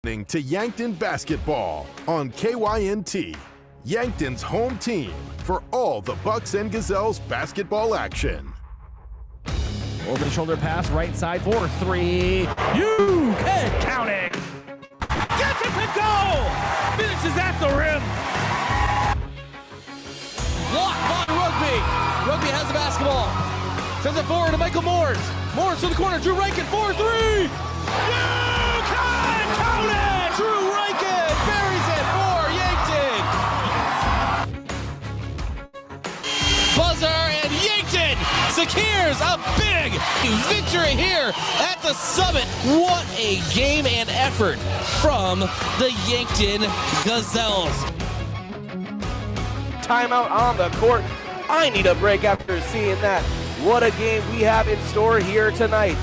To Yankton basketball on KYNT, Yankton's home team for all the Bucks and Gazelles basketball action. Over the shoulder pass, right side for three. You can count it. Gets it to go. Finishes at the rim. Blocked by Rugby. Rugby has the basketball. Sends it forward to Michael Moores. Moores to the corner. Drew Rankin for three. You can count it. Drew Rankin buries it for Yankton. Buzzer and Yankton secures a big victory here at the Summit. What a game and effort from the Yankton Gazelles. Timeout on the court. I need a break after seeing that. What a game we have in store here tonight.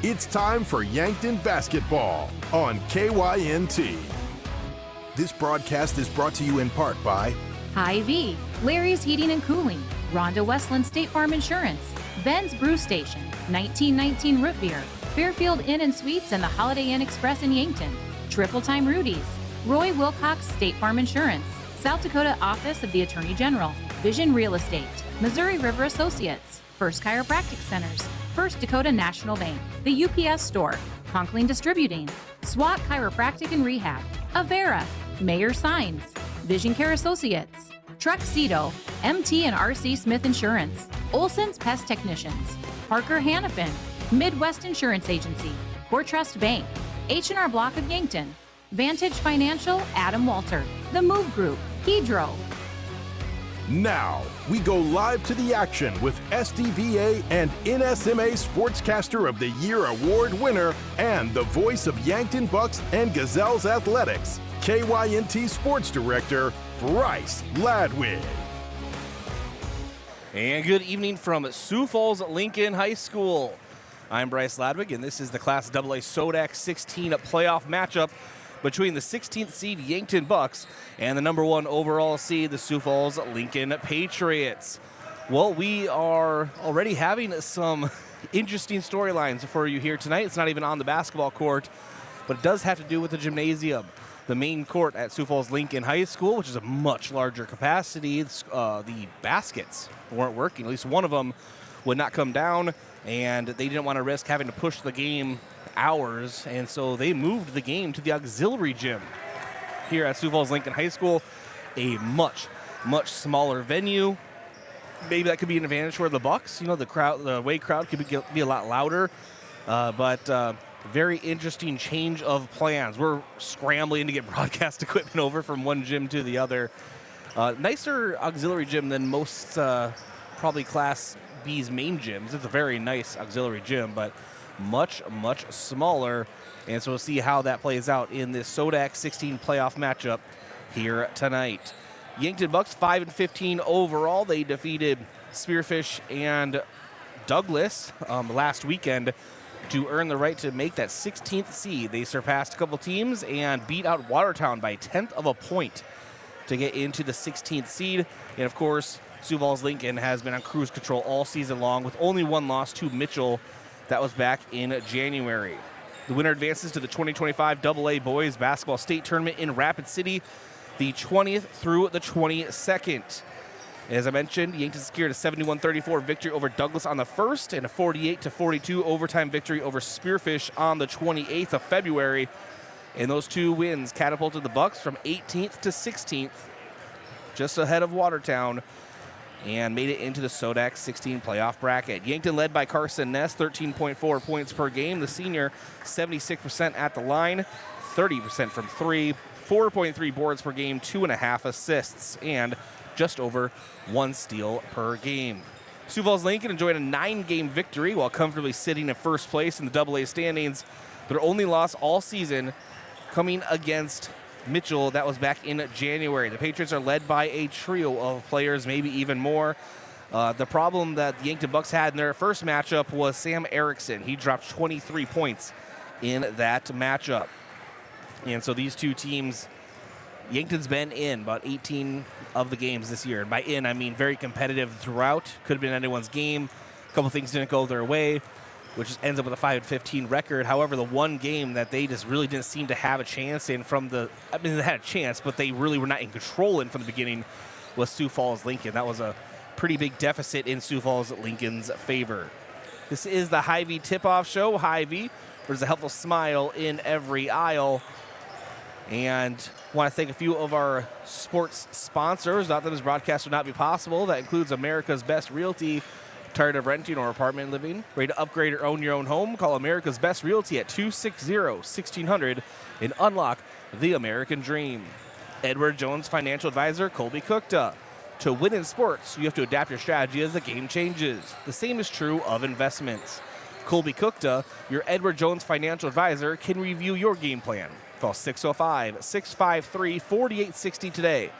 It's time for Yankton basketball on KYNT. This broadcast is brought to you in part by Hy-Vee, Larry's Heating and Cooling, Rhonda Westland State Farm Insurance, Ben's Brew Station, 1919 Root Beer, Fairfield Inn and Suites and the Holiday Inn Express in Yankton, Triple Time Rudy's, Roy Wilcox State Farm Insurance, South Dakota Office of the Attorney General, Vision Real Estate, Missouri River Associates, First Chiropractic Centers, First Dakota National Bank, the UPS Store, Conkling Distributing, SWAT Chiropractic and Rehab, Avera, Mayor Signs, Vision Care Associates, Truxedo, MT and RC Smith Insurance, Olson's Pest Technicians, Parker Hannafin, Midwest Insurance Agency, Core Trust Bank, H&R Block of Yankton, Vantage Financial, Adam Walter, The Move Group, Hedro. Now, we go live to the action with SDVA and NSMA Sportscaster of the Year award winner and the voice of Yankton Bucks and Gazelles Athletics, KYNT Sports Director, Bryce Ladwig. And good evening from Sioux Falls Lincoln High School. I'm Bryce Ladwig, and this is the Class AA SODAC 16 playoff matchup between the 16th seed Yankton Bucks and the number 1 overall seed, the Sioux Falls Lincoln Patriots. Well, we are already having some interesting storylines for you here tonight. It's not even on the basketball court, but it does have to do with the gymnasium. The main court at Sioux Falls Lincoln High School, which is a much larger capacity, the baskets weren't working. At least one of them would not come down, and they didn't want to risk having to push the game hours, and so they moved the game to the auxiliary gym here at Sioux Falls Lincoln High School, a much smaller venue. Maybe that could be an advantage for the Bucks. You know, the away crowd could be a lot louder, but very interesting change of plans. We're scrambling to get broadcast equipment over from one gym to the other. Nicer auxiliary gym than most probably Class B's main gyms. It's a very nice auxiliary gym, but much smaller, and so we'll see how that plays out in this SODAC 16 playoff matchup here tonight. Yankton Bucks 5-15 overall. They defeated Spearfish and Douglas last weekend to earn the right to make that 16th seed. They surpassed a couple teams and beat out Watertown by 1/10 of a point to get into the 16th seed. And of course, Sioux Falls Lincoln has been on cruise control all season long with only one loss to Mitchell. That was back in January. The winner advances to the 2025 AA Boys Basketball State Tournament in Rapid City, the 20th through the 22nd. As I mentioned, Yankton secured a 71-34 victory over Douglas on the 1st and a 48-42 overtime victory over Spearfish on the 28th of February. And those two wins catapulted the Bucks from 18th to 16th, just ahead of Watertown, and made it into the SODAC 16 playoff bracket. Yankton led by Carson Ness, 13.4 points per game. The senior, 76% at the line, 30% from three, 4.3 boards per game, 2.5 assists, and just over 1 steal per game. Sioux Falls Lincoln enjoyed a 9-game victory while comfortably sitting in first place in the AA standings. Their only loss all season coming against Mitchell. That was back in January. The Patriots are led by a trio of players, maybe even more. The problem that the Yankton Bucks had in their first matchup was Sam Erickson. He dropped 23 points in that matchup. And so these two teams, Yankton's been in about 18 of the games this year. And by in, I mean very competitive throughout. Could have been anyone's game. A couple things didn't go their way. which ends up with a 5-15 record. However, the one game that they just really didn't seem to have a chance in they had a chance, but they really were not in control in from the beginning was Sioux Falls Lincoln. That was a pretty big deficit in Sioux Falls Lincoln's favor. This is the Hy-Vee tip-off show. Hy-Vee, there's a helpful smile in every aisle. And want to thank a few of our sports sponsors. Without them, this broadcast would not be possible. That includes America's Best Realty. Tired of renting or apartment living? Ready to upgrade or own your own home? Call America's Best Realty at 260-1600 and unlock the American dream. Edward Jones Financial Advisor Colby Cookta. To win in sports, you have to adapt your strategy as the game changes. The same is true of investments. Colby Cookta, your Edward Jones Financial Advisor, can review your game plan. Call 605-653-4860 today.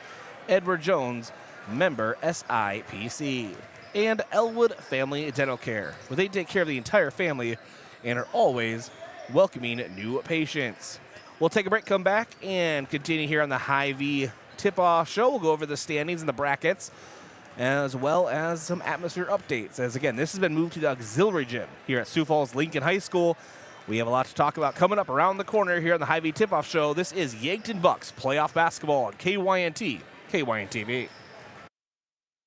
Edward Jones, member SIPC. And Elwood Family Dental Care, where they take care of the entire family and are always welcoming new patients. We'll take a break, come back, and continue here on the Hy-Vee tip-off show. We'll go over the standings and the brackets, as well as some atmosphere updates. As again, this has been moved to the auxiliary gym here at Sioux Falls Lincoln High School. We have a lot to talk about coming up around the corner here on the Hy-Vee tip-off show. This is Yankton Bucks playoff basketball on KYNT, KYNTV.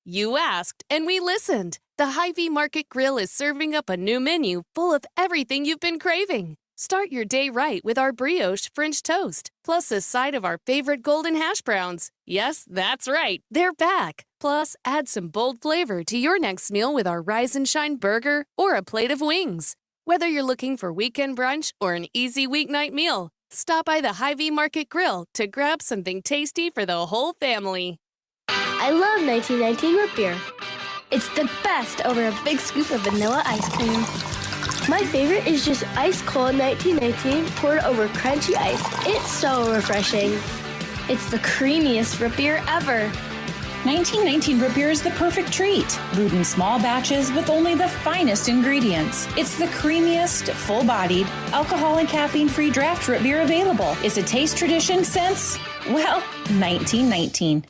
You asked, and we listened. The Hy-Vee Market Grill is serving up a new menu full of everything you've been craving. Start your day right with our brioche French toast, plus a side of our favorite golden hash browns. Yes, that's right, they're back. Plus, add some bold flavor to your next meal with our Rise and Shine burger or a plate of wings. Whether you're looking for weekend brunch or an easy weeknight meal, stop by the Hy-Vee Market Grill to grab something tasty for the whole family. I love 1919 root beer. It's the best over a big scoop of vanilla ice cream. My favorite is just ice cold 1919 poured over crunchy ice. It's so refreshing. It's the creamiest root beer ever. 1919 root beer is the perfect treat, brewed in small batches with only the finest ingredients. It's the creamiest, full-bodied, alcohol and caffeine-free draft root beer available. It's a taste tradition since, well, 1919.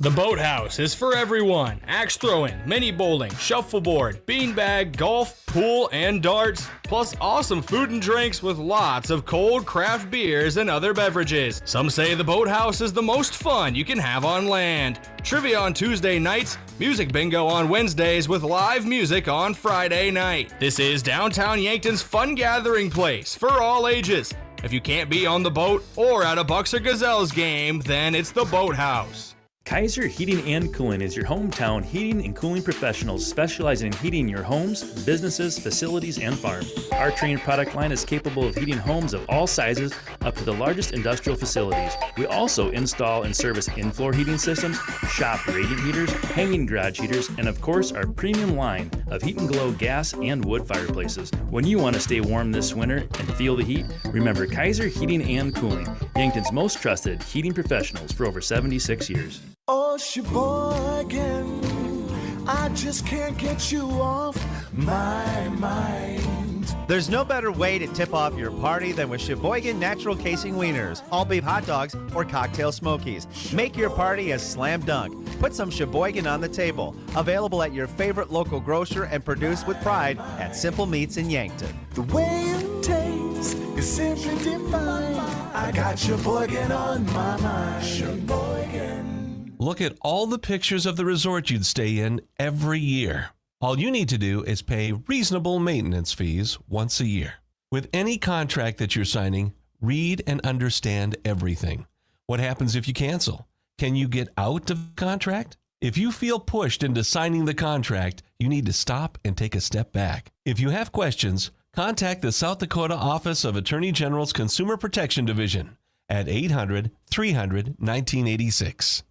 The Boathouse is for everyone. Axe throwing, mini bowling, shuffleboard, beanbag, golf, pool, and darts. Plus awesome food and drinks with lots of cold craft beers and other beverages. Some say the Boathouse is the most fun you can have on land. Trivia on Tuesday nights, music bingo on Wednesdays with live music on Friday night. This is downtown Yankton's fun gathering place for all ages. If you can't be on the boat or at a Bucks or Gazelles game, then it's the Boathouse. Kaiser Heating and Cooling is your hometown heating and cooling professionals specializing in heating your homes, businesses, facilities, and farms. Our trained product line is capable of heating homes of all sizes up to the largest industrial facilities. We also install and service in-floor heating systems, shop radiant heaters, hanging garage heaters, and of course our premium line of Heat and Glow gas and wood fireplaces. When you want to stay warm this winter and feel the heat, remember Kaiser Heating and Cooling, Yankton's most trusted heating professionals for over 76 years. Oh, Sheboygan, I just can't get you off my mind. There's no better way to tip off your party than with Sheboygan Natural Casing Wieners, all beef hot dogs, or cocktail smokies. Make your party a slam dunk. Put some Sheboygan on the table. Available at your favorite local grocer and produced with pride at Simple Meats in Yankton. The way it tastes is simply divine. I got Sheboygan on my mind. Sheboygan. Look at all the pictures of the resort you'd stay in every year. All you need to do is pay reasonable maintenance fees once a year. With any contract that you're signing, read and understand everything. What happens if you cancel? Can you get out of the contract? If you feel pushed into signing the contract, you need to stop and take a step back. If you have questions, contact the South Dakota Office of Attorney General's Consumer Protection Division at 800-300-1986.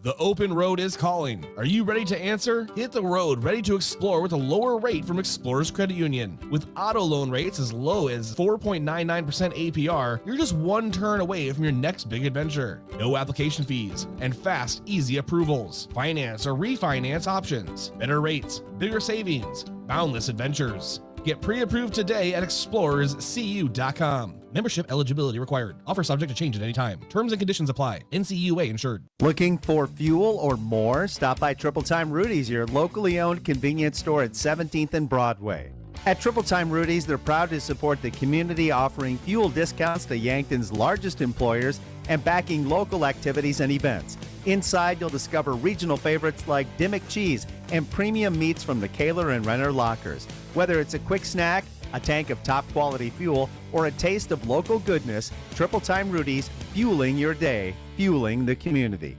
The open road is calling. Are you ready to answer? Hit the road, ready to explore with a lower rate from Explorers Credit Union. With auto loan rates as low as 4.99% APR, you're just one turn away from your next big adventure. No application fees and fast, easy approvals. Finance or refinance options. Better rates, bigger savings, boundless adventures. Get pre-approved today at explorerscu.com. Membership eligibility required. Offer subject to change at any time. Terms and conditions apply. NCUA insured. Looking for fuel or more? Stop by Triple Time Rudy's, your locally owned convenience store at 17th and Broadway. At Triple Time Rudy's, they're proud to support the community, offering fuel discounts to Yankton's largest employers and backing local activities and events. Inside, you'll discover regional favorites like Dimmick Cheese and premium meats from the Kaler and Renner lockers. Whether it's a quick snack, a tank of top-quality fuel, or a taste of local goodness, Triple Time Rudy's, fueling your day, fueling the community.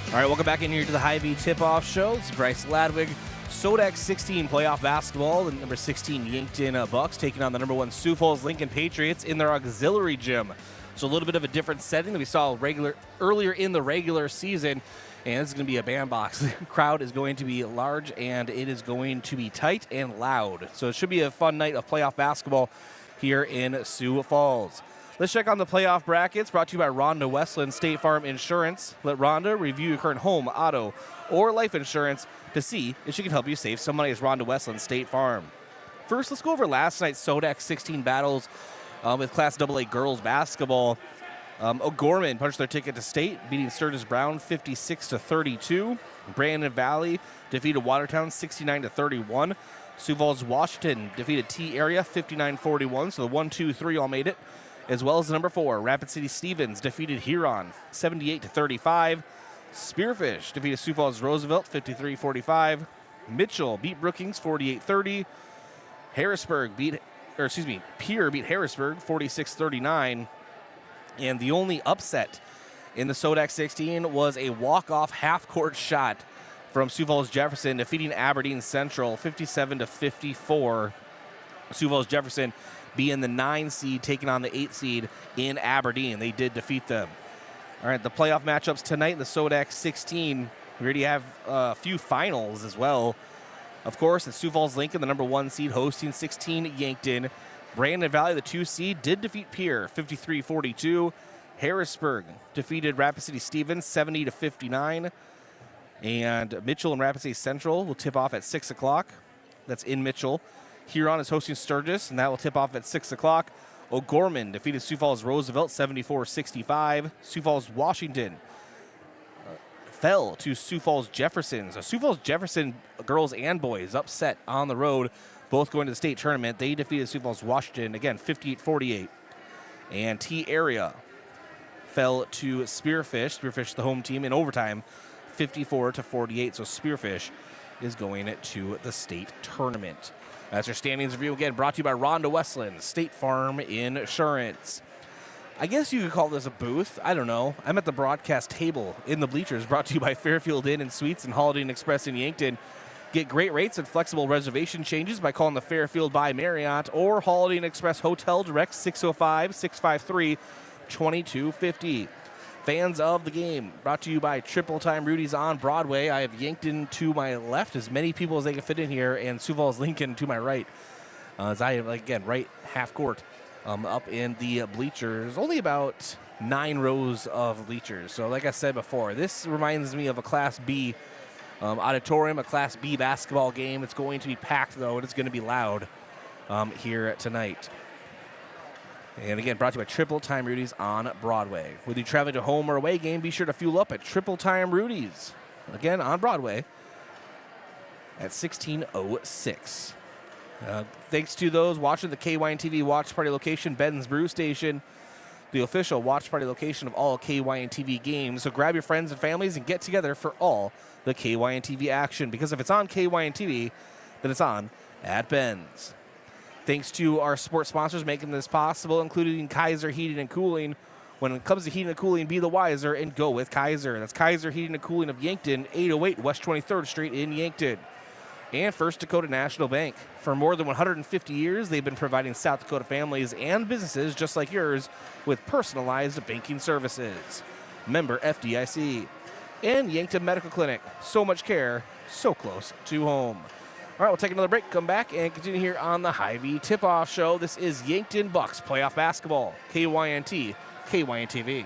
All right, welcome back in here to the Hy-Vee Tip-Off Show. It's Bryce Ladwig, SODAC 16 playoff basketball. The number 16 Yankton Bucks taking on the number 1 Sioux Falls Lincoln Patriots in their auxiliary gym. So a little bit of a different setting than we saw earlier in the regular season. And this is going to be a bandbox. The crowd is going to be large, and it is going to be tight and loud. So it should be a fun night of playoff basketball here in Sioux Falls. Let's check on the playoff brackets, brought to you by Rhonda Westland State Farm Insurance. Let Rhonda review your current home, auto, or life insurance to see if she can help you save some money as Rhonda Westland State Farm. First, let's go over last night's SODAC 16 battles with Class AA girls basketball. O'Gorman punched their ticket to state, beating Sturgis Brown 56-32. Brandon Valley defeated Watertown 69-31. Sioux Falls Washington defeated T-Area 59-41, so the 1, 2, 3 all made it. As well as the number 4, Rapid City Stevens defeated Huron 78-35. Spearfish defeated Sioux Falls Roosevelt 53-45. Mitchell beat Brookings 48-30. Pierre beat Harrisburg 46-39. And the only upset in the SODAC 16 was a walk-off half-court shot from Sioux Falls Jefferson, defeating Aberdeen Central 57-54. Sioux Falls Jefferson being the 9 seed, taking on the 8 seed in Aberdeen. They did defeat them. All right, the playoff matchups tonight in the SODAC 16. We already have a few finals as well. Of course, it's Sioux Falls Lincoln, the number 1 seed, hosting 16 Yankton. Brandon Valley, the 2 seed, did defeat Pierre 53-42. Harrisburg defeated Rapid City Stevens 70-59. And Mitchell and Rapid City Central will tip off at 6 o'clock. That's in Mitchell. Huron is hosting Sturgis, and that will tip off at 6 o'clock. O'Gorman defeated Sioux Falls Roosevelt 74-65. Sioux Falls Washington fell to Sioux Falls Jefferson. So Sioux Falls Jefferson girls and boys upset on the road, both going to the state tournament. They defeated Sioux Falls Washington, again, 58-48. And T-Area fell to Spearfish. Spearfish, the home team, in overtime, 54-48. So Spearfish is going to the state tournament. That's your standings review, again, brought to you by Rhonda Westland State Farm Insurance. I guess you could call this a booth. I don't know. I'm at the broadcast table in the bleachers, brought to you by Fairfield Inn and Suites and Holiday Inn Express in Yankton. Get great rates and flexible reservation changes by calling the Fairfield by Marriott or Holiday Inn Express Hotel Direct 605-653-2250. Fans of the game, brought to you by Triple Time Rudy's on Broadway. I have Yankton to my left, as many people as they can fit in here, and Sioux Falls Lincoln to my right. As I am, again, right half court up in the bleachers. Only about 9 rows of bleachers. So like I said before, this reminds me of a Class B auditorium, a Class B basketball game. It's going to be packed, though, and it's going to be loud here tonight. And again, brought to you by Triple Time Rudy's on Broadway. Whether you're traveling to a home or away game, be sure to fuel up at Triple Time Rudy's. Again, on Broadway at 1606. Thanks to those watching the KYN-TV Watch Party location, Ben's Brew Station, the official watch party location of all KYN-TV games. So grab your friends and families and get together for all the KYN-TV action. Because if it's on KYN-TV, then it's on at Ben's. Thanks to our sports sponsors making this possible, including Kaiser Heating and Cooling. When it comes to heating and cooling, be the wiser and go with Kaiser. That's Kaiser Heating and Cooling of Yankton, 808 West 23rd Street in Yankton. And First Dakota National Bank. For more than 150 years, they've been providing South Dakota families and businesses just like yours with personalized banking services. Member FDIC. And Yankton Medical Clinic. So much care, so close to home. All right, we'll take another break, come back, and continue here on the Hy-Vee Tip-Off Show. This is Yankton Bucks Playoff Basketball, KYNT, KYN-TV.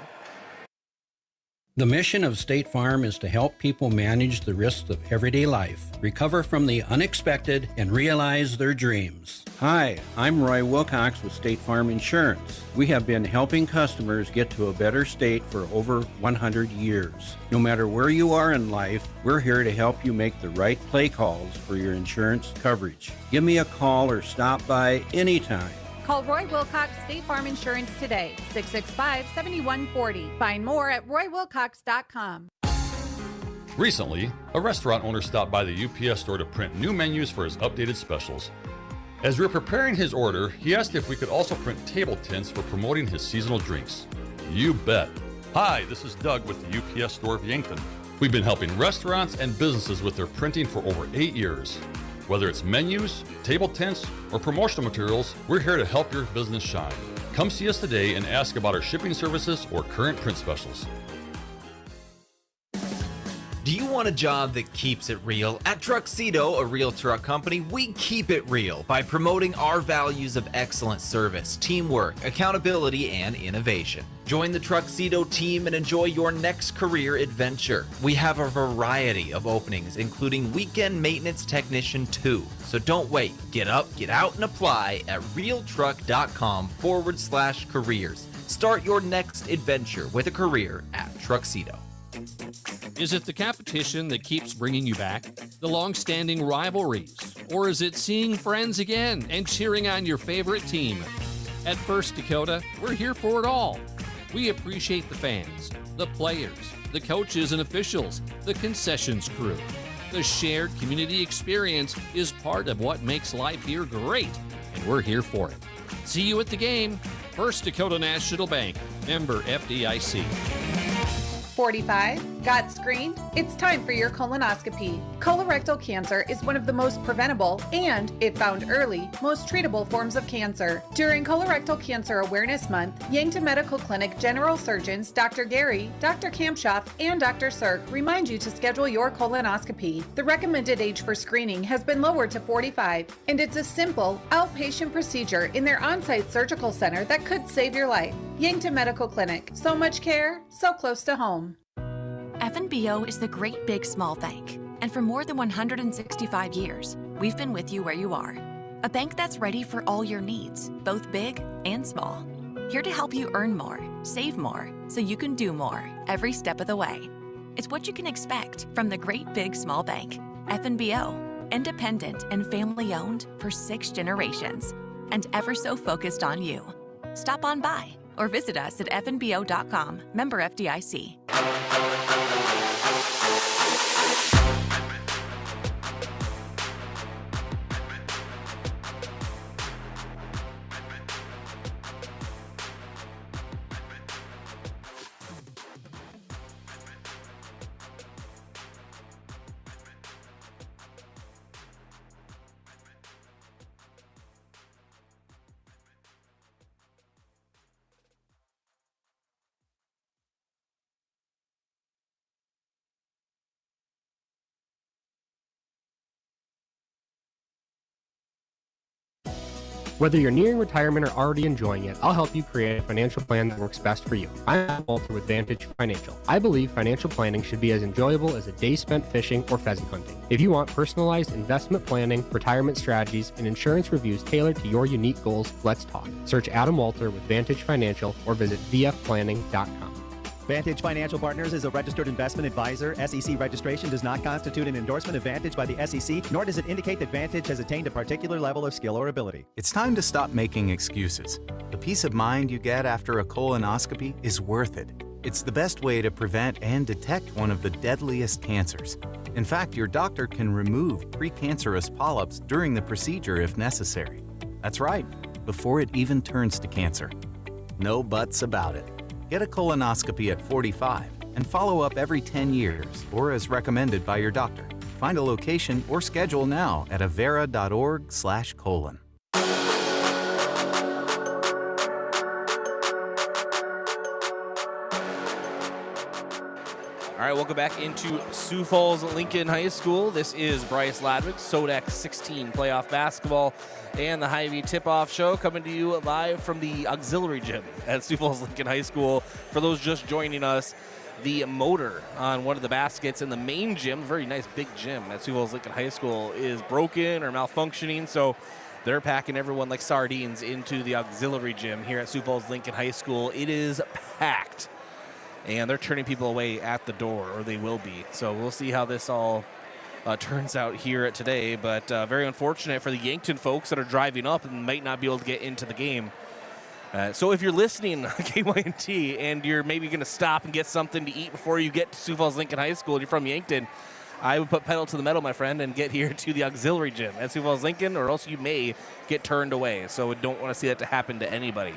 The mission of State Farm is to help people manage the risks of everyday life, recover from the unexpected, and realize their dreams. Hi, I'm Roy Wilcox with State Farm Insurance. We have been helping customers get to a better state for over 100 years. No matter where you are in life, we're here to help you make the right play calls for your insurance coverage. Give me a call or stop by anytime. Call Roy Wilcox State Farm Insurance today, 665-7140. Find more at roywilcox.com. Recently, a restaurant owner stopped by the UPS store to print new menus for his updated specials. As we were preparing his order, he asked if we could also print table tints for promoting his seasonal drinks. You bet. Hi, this is Doug with the UPS store of Yankton. We've been helping restaurants and businesses with their printing for over 8 years. Whether it's menus, table tints, or promotional materials, we're here to help your business shine. Come see us today and ask about our shipping services or current print specials. Do you want a job that keeps it real? At Truxedo, a real truck company, we keep it real by promoting our values of excellent service, teamwork, accountability, and innovation. Join the Truxedo team and enjoy your next career adventure. We have a variety of openings, including Weekend Maintenance Technician 2. So don't wait. Get up, get out, and apply at realtruck.com/careers. Start your next adventure with a career at Truxedo. Is it the competition that keeps bringing you back? The long-standing rivalries? Or is it seeing friends again and cheering on your favorite team? At First Dakota, we're here for it all. We appreciate the fans, the players, the coaches and officials, the concessions crew. The shared community experience is part of what makes life here great, and we're here for it. See you at the game. First Dakota National Bank, member FDIC. 45? Got screened? It's time for your colonoscopy. Colorectal cancer is one of the most preventable and, if found early, most treatable forms of cancer. During Colorectal Cancer Awareness Month, Yankton Medical Clinic General Surgeons Dr. Gary, Dr. Kampschoff, and Dr. Sirk remind you to schedule your colonoscopy. The recommended age for screening has been lowered to 45, and it's a simple, outpatient procedure in their on-site surgical center that could save your life. Yankton Medical Clinic. So much care, so close to home. FNBO is the great big small bank, and for more than 165 years, we've been with you where you are. A bank that's ready for all your needs, both big and small. Here to help you earn more, save more, so you can do more every step of the way. It's what you can expect from the great big small bank. FNBO, independent and family owned for 6 generations, and ever so focused on you. Stop on by or visit us at fnbo.com, member FDIC. Whether you're nearing retirement or already enjoying it, I'll help you create a financial plan that works best for you. I'm Adam Walter with Vantage Financial. I believe financial planning should be as enjoyable as a day spent fishing or pheasant hunting. If you want personalized investment planning, retirement strategies, and insurance reviews tailored to your unique goals, let's talk. Search Adam Walter with Vantage Financial or visit vfplanning.com. Vantage Financial Partners is a registered investment advisor. SEC registration does not constitute an endorsement of Vantage by the SEC, nor does it indicate that Vantage has attained a particular level of skill or ability. It's time to stop making excuses. The peace of mind you get after a colonoscopy is worth it. It's the best way to prevent and detect one of the deadliest cancers. In fact, your doctor can remove precancerous polyps during the procedure if necessary. That's right, before it even turns to cancer. No buts about it. Get a colonoscopy at 45 and follow up every 10 years or as recommended by your doctor. Find a location or schedule now at avera.org/colon. All right, welcome back into Sioux Falls Lincoln High School. This is Bryce Ladwig, SODAC 16 playoff basketball and the Hy-Vee tip-off show coming to you live from the auxiliary gym at Sioux Falls Lincoln High School. For those just joining us, the motor on one of the baskets in the main gym, very nice big gym at Sioux Falls Lincoln High School, is broken or malfunctioning. So they're packing everyone like sardines into the auxiliary gym here at Sioux Falls Lincoln High School. It is packed, and they're turning people away at the door, or they will be. So we'll see how this all turns out here today. But very unfortunate for the Yankton folks that are driving up and might not be able to get into the game. So if you're listening on KYNT and you're maybe going to stop and get something to eat before you get to Sioux Falls Lincoln High School and you're from Yankton, I would put pedal to the metal, my friend, and get here to the auxiliary gym at Sioux Falls Lincoln, or else you may get turned away. So we don't want to see that to happen to anybody.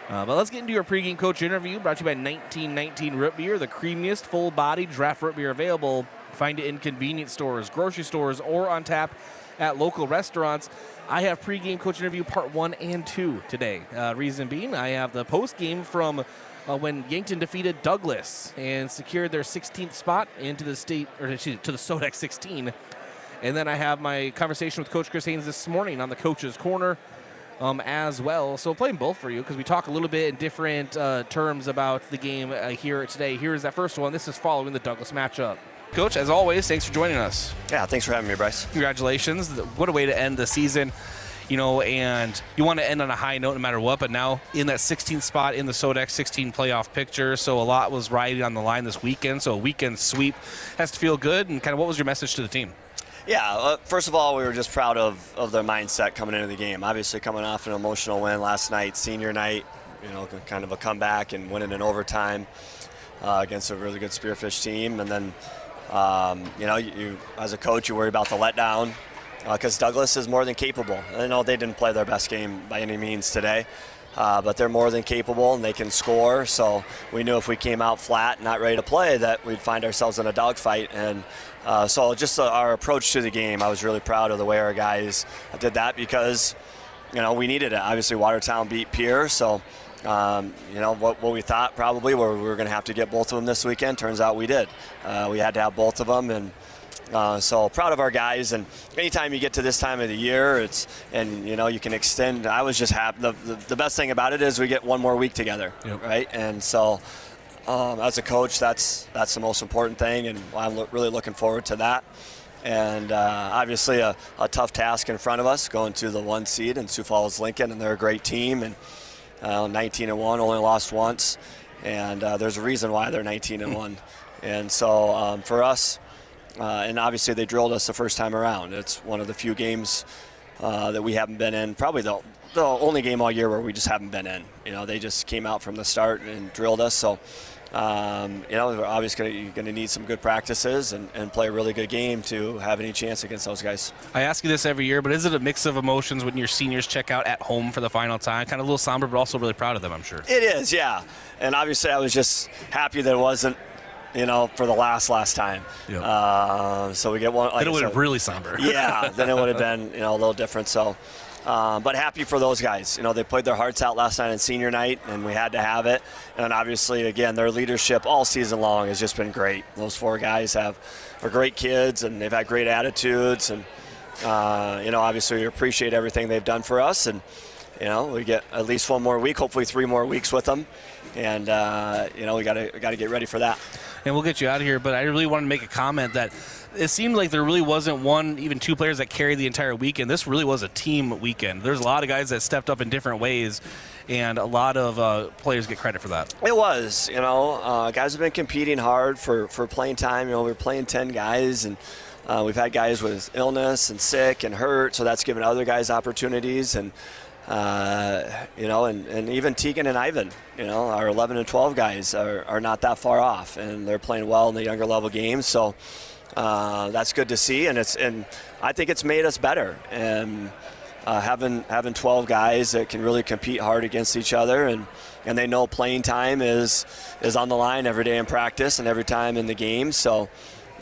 But let's get into your pregame coach interview, brought to you by 1919 Root Beer, the creamiest full-bodied draft root beer available. Find it in convenience stores, grocery stores, or on tap at local restaurants. I have pregame coach interview part 1 and 2 today. Reason being, I have the postgame from when Yankton defeated Douglas and secured their 16th spot into the state, or excuse me, to the SODAC 16. And then I have my conversation with Coach Chris Haynes this morning on the Coach's Corner as well. So I'll play them both for you because we talk a little bit in different terms about the game here today. Here's that first one. This is following the Douglas matchup. Coach, as always, thanks for joining us. Yeah, thanks for having me, Bryce. Congratulations. What a way to end the season. And you want to end on a high note no matter what, but now in that 16th spot in the SODAC 16 playoff picture, so a lot was riding on the line this weekend, so a weekend sweep has to feel good. And kind of what was your message to the team? Yeah, first of all, we were just proud of their mindset coming into the game. Obviously coming off an emotional win last night, senior night, kind of a comeback and winning in overtime against a really good Spearfish team. And then, you as a coach, you worry about the letdown. Because Douglas is more than capable. I know they didn't play their best game by any means today, but they're more than capable and they can score. So we knew if we came out flat, not ready to play, that we'd find ourselves in a dogfight. And so just our approach to the game, I was really proud of the way our guys did that because, we needed it. Obviously, Watertown beat Pierre, so what we thought probably we were going to have to get both of them this weekend. Turns out we did. We had to have both of them, and so proud of our guys. And anytime you get to this time of the year, you can extend. I was just happy. The best thing about it is we get one more week together, right? And so as a coach, that's the most important thing, and I'm really looking forward to that. And obviously a tough task in front of us, going to the 1 seed in Sioux Falls Lincoln, and they're a great team, and 19-1, only lost once, and there's a reason why they're 19-1. And so for us, and obviously they drilled us the first time around. It's one of the few games that we haven't been in, probably the only game all year where we just haven't been in. They just came out from the start and drilled us. So, we're obviously going to need some good practices and play a really good game to have any chance against those guys. I ask you this every year, but is it a mix of emotions when your seniors check out at home for the final time? Kind of a little somber, but also really proud of them, I'm sure. It is, yeah. And obviously I was just happy that it wasn't, for the last time. Yep. So we get one. Then it would have really somber. Yeah, then it would have been, a little different. So, but happy for those guys. They played their hearts out last night on senior night, and we had to have it. And obviously, again, their leadership all season long has just been great. Those 4 guys are great kids, and they've had great attitudes. And, obviously we appreciate everything they've done for us. And, we get at least 1 more week, hopefully 3 more weeks with them. And, we got to get ready for that. And we'll get you out of here, but I really wanted to make a comment that it seemed like there really wasn't 1, even 2 players that carried the entire weekend. This really was a team weekend. There's a lot of guys that stepped up in different ways, and a lot of players get credit for that. It was, guys have been competing hard for playing time. We're playing 10 guys, and we've had guys with illness and sick and hurt, so that's given other guys opportunities. And and even Tegan and Ivan, our 11 and 12 guys are not that far off, and they're playing well in the younger level games. So that's good to see, and I think it's made us better. And having 12 guys that can really compete hard against each other, and they know playing time is on the line every day in practice and every time in the game. So.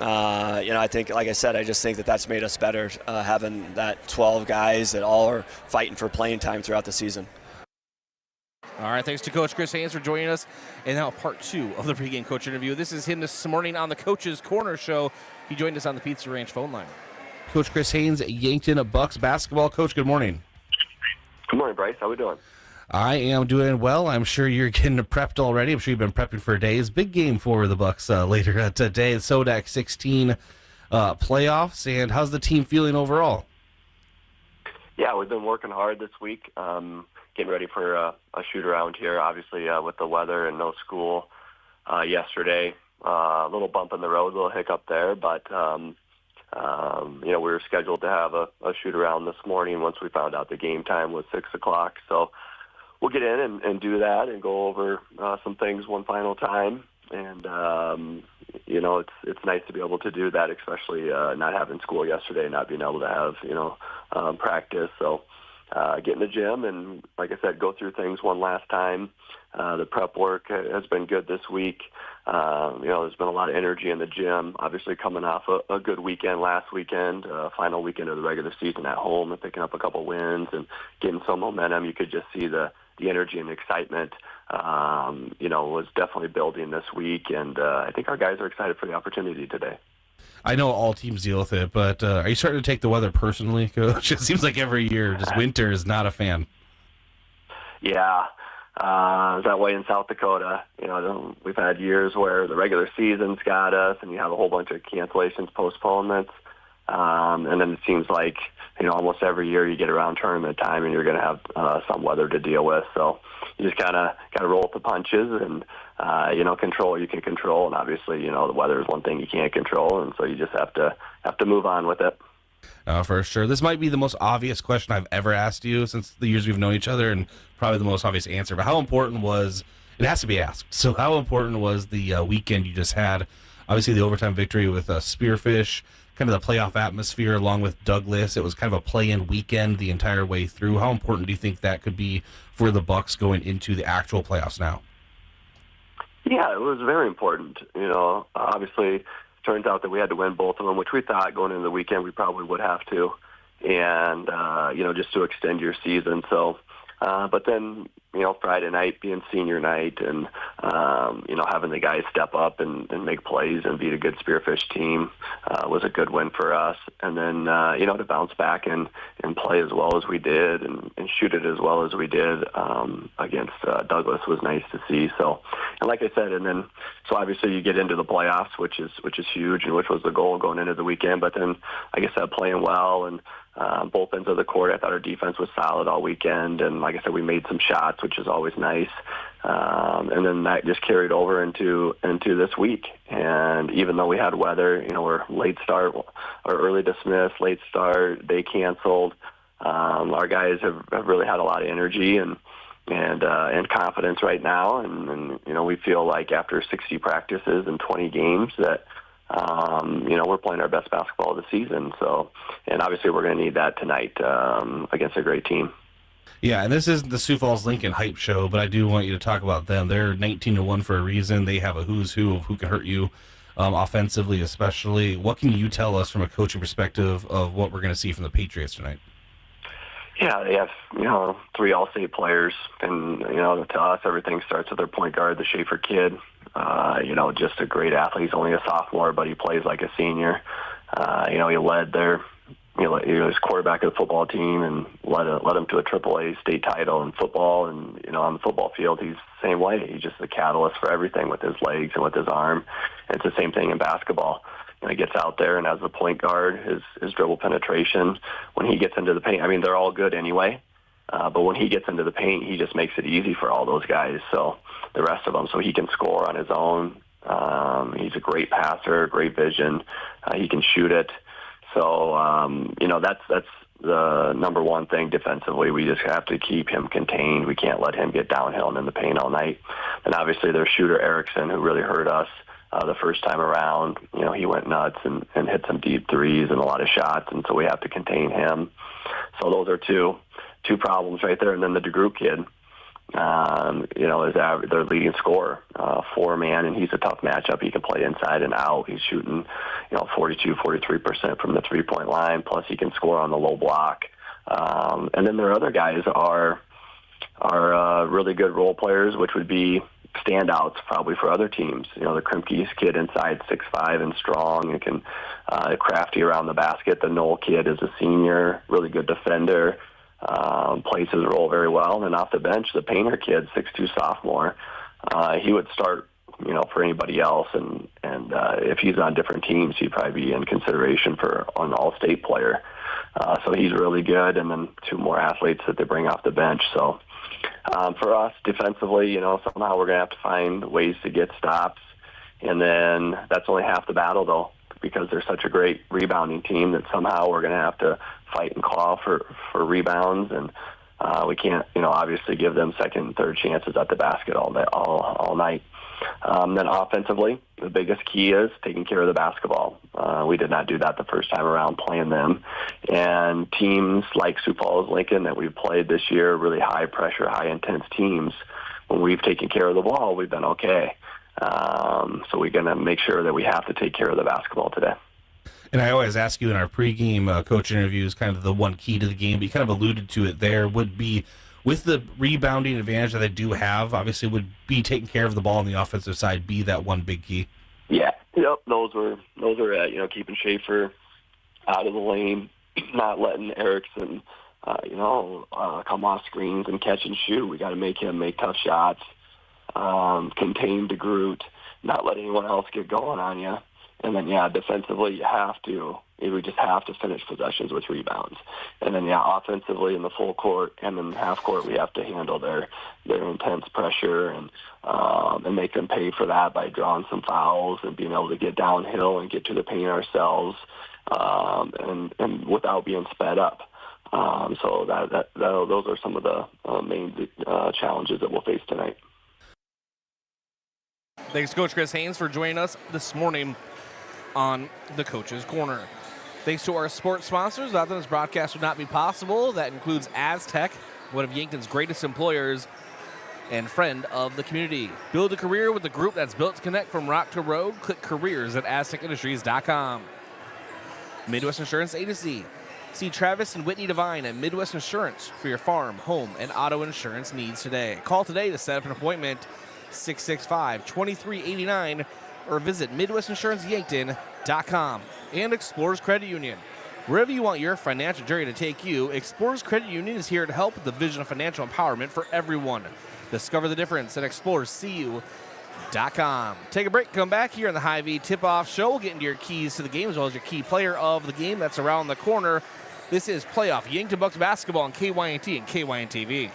I think, like I said, I just think that's made us better, having that 12 guys that all are fighting for playing time throughout the season. All right, thanks to Coach Chris Haynes for joining us. And now part 2 of the pregame coach interview. This is him this morning on the Coach's Corner show. He joined us on the Pizza Ranch phone line. Coach Chris Haynes, Yankton Bucks basketball. Coach, good morning. Good morning, Bryce. How we doing? I am doing well. I'm sure you're getting prepped already. I'm sure you've been prepping for days. Big game for the Bucks later today. The SODAC 16 playoffs. And how's the team feeling overall? Yeah, we've been working hard this week, getting ready for a shoot-around here, obviously with the weather and no school yesterday. A little bump in the road, a little hiccup there, but we were scheduled to have a shoot-around this morning once we found out the game time was 6 o'clock. So we'll get in and do that and go over some things one final time. And, it's nice to be able to do that, especially not having school yesterday, not being able to have, practice. So get in the gym and, like I said, go through things one last time. The prep work has been good this week. There's been a lot of energy in the gym, obviously coming off a good weekend last weekend, final weekend of the regular season at home and picking up a couple wins and getting some momentum. You could just see the energy and excitement, was definitely building this week. And I think our guys are excited for the opportunity today. I know all teams deal with it, but are you starting to take the weather personally, Coach? It seems like every year, just winter is not a fan. Yeah. That way in South Dakota, we've had years where the regular season's got us and you have a whole bunch of cancellations, postponements. And then it seems like, almost every year you get around tournament time and you're going to have some weather to deal with. So you just kind of roll with the punches and, control what you can control. And obviously, the weather is one thing you can't control. And so you just have to move on with it. For sure. This might be the most obvious question I've ever asked you since the years we've known each other, and probably the most obvious answer. But how important was, it has to be asked, so how important was the weekend you just had? Obviously the overtime victory with Spearfish, kind of the playoff atmosphere along with Douglas. It was kind of a play-in weekend the entire way through. How important do you think that could be for the Bucks going into the actual playoffs now? Yeah, it was very important. Obviously, turns out that we had to win both of them, which we thought going into the weekend we probably would have to, and just to extend your season. So, but then Friday night being senior night and having the guys step up and make plays and beat a good Spearfish team was a good win for us. And then to bounce back and play as well as we did and shoot it as well as we did against Douglas was nice to see. So, and like I said, and then so obviously you get into the playoffs, which is huge, and which was the goal going into the weekend. But then, like I said, playing well and both ends of the court. I thought our defense was solid all weekend, and like I said, we made some shots, which is always nice. And then that just carried over into this week. And even though we had weather, we're late start or early dismiss, late start, they canceled. Our guys have really had a lot of energy and confidence right now, and we feel like after 60 practices and 20 games that. We're playing our best basketball of the season. So, and obviously we're going to need that tonight against a great team. Yeah, and this isn't the Sioux Falls Lincoln hype show, but I do want you to talk about them. They're 19-1 for a reason. They have a who's who of who can hurt you offensively, especially. What can you tell us from a coaching perspective of what we're going to see from the Patriots tonight? Yeah, they have, 3 all-state players, and, to us, everything starts with their point guard, the Schaefer kid. Just a great athlete. He's only a sophomore, but he plays like a senior. He led he was quarterback of the football team and led him to a AAA state title in football. And, on the football field, he's the same way. He's just the catalyst for everything with his legs and with his arm. And it's the same thing in basketball. He gets out there, and as the point guard, his dribble penetration, when he gets into the paint, they're all good anyway. But when he gets into the paint, he just makes it easy for all those guys. So the rest of them, so he can score on his own. He's a great passer, great vision. He can shoot it. So, that's the number one thing defensively. We just have to keep him contained. We can't let him get downhill and in the paint all night. And obviously there's shooter Erickson, who really hurt us the first time around. He went nuts and hit some deep threes and a lot of shots, and so we have to contain him. So those are two problems right there. And then the DeGroot kid, is their leading scorer, 4-man, and he's a tough matchup. He can play inside and out. He's shooting, 43% from the three-point line, plus he can score on the low block. And then their other guys are really good role players, which would be standouts probably for other teams. The Krimke's kid inside 6'5" and strong and can crafty around the basket. The Knoll kid is a senior, really good defender. plays his role very well. And then off the bench, the Painter kid, 6'2" sophomore, he would start, for anybody else. And if he's on different teams, he'd probably be in consideration for an all-state player. So he's really good. And then 2 more athletes that they bring off the bench. So for us defensively, somehow we're going to have to find ways to get stops. And then that's only half the battle, though, because they're such a great rebounding team that somehow we're going to have to fight and claw for rebounds. And we can't, obviously give them second and third chances at the basket all night. Then offensively, the biggest key is taking care of the basketball. We did not do that the first time around playing them. And teams like Sioux Falls, Lincoln that we've played this year, really high pressure, high intense teams, when we've taken care of the ball, we've been okay. So we're going to make sure that we have to take care of the basketball today. And I always ask you in our pregame coach interviews, kind of the one key to the game, but you kind of alluded to it there, would be with the rebounding advantage that they do have, obviously would be taking care of the ball on the offensive side be that one big key? Yeah, yep, those are it. Keeping Schaefer out of the lane, not letting Erickson, come off screens and catch and shoot. We got to make him make tough shots, contain DeGroot, not let anyone else get going on you. And then, defensively, we just have to finish possessions with rebounds. And then, offensively in the full court and then half court, we have to handle their intense pressure and make them pay for that by drawing some fouls and being able to get downhill and get to the paint ourselves and without being sped up. So those are some of the main challenges that we'll face tonight. Thanks, Coach Chris Haynes, for joining us this morning on the Coach's Corner. Thanks to our sports sponsors. Without them, this broadcast would not be possible. That includes Aztec, one of Yankton's greatest employers and friend of the community. Build a career with the group that's built to connect from rock to road. Click careers at aztecindustries.com. Midwest Insurance Agency. See Travis and Whitney Devine at Midwest Insurance for your farm, home, and auto insurance needs today. Call today to set up an appointment, 665-2389, or visit MidwestInsuranceYankton.com. And Explorers Credit Union. Wherever you want your financial journey to take you, Explorers Credit Union is here to help with the vision of financial empowerment for everyone. Discover the difference at ExplorersCU.com. Take a break, come back here on the Hy-Vee Tip-Off Show. We'll get into your keys to the game as well as your key player of the game that's around the corner. This is playoff Yankton Bucks basketball on KYNT and KYN-TV.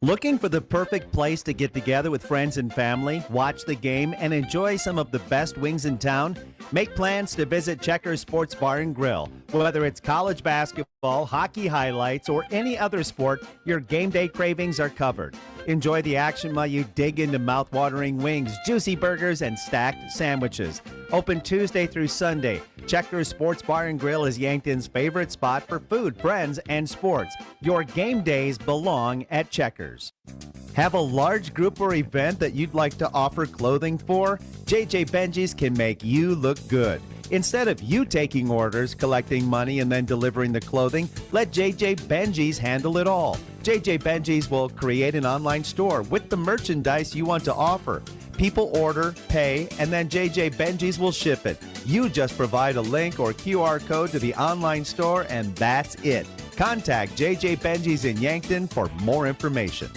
Looking for the perfect place to get together with friends and family, watch the game, and enjoy some of the best wings in town? Make plans to visit Checkers Sports Bar and Grill. Whether it's college basketball, hockey highlights, or any other sport, your game day cravings are covered. Enjoy the action while you dig into mouth-watering wings, juicy burgers, and stacked sandwiches. Open Tuesday through Sunday. Checkers Sports Bar and Grill is Yankton's favorite spot for food, friends, and sports. Your game days belong at Checkers. Have a large group or event that you'd like to offer clothing for? JJ Benji's can make you look good. Instead of you taking orders, collecting money, and then delivering the clothing, let JJ Benji's handle it all. JJ Benji's will create an online store with the merchandise you want to offer. People order, pay, and then JJ Benji's will ship it. You just provide a link or QR code to the online store, and that's it. Contact JJ Benji's in Yankton for more information.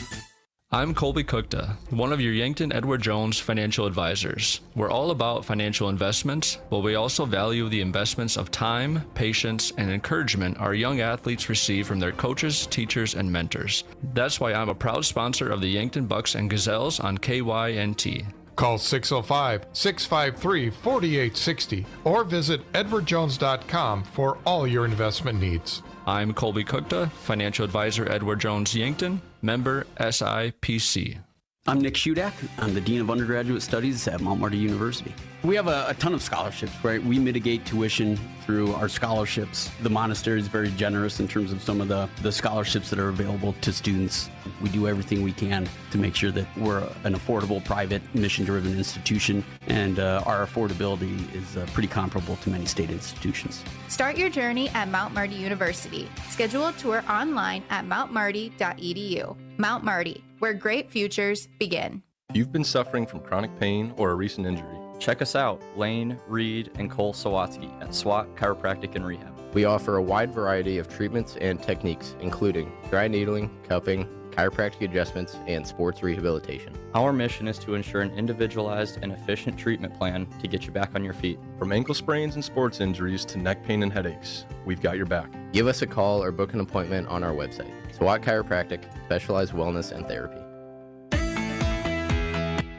I'm Colby Cookta, one of your Yankton Edward Jones financial advisors. We're all about financial investments, but we also value the investments of time, patience, and encouragement our young athletes receive from their coaches, teachers, and mentors. That's why I'm a proud sponsor of the Yankton Bucks and Gazelles on KYNT. Call 605-653-4860 or visit edwardjones.com for all your investment needs. I'm Colby Cookta, financial advisor, Edward Jones Yankton, member SIPC. I'm Nick Shudak. I'm the Dean of Undergraduate Studies at Mount Marty University. We have a ton of scholarships, right? We mitigate tuition through our scholarships. The monastery is very generous in terms of some of the scholarships that are available to students. We do everything we can to make sure that we're an affordable, private, mission-driven institution, and our affordability is pretty comparable to many state institutions. Start your journey at Mount Marty University. Schedule a tour online at mountmarty.edu. Mount Marty, where great futures begin. If you've been suffering from chronic pain or a recent injury, check us out, Lane, Reed, and Cole Sawatsky at SWAT Chiropractic and Rehab. We offer a wide variety of treatments and techniques, including dry needling, cupping, chiropractic adjustments, and sports rehabilitation. Our mission is to ensure an individualized and efficient treatment plan to get you back on your feet. From ankle sprains and sports injuries to neck pain and headaches, we've got your back. Give us a call or book an appointment on our website. SWAT Chiropractic, specialized wellness and therapy.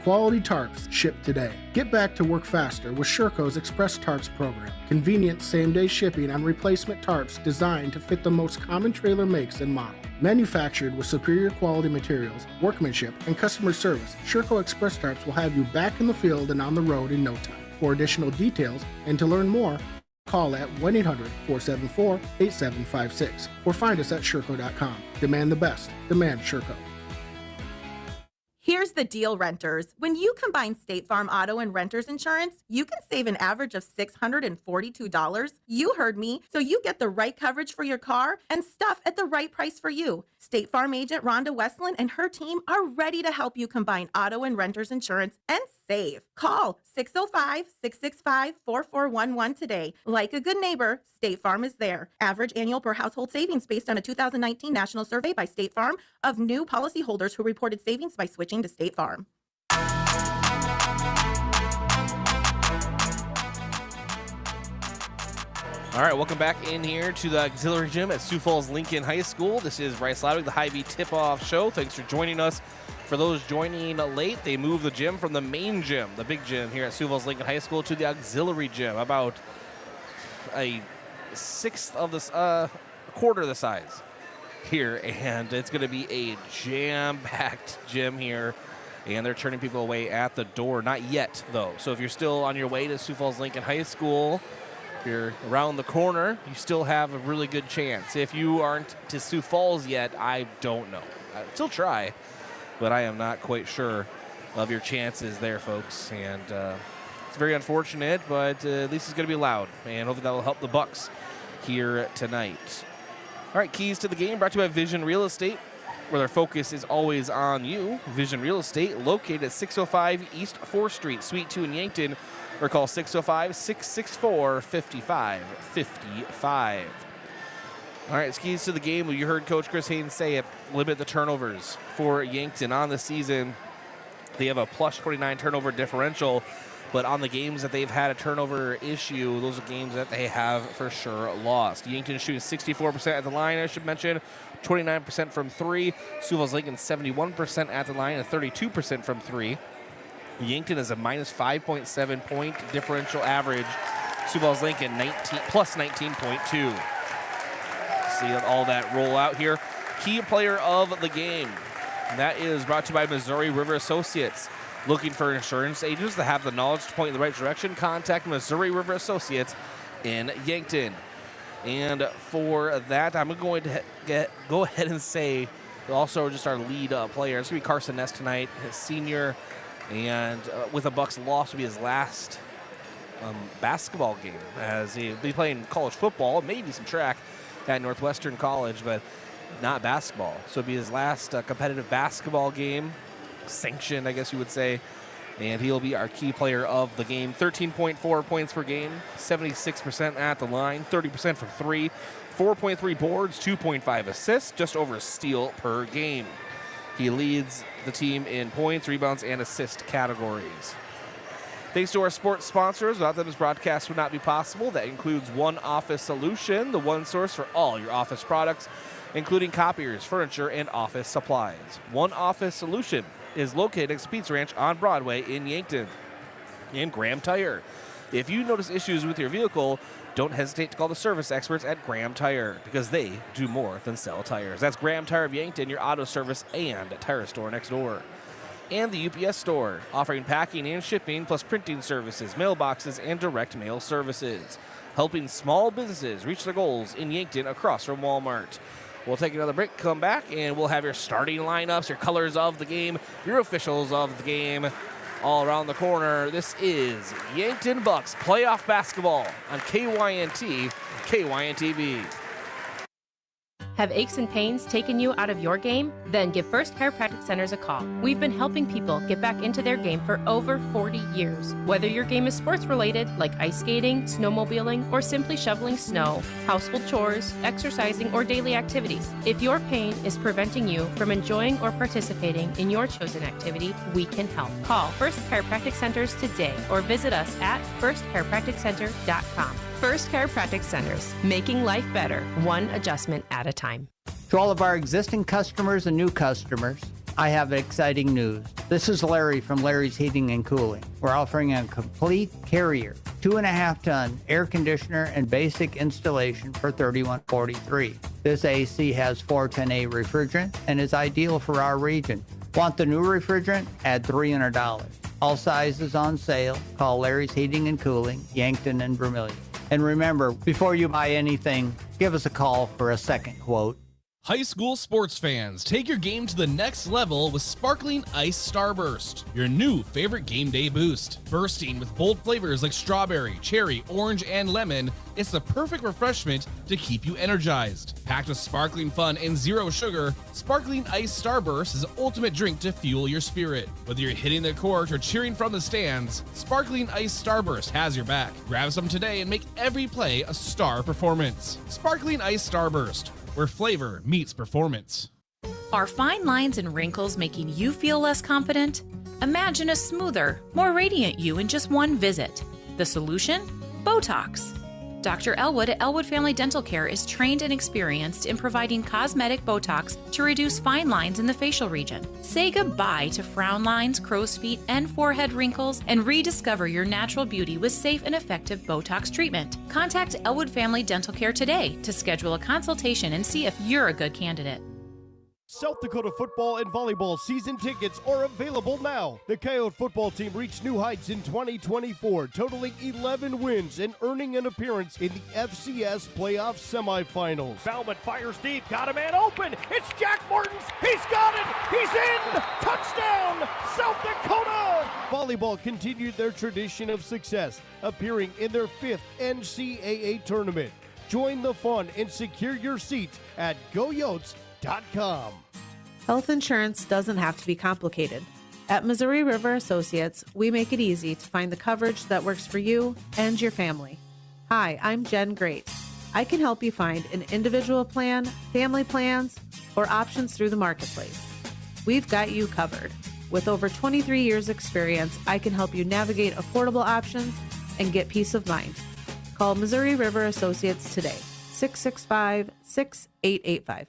Quality tarps shipped today. Get back to work faster with Sherco's Express Tarps program. Convenient same-day shipping on replacement tarps designed to fit the most common trailer makes and models. Manufactured with superior quality materials, workmanship, and customer service, Sherco Express Tarps will have you back in the field and on the road in no time. For additional details and to learn more, call at 1-800-474-8756 or find us at Sherco.com. Demand the best. Demand Sherco. Here's the deal, renters. When you combine State Farm auto and renters insurance, you can save an average of $642. You heard me. So you get the right coverage for your car and stuff at the right price for you. State Farm agent Rhonda Westland and her team are ready to help you combine auto and renters insurance and save. Call 605-665-4411 today. Like a good neighbor, State Farm is there. Average annual per household savings based on a 2019 national survey by State Farm of new policyholders who reported savings by switching to State Farm. All right, welcome back in here to the auxiliary gym at Sioux Falls Lincoln High School. This is Bryce Ladwig, the Hy-Vee tip-off show. Thanks for joining us. For those joining late, they moved the gym from the main gym, the big gym here at Sioux Falls Lincoln High School, to the auxiliary gym, about a sixth of this, quarter of the size here, and it's going to be a jam-packed gym here, and they're turning people away at the door. Not yet, though. So if you're still on your way to Sioux Falls Lincoln High School, if you're around the corner, you still have a really good chance. If you aren't to Sioux Falls yet, I don't know. I'd still try, but I am not quite sure of your chances there, folks. And it's very unfortunate, but at least it's going to be loud, and hopefully that will help the Bucks here tonight. All right, keys to the game brought to you by Vision Real Estate, where their focus is always on you. Vision Real Estate, located at 605 East 4th Street, Suite 2 in Yankton, or call 605-664-5555. All right, keys to the game. Well, you heard Coach Chris Haynes say it. Limit the turnovers for Yankton on the season. They have a plus 29 turnover differential, but on the games that they've had a turnover issue, those are games that they have for sure lost. Yankton is shooting 64% at the line, I should mention, 29% from three. Sioux Falls Lincoln 71% at the line and 32% from three. Yankton is a minus 5.7 point differential average. Sioux Falls Lincoln plus 19.2. See all that roll out here. Key player of the game. And that is brought to you by Missouri River Associates. Looking for insurance agents that have the knowledge to point in the right direction? Contact Missouri River Associates in Yankton. And for that, I'm going to go ahead and say also just our lead player. It's going to be Carson Ness tonight, his senior. And with a Bucks loss, will be his last basketball game, as he'll be playing college football, maybe some track at Northwestern College, but not basketball. So it'll be his last competitive basketball game, sanctioned, I guess you would say. And he'll be our key player of the game. 13.4 points per game, 76% at the line, 30% from three, 4.3 boards, 2.5 assists, just over a steal per game. He leads the team in points, rebounds, and assist categories. Thanks to our sports sponsors. Without them, this broadcast would not be possible. That includes One Office Solution, the one source for all your office products, including copiers, furniture, and office supplies. One Office Solution is located at Pizza Ranch on Broadway in Yankton. And Graham Tire. If you notice issues with your vehicle, don't hesitate to call the service experts at Graham Tire, because they do more than sell tires. That's Graham Tire of Yankton, your auto service and tire store next door. And the UPS Store, offering packing and shipping, plus printing services, mailboxes, and direct mail services, helping small businesses reach their goals in Yankton across from Walmart. We'll take another break, come back, and we'll have your starting lineups, your colors of the game, your officials of the game, all around the corner. This is Yankton Bucks playoff basketball on KYNT, KYNTV. Have aches and pains taken you out of your game? Then give First Chiropractic Centers a call. We've been helping people get back into their game for over 40 years. Whether your game is sports related, like ice skating, snowmobiling, or simply shoveling snow, household chores, exercising, or daily activities, if your pain is preventing you from enjoying or participating in your chosen activity, we can help. Call First Chiropractic Centers today or visit us at firstchiropracticcenter.com. First Chiropractic Centers, making life better, one adjustment at a time. To all of our existing customers and new customers, I have exciting news. This is Larry from Larry's Heating and Cooling. We're offering a complete carrier, 2.5-ton air conditioner and basic installation for $31.43. This AC has 410A refrigerant and is ideal for our region. Want the new refrigerant? Add $300. All sizes on sale. Call Larry's Heating and Cooling, Yankton and Vermilion. And remember, before you buy anything, give us a call for a second quote. High school sports fans, take your game to the next level with Sparkling Ice Starburst, your new favorite game day boost. Bursting with bold flavors like strawberry, cherry, orange, and lemon, it's the perfect refreshment to keep you energized. Packed with sparkling fun and zero sugar, Sparkling Ice Starburst is the ultimate drink to fuel your spirit. Whether you're hitting the court or cheering from the stands, Sparkling Ice Starburst has your back. Grab some today and make every play a star performance. Sparkling Ice Starburst, where flavor meets performance. Are fine lines and wrinkles making you feel less confident? Imagine a smoother, more radiant you in just one visit. The solution? Botox. Dr. Elwood at Elwood Family Dental Care is trained and experienced in providing cosmetic Botox to reduce fine lines in the facial region. Say goodbye to frown lines, crow's feet, and forehead wrinkles, and rediscover your natural beauty with safe and effective Botox treatment. Contact Elwood Family Dental Care today to schedule a consultation and see if you're a good candidate. South Dakota football and volleyball season tickets are available now. The Coyote football team reached new heights in 2024, totaling 11 wins and earning an appearance in the FCS playoff semifinals. Bauman fires deep, got a man open. It's Jack Martins. He's got it. He's in. Touchdown, South Dakota. Volleyball continued their tradition of success, appearing in their 5th NCAA tournament. Join the fun and secure your seats at GoYotes.com. Health insurance doesn't have to be complicated. At Missouri River Associates, we make it easy to find the coverage that works for you and your family. Hi, I'm Jen Great. I can help you find an individual plan, family plans, or options through the marketplace. We've got you covered. With over 23 years experience, I can help you navigate affordable options and get peace of mind. Call Missouri River Associates today, 665-6885.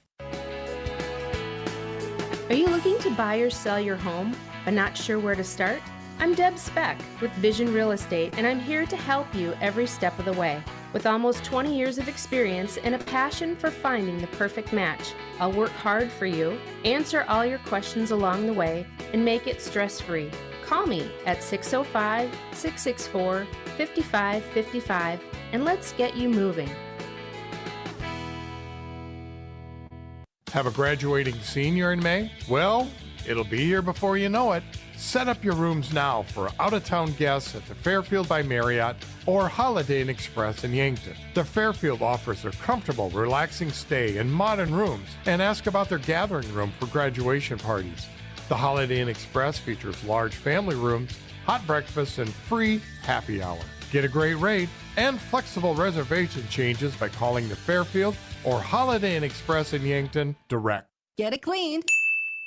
Are you looking to buy or sell your home, but not sure where to start? I'm Deb Speck with Vision Real Estate, and I'm here to help you every step of the way. With almost 20 years of experience and a passion for finding the perfect match, I'll work hard for you, answer all your questions along the way, and make it stress-free. Call me at 605-664-5555, and let's get you moving. Have a graduating senior in May? Well, it'll be here before you know it. Set up your rooms now for out-of-town guests at the Fairfield by Marriott or Holiday Inn Express in Yankton. The Fairfield offers a comfortable, relaxing stay in modern rooms, and ask about their gathering room for graduation parties. The Holiday Inn Express features large family rooms, hot breakfast, and free happy hour. Get a great rate and flexible reservation changes by calling the Fairfield or Holiday Inn Express in Yankton direct. Get it cleaned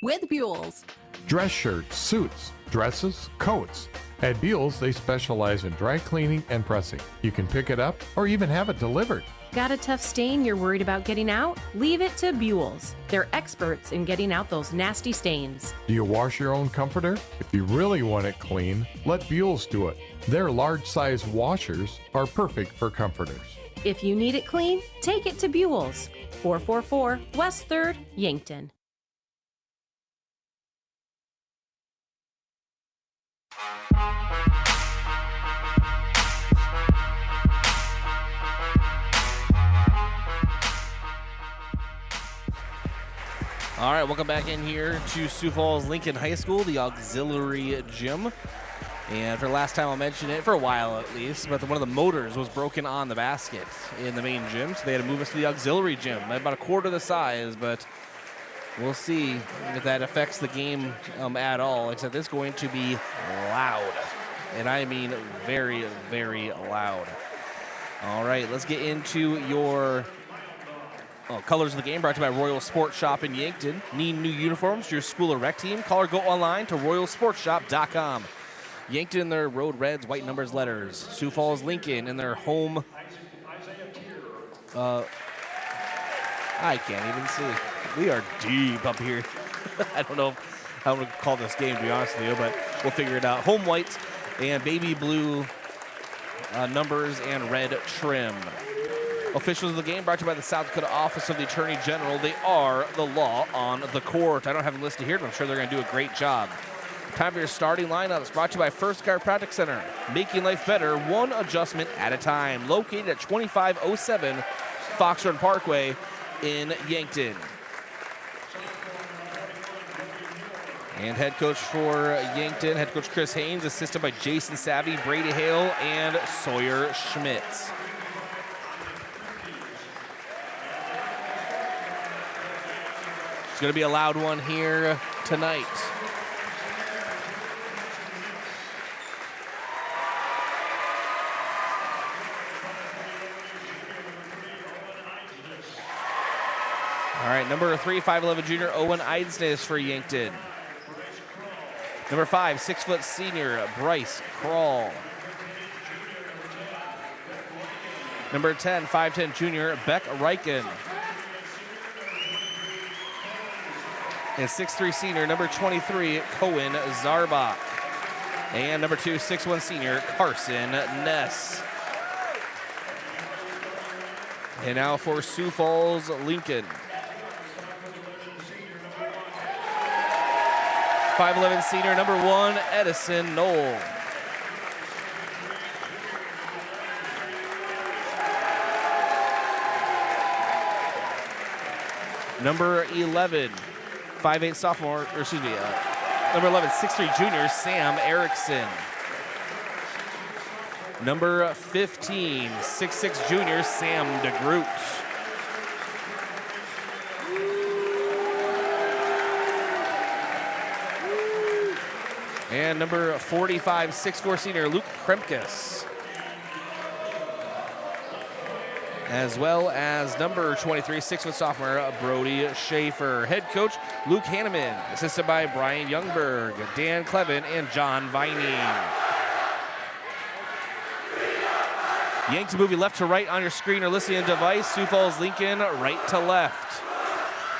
with Buell's. Dress shirts, suits, dresses, coats. At Buell's, they specialize in dry cleaning and pressing. You can pick it up or even have it delivered. Got a tough stain you're worried about getting out? Leave it to Buell's. They're experts in getting out those nasty stains. Do you wash your own comforter? If you really want it clean, let Buell's do it. Their large-size washers are perfect for comforters. If you need it clean, take it to Buell's. 444 West 3rd, Yankton. All right, welcome back in here to Sioux Falls Lincoln High School, the auxiliary gym. And for the last time I'll mention it, for a while at least, but one of the motors was broken on the basket in the main gym, so they had to move us to the auxiliary gym, about a quarter the size, but we'll see if that affects the game at all, except it's going to be loud. And I mean very, very loud. All right, let's get into your colors of the game, brought to you by Royal Sports Shop in Yankton. Need new uniforms to your school or rec team? Call or go online to royalsportshop.com. Yankton in their road reds, white numbers, letters. Sioux Falls, Lincoln in their home. I can't even see. We are deep up here. I don't know how I'm going to call this game, to be honest with you, but we'll figure it out. Home whites and baby blue numbers and red trim. Officials of the game brought to you by the South Dakota Office of the Attorney General. They are the law on the court. I don't have them listed here, but I'm sure they're going to do a great job. Time for your starting lineups, brought to you by First Chiropractic Center. Making life better, one adjustment at a time. Located at 2507 Fox Run Parkway in Yankton. And head coach for Yankton, head coach Chris Haynes, assisted by Jason Savvy, Brady Hale, and Sawyer Schmitz. It's going to be a loud one here tonight. All right, number 3, 5'11" junior Owen Eidsness for Yankton. Number 5, 6' senior Bryce Krall. Number 10, 5'10" junior Beck Reichen. And 6'3" senior number 23 Cohen Zarbach. And number 2, 6'1" senior Carson Ness. And now for Sioux Falls Lincoln. 5'11" senior number 1 Edison Knoll. Number 11, 5'8" sophomore, or excuse me, number 11, 6'3" junior Sam Erickson. Number 15, 6'6" junior Sam DeGroot. And number 45, 6'4" senior Luke Kremkes. As well as number 23, 6' sophomore Brody Schaefer. Head coach Luke Hanneman, assisted by Brian Youngberg, Dan Clevin, and John Vining. Yankton movie left to right on your screen or listening device. Sioux Falls Lincoln, right to left.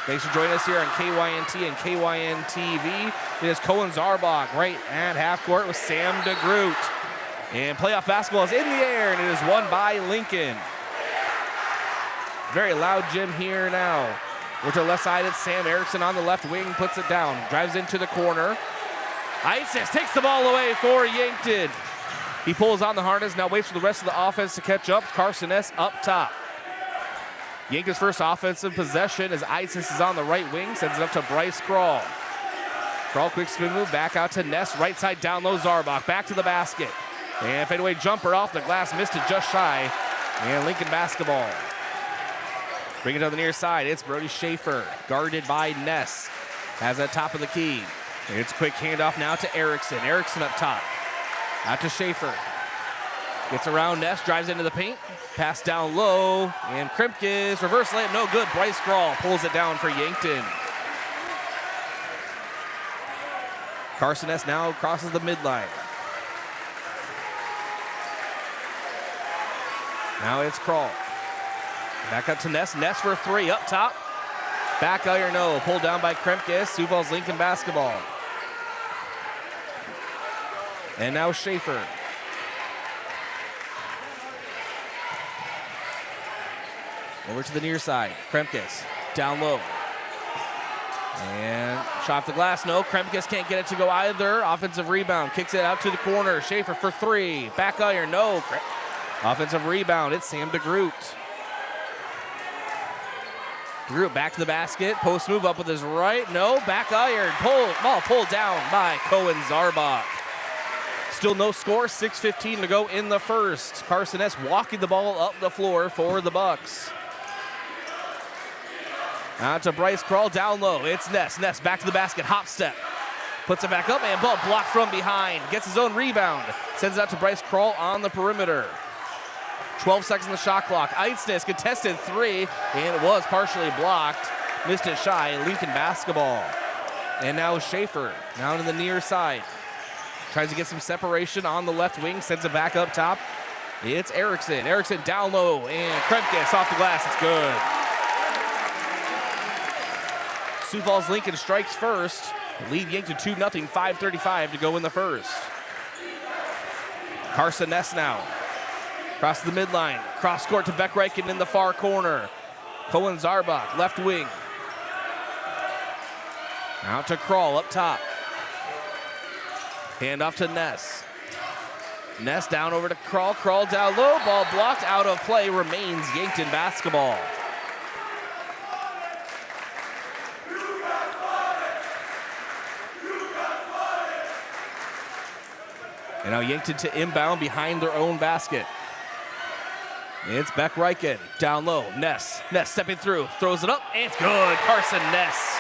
Thanks for joining us here on KYNT and KYN-TV. It is Cohen Zarbach right at half court with Sam DeGroot. And playoff basketball is in the air, and it is won by Lincoln. Very loud gym here now. With the left side, it's Sam Erickson on the left wing, puts it down, drives into the corner. Isis takes the ball away for Yankton. He pulls on the harness, now waits for the rest of the offense to catch up. Carson S. up top. Yankton's first offensive possession as Isis is on the right wing, sends it up to Bryce Krall. Krall, quick spin move, back out to Ness, right side down low, Zarbach, back to the basket. And fadeaway jumper off the glass, missed it just shy. And Lincoln basketball. Bring it to the near side, it's Brody Schaefer, guarded by Ness. Has that top of the key. It's a quick handoff now to Erickson. Erickson up top. Out to Schaefer. Gets around Ness, drives into the paint. Pass down low, and Kremkes, reverse layup, no good. Bryce Krall pulls it down for Yankton. Carson Ness now crosses the midline. Now it's Krall. Back up to Ness. Ness for 3 up top. Back iron no. Pulled down by Kremkes. Sioux Falls Lincoln basketball. And now Schaefer. Over to the near side. Kremkes down low. And shot off the glass. No, Kremkes can't get it to go either. Offensive rebound. Kicks it out to the corner. Schaefer for 3. Back iron. No. Offensive rebound. It's Sam DeGroot. DeGroot back to the basket. Post move up with his right. No. Back iron. Ball pulled down by Cohen Zarbach. Still no score, 6:15 to go in the first. Carson Ness walking the ball up the floor for the Bucks. Out to Bryce Krall, down low. It's Ness. Ness back to the basket, hop step. Puts it back up, and ball blocked from behind. Gets his own rebound. Sends it out to Bryce Krall on the perimeter. 12 seconds on the shot clock. Eidsness contested three, and it was partially blocked. Missed it shy. Lincoln basketball. And now Schaefer down to the near side. Tries to get some separation on the left wing. Sends it back up top. It's Erickson. Erickson down low, and Krempkes off the glass. It's good. Sioux Falls Lincoln strikes first. Lead Yankton 2-0, 5:35 to go in the first. Carson Ness now. Across the midline. Cross court to Beck Reichen in the far corner. Cohen Zarbach, left wing. Out to Krall up top. Hand off to Ness. Ness down over to Krall. Krall down low. Ball blocked out of play. Remains Yankton basketball. And now Yankton to inbound behind their own basket. It's Beck Reichen down low. Ness stepping through, throws it up, and it's good. Carson Ness.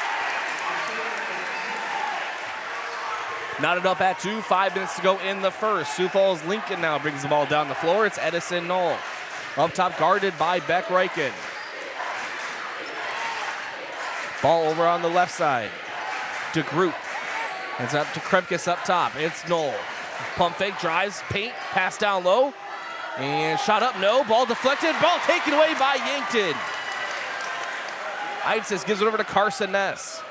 Knotted up at 2, 5 minutes to go in the first. Sioux Falls Lincoln now brings the ball down the floor. It's Edison Knoll. Up top guarded by Beck Reichen. Ball over on the left side. DeGroot. It's up to Krempkes up top. It's Knoll. Pump fake, drives, paint, pass down low. And shot up, no. Ball deflected, ball taken away by Yankton. Eidsness gives it over to Carson Ness.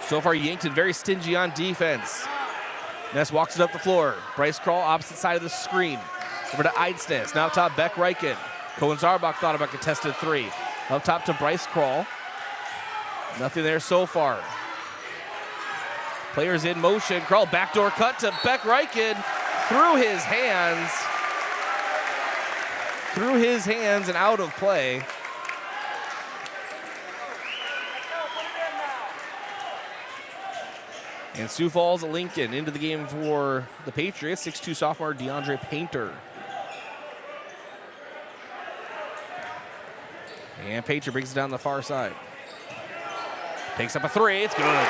So far, Yankton very stingy on defense. Ness walks it up the floor. Bryce Krall, opposite side of the screen. Over to Eidsness. Now up top, Beck Reichen. Cohen Zarbach thought about contested three. Up top to Bryce Krall. Nothing there so far. Players in motion. Krall backdoor cut to Beck Reichen. Through his hands. Through his hands and out of play. And Sioux Falls Lincoln into the game for the Patriots. 6'2" sophomore DeAndre Painter. And Painter brings it down the far side. Takes up a three. It's good.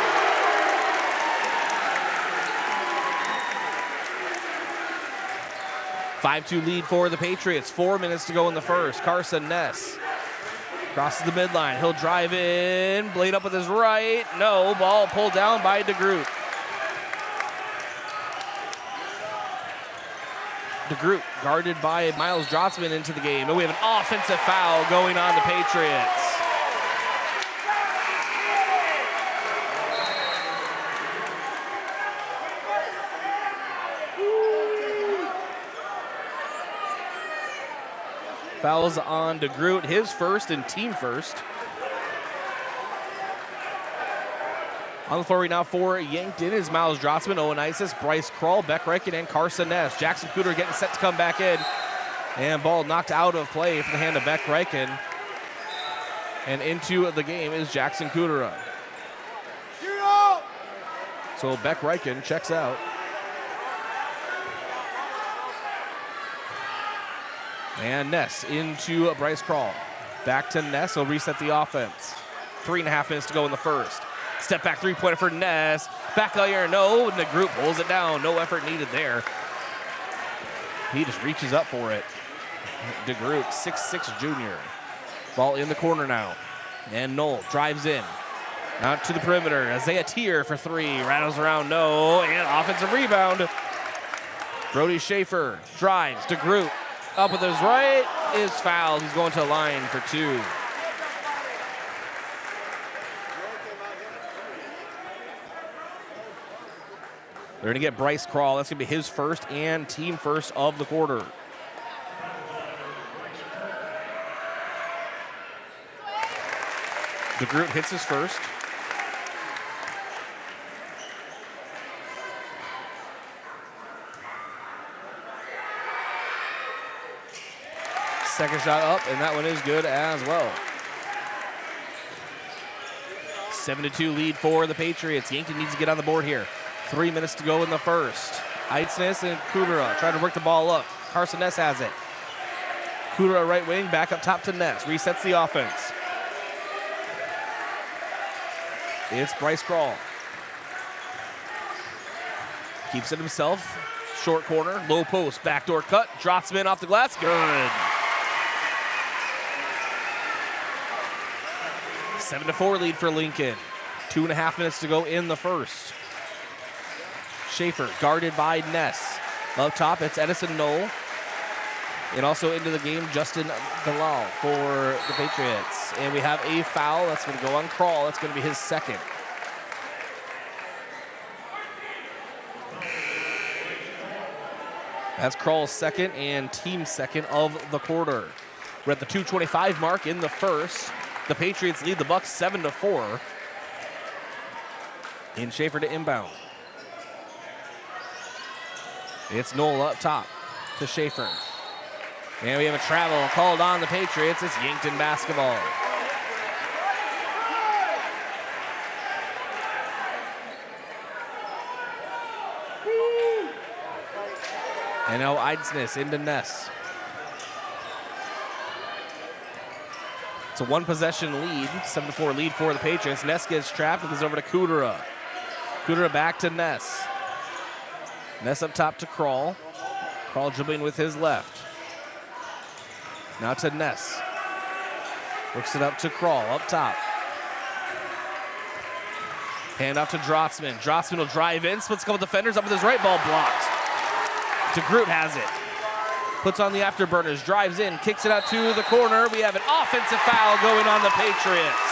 Five-2 lead for the Patriots. 4 minutes to go in the first. Carson Ness crosses the midline. He'll drive in. Blade up with his right. No. Ball pulled down by DeGroot. DeGroot guarded by Miles Drotzman into the game. And we have an offensive foul going on the Patriots. Fouls on DeGroot, his first and team first. On the floor right now for Yankton is Miles Drotzman, Owen Isis, Bryce Krall, Beck Reichen, and Carson Ness. Jackson Cooter getting set to come back in. And ball knocked out of play from the hand of Beck Reichen. And into the game is Jackson Cooter. So Beck Reichen checks out. And Ness into Bryce Krall. Back to Ness. He'll reset the offense. 3.5 minutes to go in the first. Step back three-pointer for Ness. Back out here, no. And the group pulls it down. No effort needed there. He just reaches up for it. DeGroot, 6'6" junior. Ball in the corner now. And Knoll drives in. Out to the perimeter. Isaiah Tier for three. Rattles around, no. And offensive rebound. Brody Schaefer drives. DeGroot. Up with his right is fouled. He's going to the line for two. They're going to get Bryce Krall. That's going to be his first and team first of the quarter. DeGroot hits his first. Second shot up, and that one is good as well. 7-2 lead for the Patriots. Yankton needs to get on the board here. 3 minutes to go in the first. Eitznes and Kudera trying to work the ball up. Carson Ness has it. Kudera right wing, back up top to Ness. Resets the offense. It's Bryce Krall. Keeps it himself. Short corner, low post, backdoor cut. Drotzman off the glass. Good. 7-4 lead for Lincoln. 2.5 minutes to go in the first. Schaefer guarded by Ness. Up top, it's Edison Knoll. And also into the game, Justin Bilal for the Patriots. And we have a foul that's going to go on Krall. That's going to be his second. That's Krall's second and team second of the quarter. We're at the 2:25 mark in the first. The Patriots lead the Bucks 7-4. In Schaefer to inbound. It's Knoll up top to Schaefer. And we have a travel called on the Patriots. It's Yankton basketball. And now Eidsness into Ness. It's a one-possession lead, 7-4 lead for the Patriots. Ness gets trapped and goes over to Kudera. Kudera back to Ness. Ness up top to Krall. Krall dribbling with his left. Now to Ness. Works it up to Krall up top. Hand off to Drotzman. Drotzman will drive in, splits a couple defenders up with his right, ball blocked. DeGroot has it. Puts on the afterburners, drives in, kicks it out to the corner. We have an offensive foul going on the Patriots.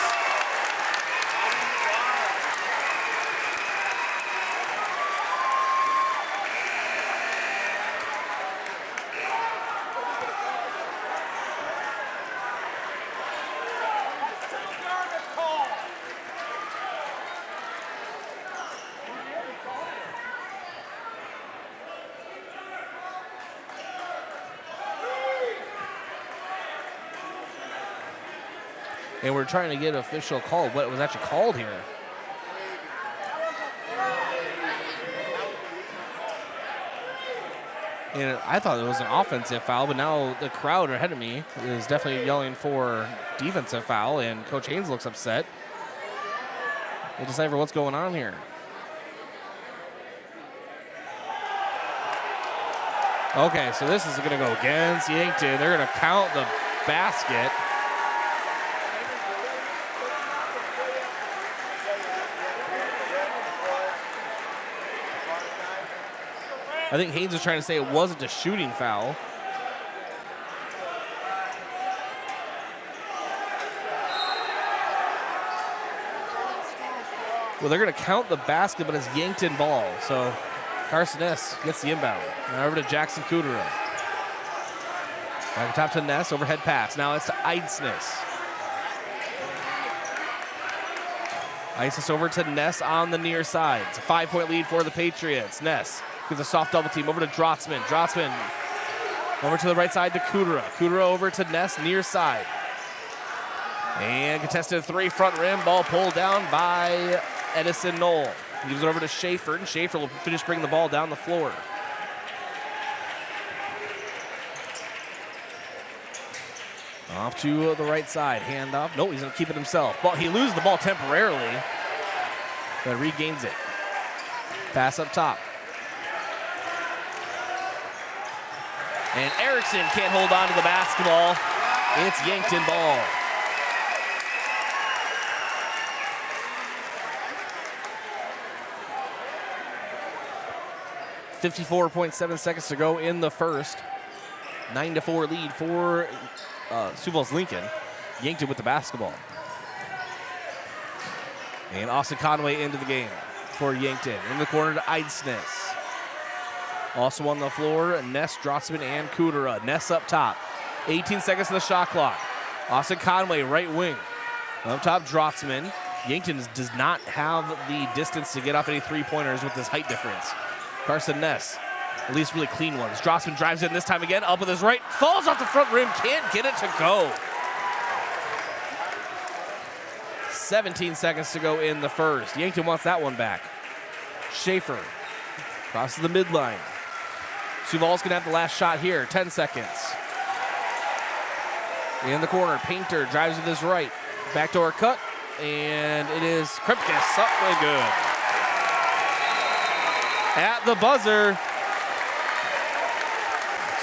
And we're trying to get an official call, what was actually called here. And I thought it was an offensive foul, but now the crowd ahead of me is definitely yelling for defensive foul, and Coach Haynes looks upset. We'll decipher what's going on here. Okay, so this is going to go against Yankton. They're going to count the basket. I think Haynes was trying to say it wasn't a shooting foul. Well, they're going to count the basket, but it's Yankton ball. So Carson Ness gets the inbound. Now over to Jackson Kudera. Back top to Ness, overhead pass. Now it's to Eidsness. Eidsness over to Ness on the near side. It's a 5-point lead for the Patriots. Ness gives a soft double team over to Drotzman. Drotzman over to the right side to Kudera. Kudera over to Ness, near side. And contested three, front rim. Ball pulled down by Edison Knoll. He gives it over to Schaefer, and Schaefer will finish bringing the ball down the floor. Off to the right side, handoff. No, he's going to keep it himself. He loses the ball temporarily, but regains it. Pass up top. And Erickson can't hold on to the basketball. It's Yankton ball. .7 seconds to go in the first. 9-4 lead for Sioux Falls Lincoln. Yankton with the basketball. And Austin Conway into the game for Yankton. In the corner to Eidsness. Also on the floor, Ness, Drotzman, and Kudera. Ness up top. 18 seconds to the shot clock. Austin Conway, right wing. Up top, Drotzman. Yankton does not have the distance to get off any three-pointers with this height difference. Carson Ness, at least really clean ones. Drotzman drives in this time again, up with his right, falls off the front rim, can't get it to go. 17 seconds to go in the first. Yankton wants that one back. Schaefer Crosses the midline. Sioux Falls going to have the last shot here. 10 seconds. In the corner, Painter drives with his right. Backdoor cut, and it is Kripkes up and good. At the buzzer,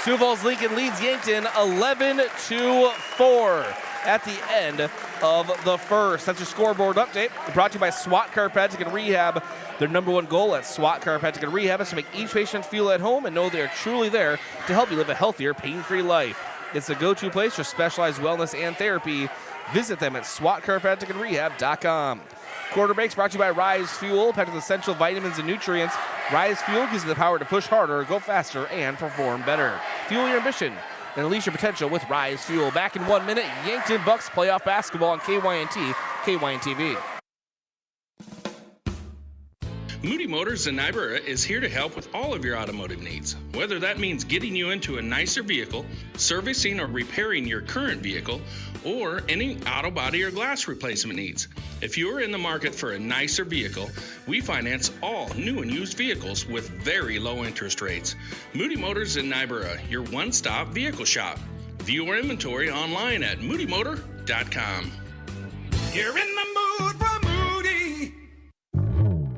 Sioux Falls Lincoln leads Yankton 11-4 at the end of the first. That's your scoreboard update. Brought to you by SWAT Chiropractic and Rehab. Their number one goal at SWAT Chiropractic and Rehab is to make each patient feel at home and know they are truly there to help you live a healthier, pain-free life. It's the go-to place for specialized wellness and therapy. Visit them at swatchiropracticandrehab.com. Quarter breaks brought to you by Rise Fuel, packed with essential vitamins and nutrients. Rise Fuel gives you the power to push harder, go faster, and perform better. Fuel your ambition and unleash your potential with Rise Fuel. Back in 1 minute, Yankton Bucks playoff basketball on KYNT, KYN-TV. Moody Motors in Niobrara is here to help with all of your automotive needs. Whether that means getting you into a nicer vehicle, servicing or repairing your current vehicle, or any auto body or glass replacement needs. If you are in the market for a nicer vehicle, we finance all new and used vehicles with very low interest rates. Moody Motors in Niobrara, your one-stop vehicle shop. View our inventory online at moodymotor.com. You're in the mood for Moody.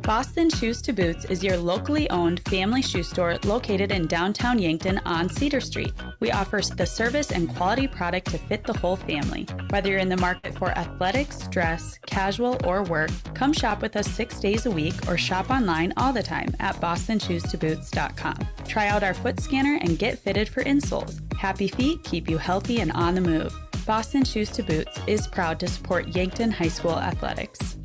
Boston Shoes to Boots is your locally owned family shoe store located in downtown Yankton on Cedar Street. We offer the service and quality product to fit the whole family. Whether you're in the market for athletics, dress, casual, or work, come shop with us 6 days a week or shop online all the time at bostonshoestoboots.com. Try out our foot scanner and get fitted for insoles. Happy feet keep you healthy and on the move. Boston Shoes to Boots is proud to support Yankton High School athletics.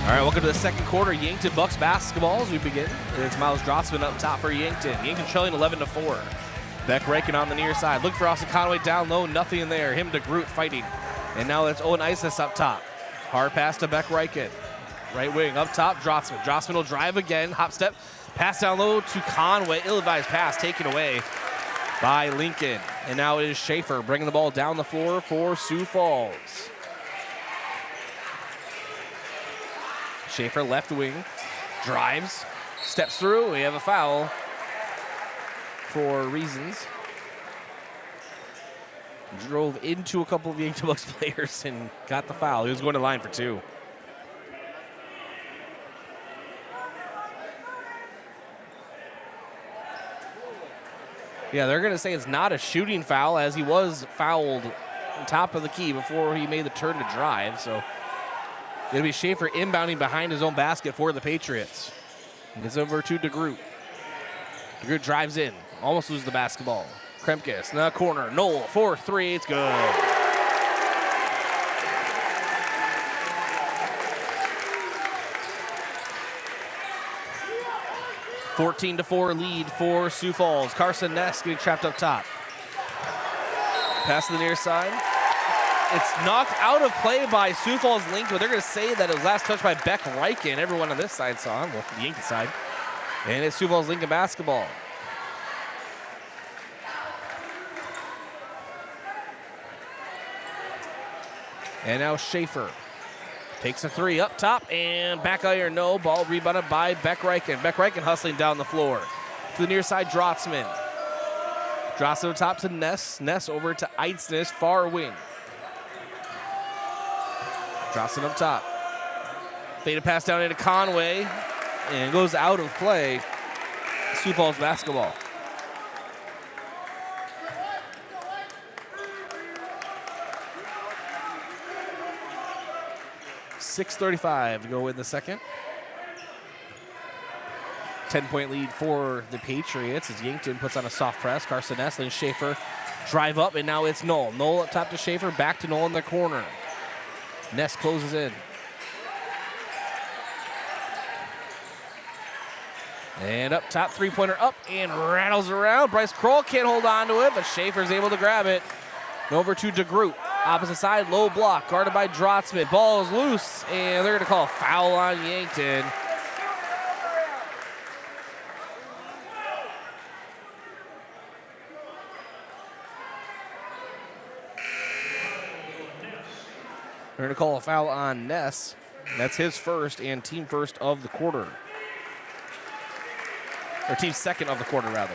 All right, welcome to the second quarter. Yankton Bucks basketball as we begin. It's Miles Drossman up top for Yankton. Yankton trailing 11-4. Beck Reichen on the near side. Look for Austin Conway down low. Nothing in there. Him to Groot fighting. And now it's Owen Isis up top. Hard pass to Beck Reichen. Right wing up top. Drossman. Drossman will drive again. Hop step. Pass down low to Conway. Ill-advised pass taken away by Lincoln. And now it is Schaefer bringing the ball down the floor for Sioux Falls. Schaefer left wing, drives, steps through. We have a foul for reasons. Drove into a couple of Yankton Bucks players and got the foul. He was going to line for two. Yeah, they're going to say it's not a shooting foul as he was fouled on top of the key before he made the turn to drive. So it'll be Schaefer inbounding behind his own basket for the Patriots. It's over to DeGroot. DeGroot drives in, almost loses the basketball. Kremkes in the corner, Knoll for three, it's good. (14-4) lead for Sioux Falls. Carson Ness getting trapped up top. Pass to the near side. It's knocked out of play by Sioux Falls Lincoln, but they're going to say that it was last touched by Beck Reichen. Everyone on this side saw him, well, the Yankton side. And it's Sioux Falls Lincoln basketball. And now Schaefer takes a three up top and back iron, no. Ball rebounded by Beck Reichen. Beck Reichen hustling down the floor. To the near side, Drotzman. Drotzman top to Ness. Ness over to Eitznes, far wing. Drotzman up top. Faded pass down into Conway and goes out of play. Sioux Falls basketball. .6:35 to go in the second. 10-point lead for the Patriots as Yankton puts on a soft press. Carson Ness, then Schaefer drive up, and now it's Knoll. Knoll up top to Schaefer, back to Knoll in the corner. Ness closes in. And up top, three-pointer up and rattles around. Bryce Kroll can't hold on to it, but Schaefer's able to grab it. Over to DeGroot. Opposite side, low block, guarded by Drotzman. Ball is loose, and they're going to call a foul on Yankton. They're going to call a foul on Ness. That's his first and team first of the quarter. Or team second of the quarter, rather.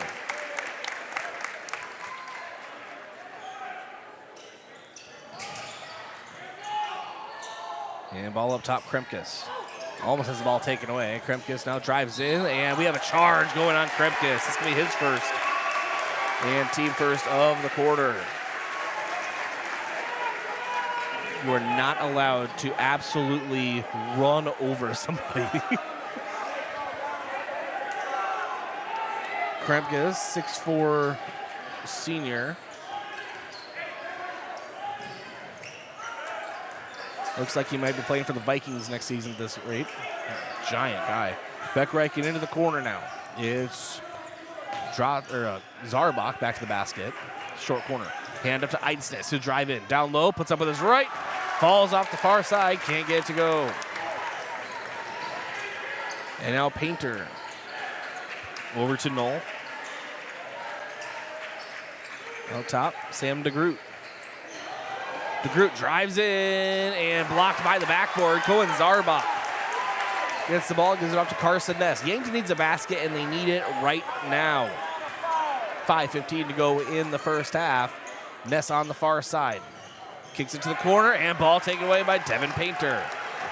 And ball up top, Kremkes. Almost has the ball taken away. Kremkes now drives in, and we have a charge going on Kremkes. This is going to be his first and team first of the quarter. You are not allowed to absolutely run over somebody. Kremkes, 6'4" senior. Looks like he might be playing for the Vikings next season at this rate. Giant guy. Beckreichen into the corner now. It's Zarbach back to the basket. Short corner. Hand up to Eidsness to drive in. Down low, puts up with his right. Falls off the far side, can't get it to go. And now Painter. Over to Knoll. Up top, Sam DeGroot. DeGroot drives in and blocked by the backboard. Cohen Zarbach gets the ball, gives it off to Carson Ness. Yankton needs a basket, and they need it right now. 5:15 to go in the first half. Ness on the far side. Kicks it to the corner, and ball taken away by Devin Painter.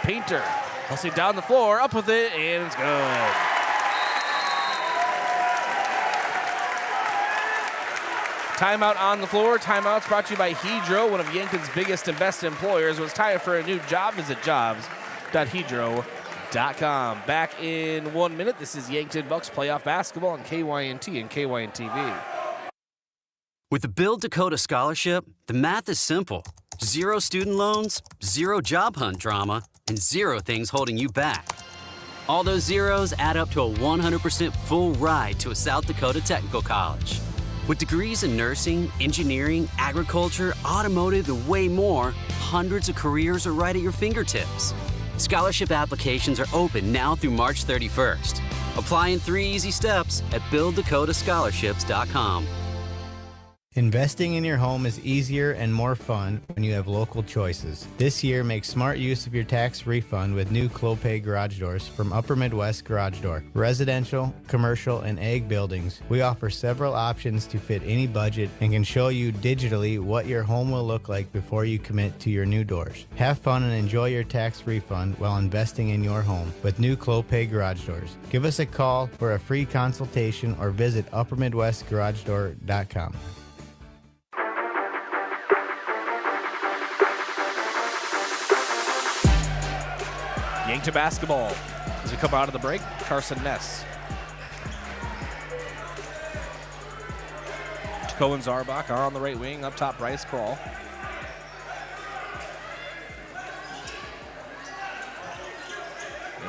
Painter pulsing down the floor, up with it, and it's good. Timeout on the floor. Timeouts brought to you by Hedro, one of Yankton's biggest and best employers. Was time for a new job? Visit jobs.hedro.com. Back in 1 minute. This is Yankton Bucks playoff basketball on KYNT and KYN TV. With the Build Dakota Scholarship, the math is simple. 0 student loans, 0 job hunt drama, and 0 things holding you back. All those zeros add up to a 100% full ride to a South Dakota technical college. With degrees in nursing, engineering, agriculture, automotive, and way more, hundreds of careers are right at your fingertips. Scholarship applications are open now through March 31st. Apply in 3 easy steps at BuildDakotaScholarships.com. Investing in your home is easier and more fun when you have local choices. This year, make smart use of your tax refund with new Clopay garage doors from Upper Midwest Garage Door. Residential, commercial, and ag buildings, we offer several options to fit any budget and can show you digitally what your home will look like before you commit to your new doors. Have fun and enjoy your tax refund while investing in your home with new Clopay garage doors. Give us a call for a free consultation or visit UpperMidwestGarageDoor.com. Yankton basketball as we come out of the break. Carson Ness. Cohen Zarbach are on the right wing. Up top, Bryce Crawl.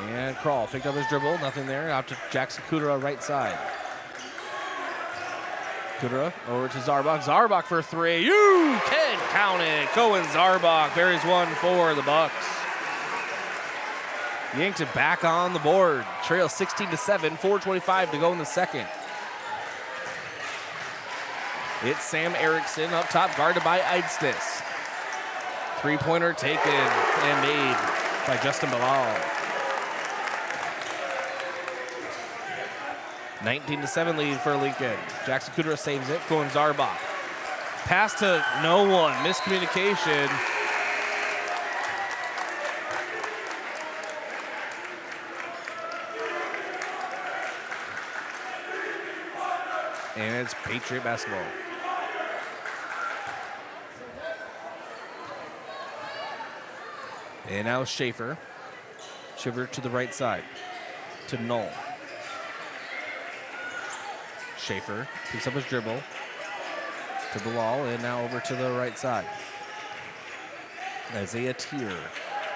And Crawl picked up his dribble. Nothing there. Out to Jackson Kudera, right side. Kudera over to Zarbach. Zarbach for 3. You can count it. Cohen Zarbach buries one for the Bucks. Yankton back on the board. Trail 16-7, 4:25 to go in the second. It's Sam Erickson up top, guarded by Eidsness. Three-pointer taken and made by Justin Bilal. 19-7 lead for Lincoln. Jackson Kudera saves it. Cohen Zarbach. Pass to no one. Miscommunication. And it's Patriot basketball. And now Schaefer. Schaefer to the right side. To Knoll. Schaefer picks up his dribble. To Bilal, and now over to the right side. Isaiah Tier.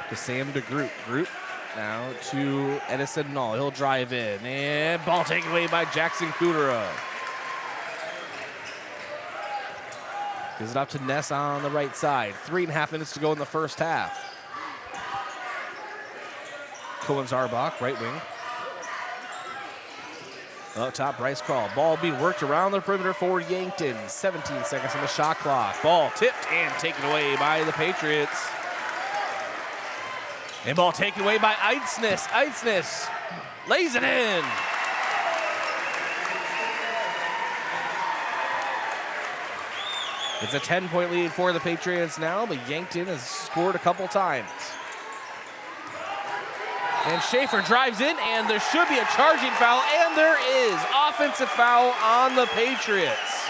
To Sam DeGroot. Group now to Edison Knoll. He'll drive in. And ball taken away by Jackson Kudera. Gives it up to Ness on the right side. 3.5 minutes to go in the first half. Cohen Zarbach, right wing. Up top, Bryce Crawl. Ball being worked around the perimeter for Yankton. 17 seconds on the shot clock. Ball tipped and taken away by the Patriots. And ball taken away by Eidsness. Eidsness lays it in. It's a 10-point lead for the Patriots now, but Yankton has scored a couple times. And Schaefer drives in, and there should be a charging foul, and there is. Offensive foul on the Patriots.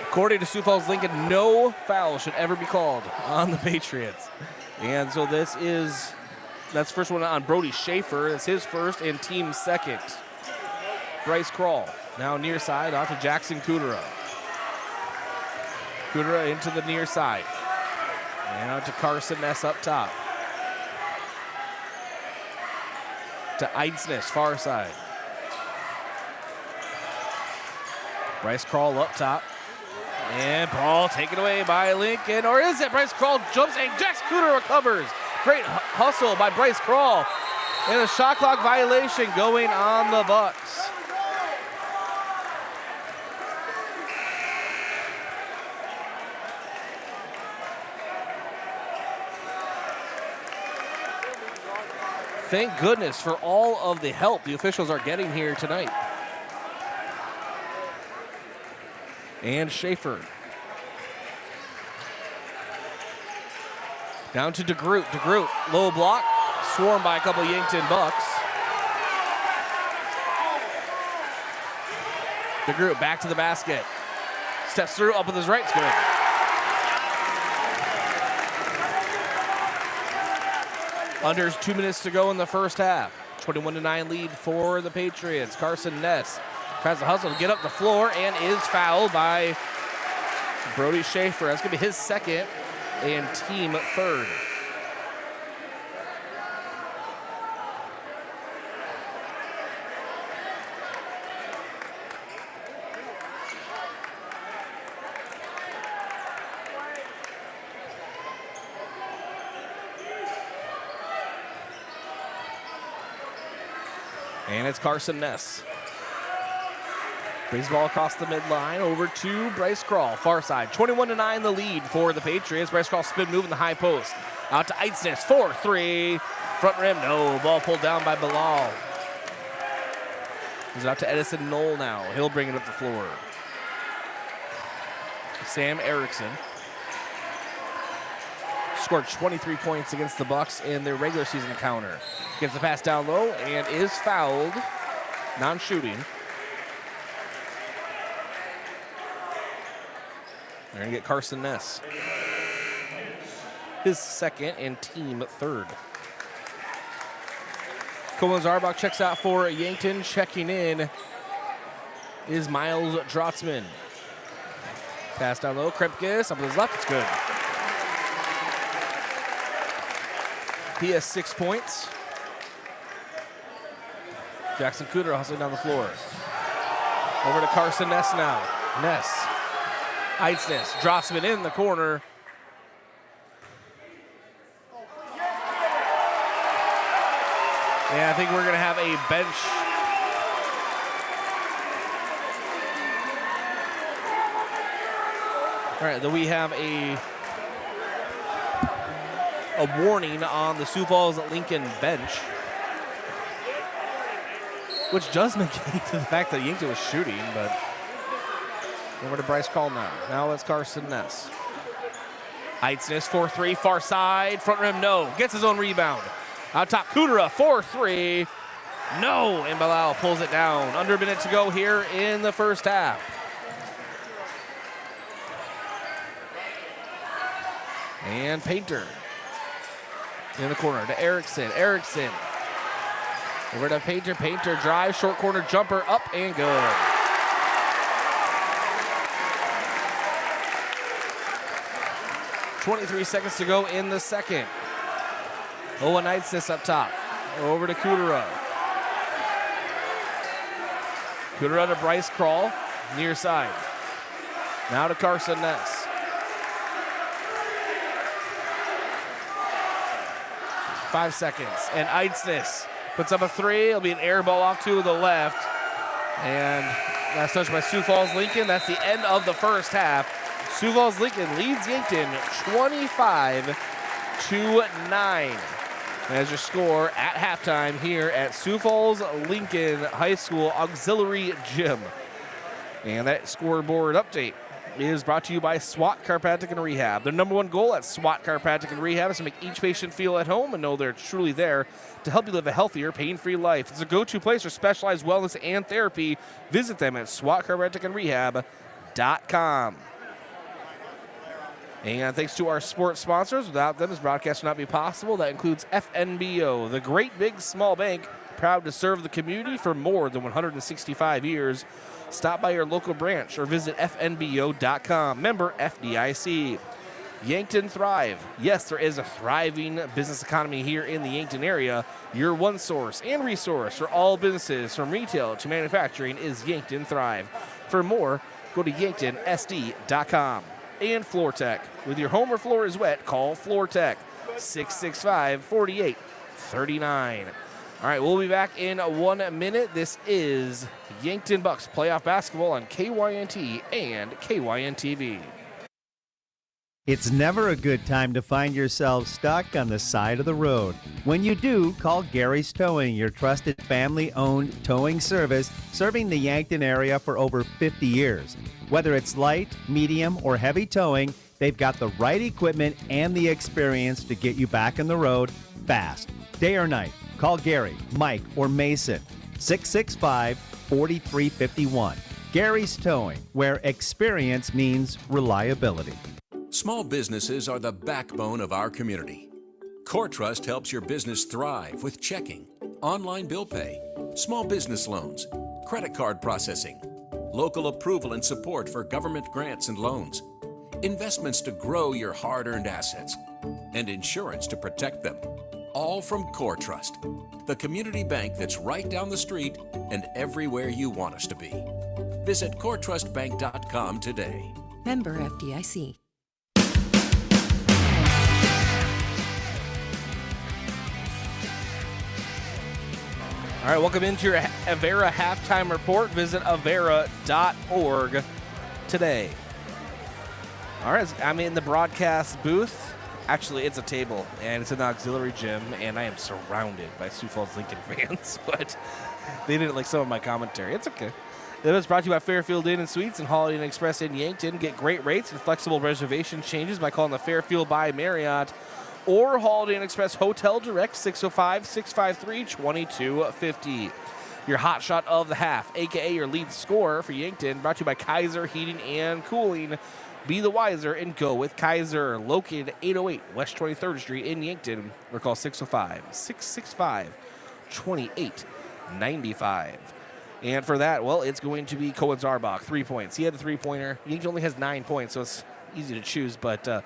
According to Sioux Falls Lincoln, no foul should ever be called on the Patriots. And so that's first one on Brody Schaefer. That's his first and team's second. Bryce Krall now near side out to Jackson Kudera. Kudera into the near side. And out to Carson Ness up top. To Eidsness, far side. Bryce Krall up top. And ball taken away by Lincoln. Or is it? Bryce Krall jumps and Jackson Kudera recovers. Great hustle by Bryce Krall. And a shot clock violation going on the Bucks. Thank goodness for all of the help the officials are getting here tonight. And Schaefer. Down to DeGroot. DeGroot, low block, swarmed by a couple of Yankton Bucks. DeGroot back to the basket. Steps through, up with his right, it's good. Under 2 minutes to go in the first half. 21-9 lead for the Patriots. Carson Ness tries to hustle to get up the floor and is fouled by Brody Schaefer. That's going to be his second and team third. And it's Carson Ness. Brings the ball across the midline over to Bryce Krall, far side. 21-9 the lead for the Patriots. Bryce Krall spin move in the high post. Out to Eidsness, 4-3. Front rim, no. Ball pulled down by Bilal. He's out to Edison Knoll now. He'll bring it up the floor. Sam Erickson scored 23 points against the Bucks in their regular season encounter. Gets the pass down low and is fouled. Non-shooting. They're going to get Carson Ness. His second and team third. Colin Zarbach checks out for Yankton. Checking in is Miles Drotzman. Pass down low. Krepkes up with his left. It's good. He has 6 points. Jackson Kudera hustling down the floor. Over to Carson Ness now. Ness. Eidsness. Drotzman in the corner. And I think we're going to have a bench. All right, then we have a warning on the Sioux Falls Lincoln bench, which does negate the fact that Yankton was shooting, but over to Bryce Krall now. Now it's Carson Ness. Eidsness, 4-3, far side, front rim, no. Gets his own rebound. Out top, Kudera, 4-3, no. And Bilal pulls it down. Under a minute to go here in the first half. And Painter in the corner to Erickson. Erickson over to Painter. Painter drive, short corner jumper, up and good. .23 seconds to go in the second. Owen Eidsness up top. Over to Kudera. Kudera to Bryce Krall, near side. Now to Carson Ness. 5 seconds. And Eidsness puts up a three. It'll be an air ball off to the left. And Last touch by Sioux Falls Lincoln. That's the end of the first half. Sioux Falls Lincoln leads Yankton 25-9. As your score at halftime here at Sioux Falls Lincoln High School Auxiliary Gym. And that scoreboard update is brought to you by SWAT Chiropractic and Rehab. Their number one goal at SWAT Chiropractic and Rehab is to make each patient feel at home and know they're truly there to help you live a healthier, pain-free life. It's a go-to place for specialized wellness and therapy. Visit them at SWATChiropracticandRehab.com. And thanks to our sports sponsors, without them, this broadcast would not be possible. That includes FNBO, the Great Big Small Bank, proud to serve the community for more than 165 years. Stop by your local branch or visit fnbo.com. Member FDIC. Yankton Thrive. Yes, there is a thriving business economy here in the Yankton area. Your one source and resource for all businesses from retail to manufacturing is Yankton Thrive. For more, go to yanktonsd.com. And Floor Tech. With your home or floor is wet, call Floor Tech, 665-4839. All right, we'll be back in 1 minute. This is Yankton Bucks playoff basketball on KYNT and KYN-TV. It's never a good time to find yourself stuck on the side of the road. When you do, call Gary's Towing, your trusted family-owned towing service serving the Yankton area for over 50 years. Whether it's light, medium, or heavy towing, they've got the right equipment and the experience to get you back on the road fast. Day or night, call Gary, Mike, or Mason, 665-4351. Gary's Towing, where experience means reliability. Small businesses are the backbone of our community. CoreTrust helps your business thrive with checking, online bill pay, small business loans, credit card processing, local approval and support for government grants and loans, investments to grow your hard-earned assets, and insurance to protect them. All from CoreTrust, the community bank that's right down the street and everywhere you want us to be. Visit CoreTrustBank.com today. Member FDIC. All right, welcome into your Avera halftime report. Visit avera.org today. All right, I'm in the broadcast booth. Actually, it's a table, and it's in the auxiliary gym, and I am surrounded by Sioux Falls Lincoln fans, but they didn't like some of my commentary. It's okay. It was brought to you by Fairfield Inn and Suites and Holiday Inn Express in Yankton. Get great rates and flexible reservation changes by calling the Fairfield by Marriott or Holiday Inn Express Hotel Direct, 605-653-2250. Your hot shot of the half, a.k.a. your lead scorer for Yankton, brought to you by Kaiser Heating and Cooling. Be the wiser and go with Kaiser, located at 808 West 23rd Street in Yankton, or call 605-665-2895. And for that, well, it's going to be Cohen Zarbach, 3 points. He had a three-pointer. Yankton only has 9 points, so it's easy to choose, but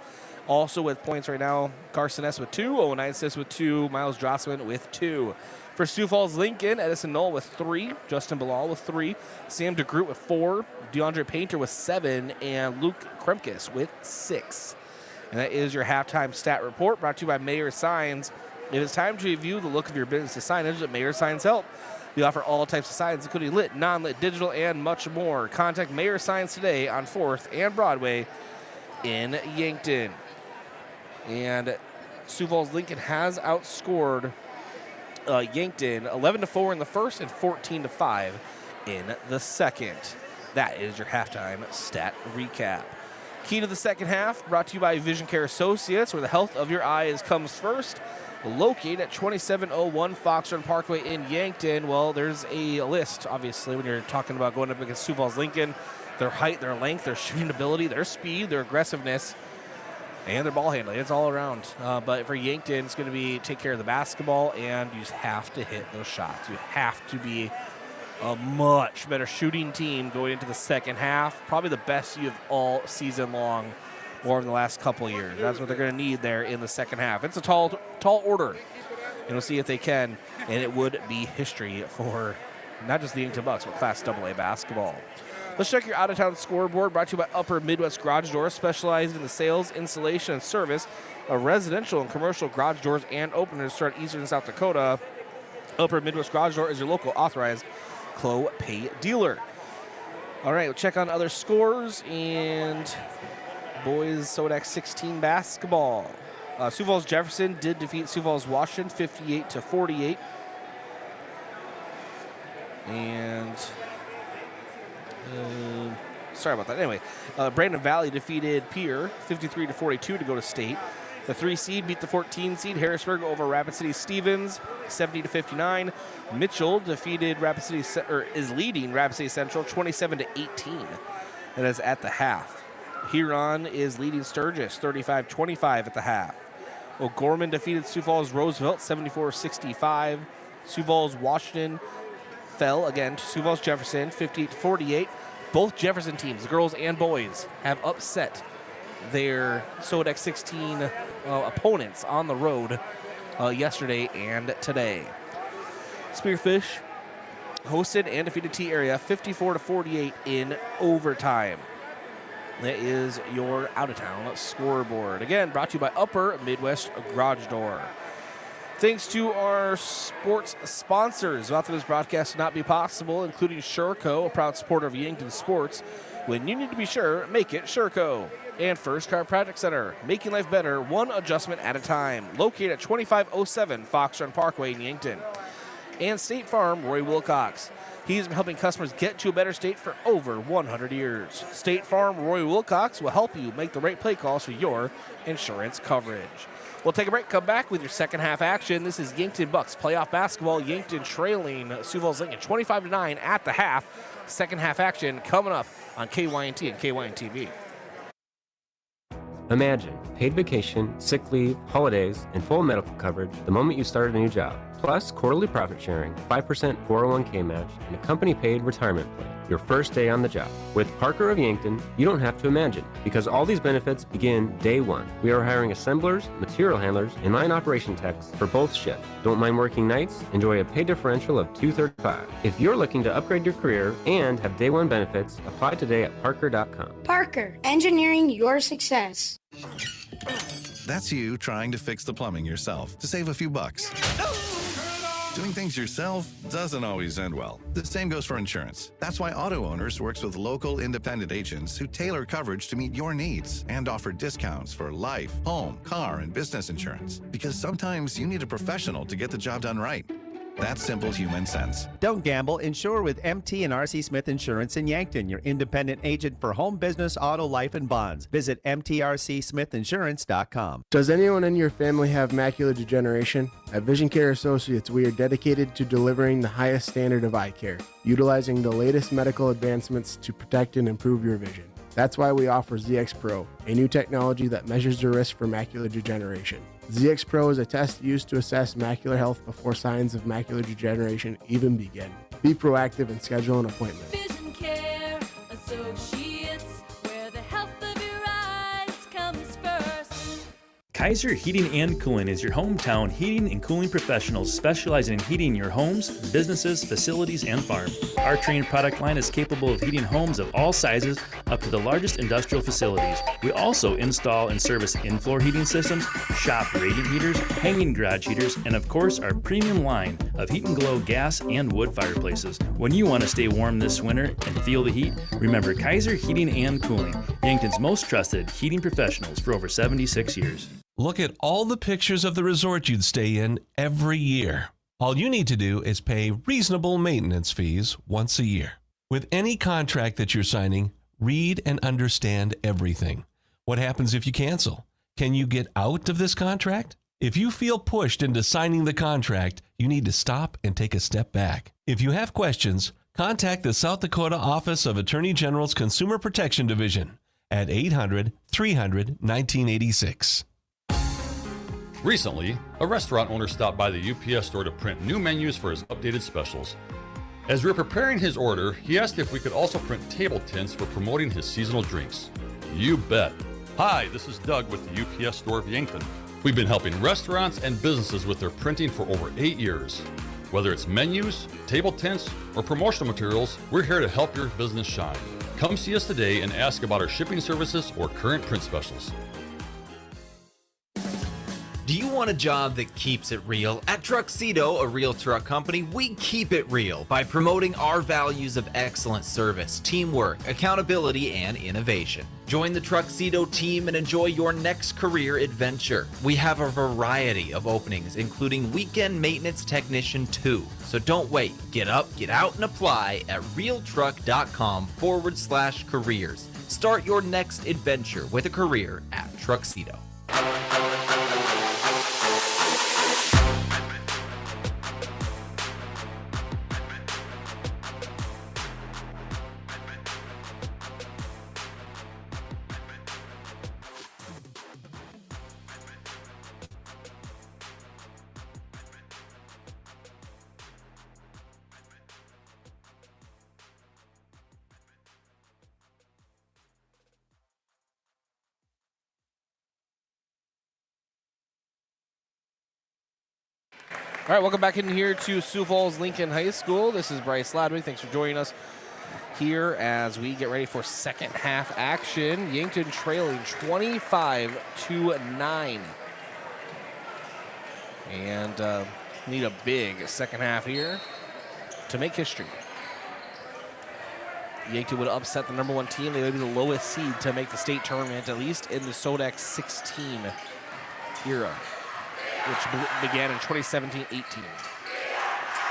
also with points right now, Carson S. with 2, Owen Isis with 2, Miles Drossman with 2. For Sioux Falls Lincoln, Edison Knoll with 3, Justin Bilal with 3, Sam DeGroot with 4, DeAndre Painter with 7, and Luke Kremkes with 6. And that is your halftime stat report, brought to you by Mayor Signs. It is time to review the look of your business signage at Mayor Signs Help. We offer all types of signs, including lit, non-lit, digital, and much more. Contact Mayor Signs today on 4th and Broadway in Yankton. And Sioux Falls Lincoln has outscored Yankton 11-4 in the first and 14-5 in the second. That is your halftime stat recap. Key to the second half brought to you by Vision Care Associates, where the health of your eyes comes first. Located at 2701 Foxrun Parkway in Yankton. Well, there's a list, obviously, when you're talking about going up against Sioux Falls Lincoln. Their height, their length, their shooting ability, their speed, their aggressiveness, and their ball handling. It's all around. But for Yankton, it's going to be take care of the basketball, and you just have to hit those shots. You have to be a much better shooting team going into the second half. Probably the best you have all season long or in the last couple of years. That's what they're going to need there in the second half. It's a tall order. And we'll see if they can, and it would be history for not just the Yankton Bucks, but Class AA basketball. Let's check your out-of-town scoreboard, brought to you by Upper Midwest Garage Doors, specializing in the sales, installation, and service of residential and commercial garage doors and openers throughout Eastern and South Dakota. Upper Midwest Garage Door is your local authorized Clopay dealer. All right, we'll check on other scores and boys Sodak 16 basketball. Sioux Falls Jefferson did defeat Sioux Falls Washington 58-48. And sorry about that. Anyway, Brandon Valley defeated Pierre 53-42 to go to state. The 3 seed beat the 14 seed Harrisburg over Rapid City Stevens 70-59. Mitchell defeated is leading Rapid City Central 27-18. That is at the half. Huron is leading Sturgis 35-25 at the half. O'Gorman defeated Sioux Falls Roosevelt 74-65. Sioux Falls Washington fell again to Sioux Falls Jefferson 58-48. Both Jefferson teams, girls and boys, have upset their Sodak 16 opponents on the road yesterday and today. Spearfish hosted and defeated T-Area 54-48 in overtime. That is your out-of-town scoreboard. Again, brought to you by Upper Midwest Garage Door. Thanks to our sports sponsors. Without this broadcast would not be possible, including Sureco, a proud supporter of Yankton sports. When you need to be sure, make it Sureco. And First Chiropractic Center, making life better, one adjustment at a time. Located at 2507 Fox Run Parkway in Yankton. And State Farm, Roy Wilcox. He's been helping customers get to a better state for over 100 years. State Farm, Roy Wilcox will help you make the right play calls for your insurance coverage. We'll take a break, come back with your second half action. This is Yankton Bucks playoff basketball. Yankton trailing Sioux Falls Lincoln 25-9 at the half. Second half action coming up on KYNT and KYN TV. Imagine paid vacation, sick leave, holidays, and full medical coverage the moment you started a new job. Plus quarterly profit sharing, 5% 401k match, and a company-paid retirement plan. Your first day on the job. With Parker of Yankton, you don't have to imagine, because all these benefits begin day one. We are hiring assemblers, material handlers, and line operation techs for both shifts. Don't mind working nights? Enjoy a pay differential of $235. If you're looking to upgrade your career and have day one benefits, apply today at parker.com. Parker, engineering your success. That's you trying to fix the plumbing yourself to save a few bucks. Doing things yourself doesn't always end well. The same goes for insurance. That's why Auto Owners works with local independent agents who tailor coverage to meet your needs and offer discounts for life, home, car, and business insurance. Because sometimes you need a professional to get the job done right. That's simple human sense. Don't gamble. Insure with MT and RC Smith Insurance in Yankton, your independent agent for home, business, auto, life, and bonds. Visit mtrcsmithinsurance.com. Does anyone in your family have macular degeneration? At Vision Care Associates, we are dedicated to delivering the highest standard of eye care, utilizing the latest medical advancements to protect and improve your vision. That's why we offer ZX Pro, a new technology that measures the risk for macular degeneration. ZX Pro is a test used to assess macular health before signs of macular degeneration even begin. Be proactive and schedule an appointment. Vision Care Associates, where the health of your eyes comes first. Kaiser Heating and Cooling is your hometown heating and cooling professionals specializing in heating your homes, businesses, facilities, and farm. Our trained product line is capable of heating homes of all sizes up to the largest industrial facilities. We also install and service in-floor heating systems, shop radiant heaters, hanging garage heaters, and of course our premium line of Heat and Glow gas and wood fireplaces. When you want to stay warm this winter and feel the heat, remember Kaiser Heating and Cooling, Yankton's most trusted heating professionals for over 76 years. Look at all the pictures of the resort you'd stay in every year. All you need to do is pay reasonable maintenance fees once a year. With any contract that you're signing, read and understand everything. What happens if you cancel? Can you get out of this contract? If you feel pushed into signing the contract, you need to stop and take a step back. If you have questions, contact the South Dakota Office of Attorney General's Consumer Protection Division at 800-300-1986. Recently, a restaurant owner stopped by the UPS store to print new menus for his updated specials. As we were preparing his order, he asked if we could also print table tints for promoting his seasonal drinks. You bet. Hi, this is Doug with the UPS store of Yankton. We've been helping restaurants and businesses with their printing for over 8 years. Whether it's menus, table tints, or promotional materials, we're here to help your business shine. Come see us today and ask about our shipping services or current print specials. Do you want a job that keeps it real? At Truxedo, a real truck company, we keep it real by promoting our values of excellent service, teamwork, accountability, and innovation. Join the Truxedo team and enjoy your next career adventure. We have a variety of openings, including weekend maintenance technician 2. So don't wait. Get up, get out, and apply at realtruck.com/careers. Start your next adventure with a career at Truxedo. All right, welcome back in here to Sioux Falls Lincoln High School. This is Bryce Ladwig. Thanks for joining us here as we get ready for second half action. Yankton trailing 25-9. And need a big second half here to make history. Yankton would upset the number 1 team. They would be the lowest seed to make the state tournament, at least in the SODAC 16 era, which began in 2017-18.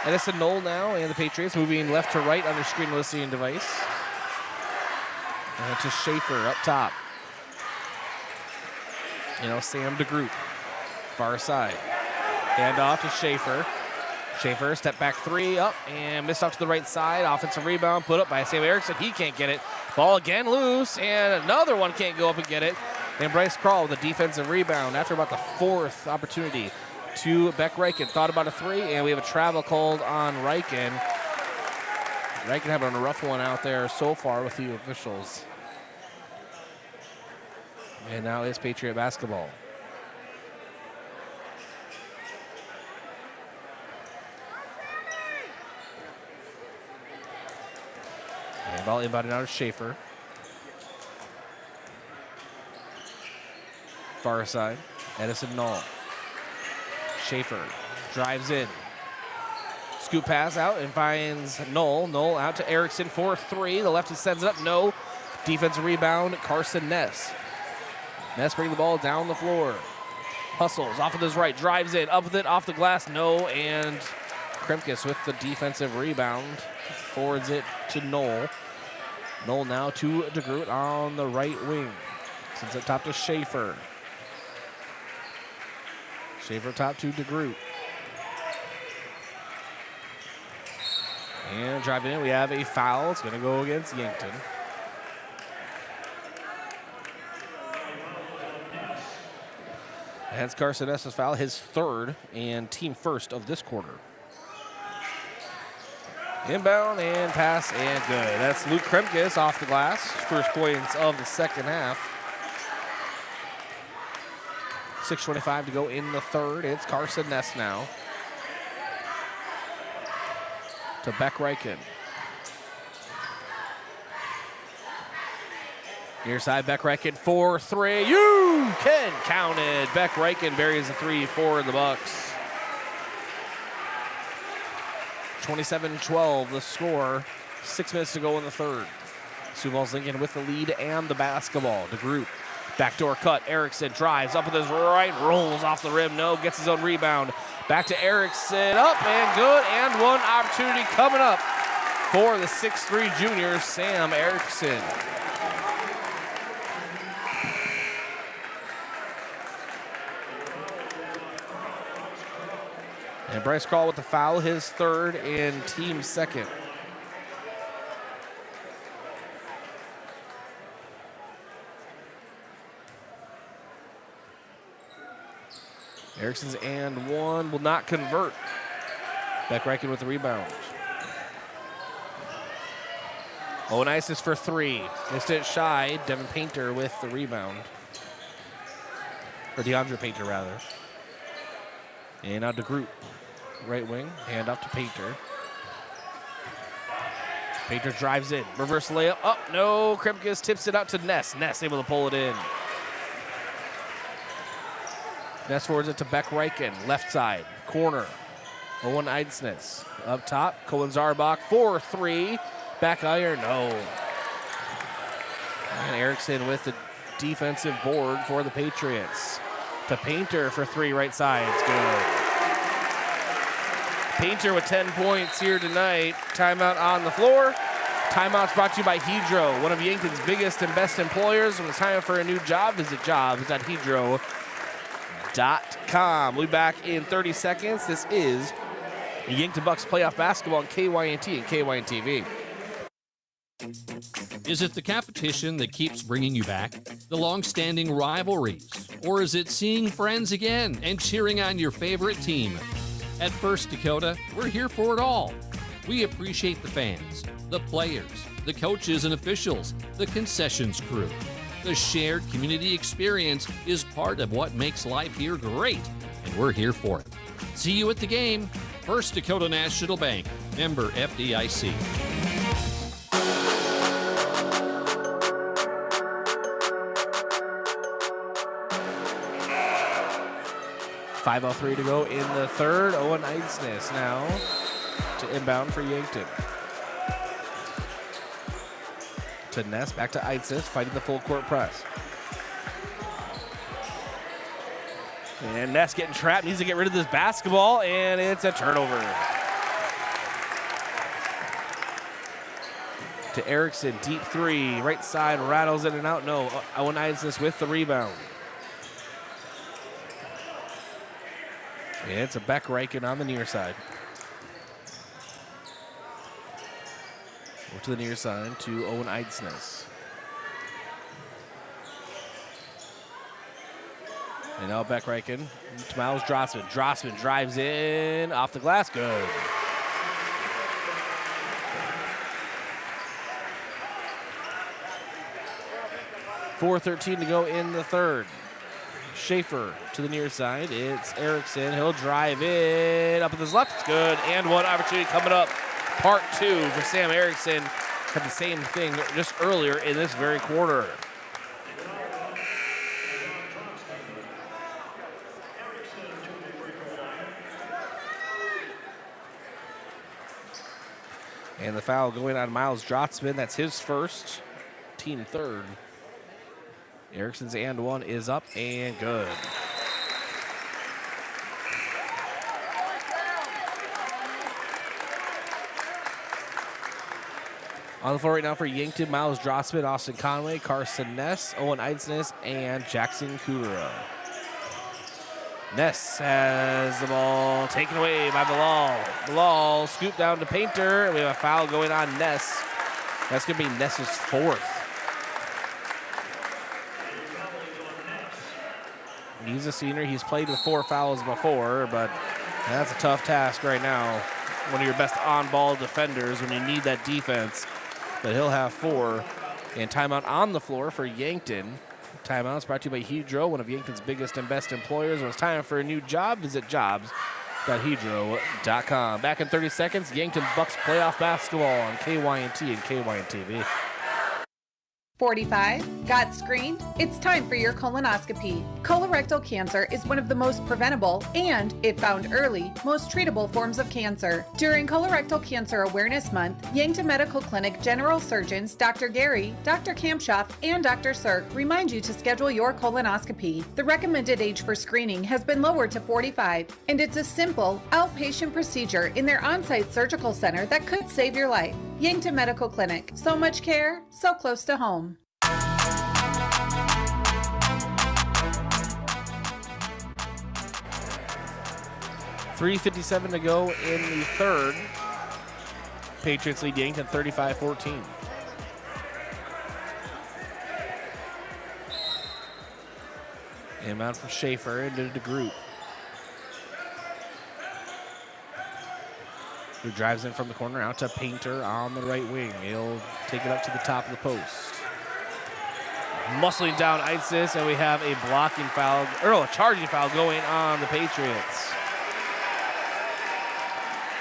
Edison Knoll now and the Patriots moving left to right on their screen listening device. And to Schaefer up top. Sam DeGroot, far side. Hand off to Schaefer. Schaefer, step back 3, up, and missed off to the right side. Offensive rebound put up by Sam Erickson. He can't get it. Ball again loose, and another one can't go up and get it. And Bryce Krall with a defensive rebound after about the 4th opportunity to Beck Reichen. Thought about a 3, and we have a travel called on Reichen. Reichen having a rough one out there so far with the officials. And now it's Patriot basketball. And ball inbounded out of Schaefer. Far side, Edison Knoll. Schaefer drives in. Scoop pass out and finds Knoll. Knoll out to Erickson for 3. The lefty sends it up. No. Defensive rebound, Carson Ness. Ness bringing the ball down the floor. Hustles off of his right. Drives in. Up with it. Off the glass. No. And Kremkes with the defensive rebound. Forwards it to Knoll. Knoll now to DeGroot on the right wing. Sends it top to Schaefer. Schaefer top to DeGroot. And driving in, we have a foul. It's going to go against Yankton. That's Carson Ness's foul, his 3rd and team 1st of this quarter. Inbound and pass and good. That's Luke Kremkes off the glass. First points of the second half. 6:25 to go in the 3rd. It's Carson Ness now. To Beck Reichen. Near side, Beck Reichen for 3. You can count it. Beck Reichen buries the 3 for the Bucks. 27-12 the score. 6 minutes to go in the 3rd. Sioux Falls Lincoln with the lead and the basketball. DeGroot. Backdoor cut. Erickson drives up with his right. Rolls off the rim. No. Gets his own rebound. Back to Erickson. Up and good. And one opportunity coming up for the 6'3 junior, Sam Erickson. And Bryce Krall with the foul, his 3rd and team 2nd. Erickson's and 1 will not convert. Beck Reichen with the rebound. Onassis for 3. Missed it shy. Devin Painter with the rebound. Or DeAndre Painter, rather. And now DeGroot. Right wing. Hand off to Painter. Painter drives in. Reverse layup. Up. No. Kremkes tips it out to Ness. Ness able to pull it in. Ness forwards it to Beck Reichen, left side, corner. Owen Eidsness up top. Cohen Zarbach, 4-3. Back iron, no. And Erickson with the defensive board for the Patriots. To Painter for 3, right side. It's good. Painter with 10 points here tonight. Timeout on the floor. Timeout's brought to you by Hedro, one of Yankton's biggest and best employers. When it's time for a new job, visit jobs.hedro.com. We'll be back in 30 seconds. This is Yankton Bucks playoff basketball on KYNT and KYN-TV. Is it the competition that keeps bringing you back? The long-standing rivalries? Or is it seeing friends again and cheering on your favorite team? At First Dakota, we're here for it all. We appreciate the fans, the players, the coaches and officials, the concessions crew. The shared community experience is part of what makes life here great, and we're here for it. See you at the game. First Dakota National Bank, member FDIC. .503 to go in the third. Owen Eidsness now to inbound for Yankton. To Ness, back to Eidsness, fighting the full court press. And Ness getting trapped, needs to get rid of this basketball, and it's a turnover. To Erickson, deep 3, right side, rattles in and out. No, Owen Eidsness with the rebound. And it's a Beck Reichen on the near side. Over to the near side to Owen Eidsness. And now Beck Reichen to Miles Drossman. Drossman drives in, off the glass, good. .413 to go in the third. Schaefer to the near side. It's Erickson. He'll drive in. Up with his left. It's good. And one opportunity coming up. Part 2 for Sam Erickson. Had the same thing just earlier in this very quarter. And the foul going on Miles Drotzman. That's his first, team third. Erickson's and one is up and good. On the floor right now for Yankton, Miles Drossman, Austin Conway, Carson Ness, Owen Eidsness, and Jackson Kudera. Ness has the ball taken away by Bilal. Bilal scooped down to Painter. We have a foul going on Ness. That's going to be Ness's fourth. He's a senior. He's played with 4 fouls before, but that's a tough task right now. One of your best on-ball defenders when you need that defense. But he'll have 4. And timeout on the floor for Yankton. Timeout is brought to you by Hedro, one of Yankton's biggest and best employers. When it's time for a new job, visit jobs.hedro.com. Back in 30 seconds, Yankton Bucks playoff basketball on KYNT and KYN-TV. 45. Got screened? It's time for your colonoscopy. Colorectal cancer is one of the most preventable and, if found early, most treatable forms of cancer. During Colorectal Cancer Awareness Month, Yankton Medical Clinic General Surgeons Dr. Gary, Dr. Kampshoff, and Dr. Sirk remind you to schedule your colonoscopy. The recommended age for screening has been lowered to 45, and it's a simple, outpatient procedure in their on-site surgical center that could save your life. Yankton Medical Clinic. So much care, so close to home. .357 to go in the third. Patriots lead Yankton 35-14. Inbound from Schaefer into the group. Who drives in from the corner out to Painter on the right wing. He'll take it up to the top of the post. Muscling down Eidsness, and we have a blocking foul, or a charging foul going on the Patriots.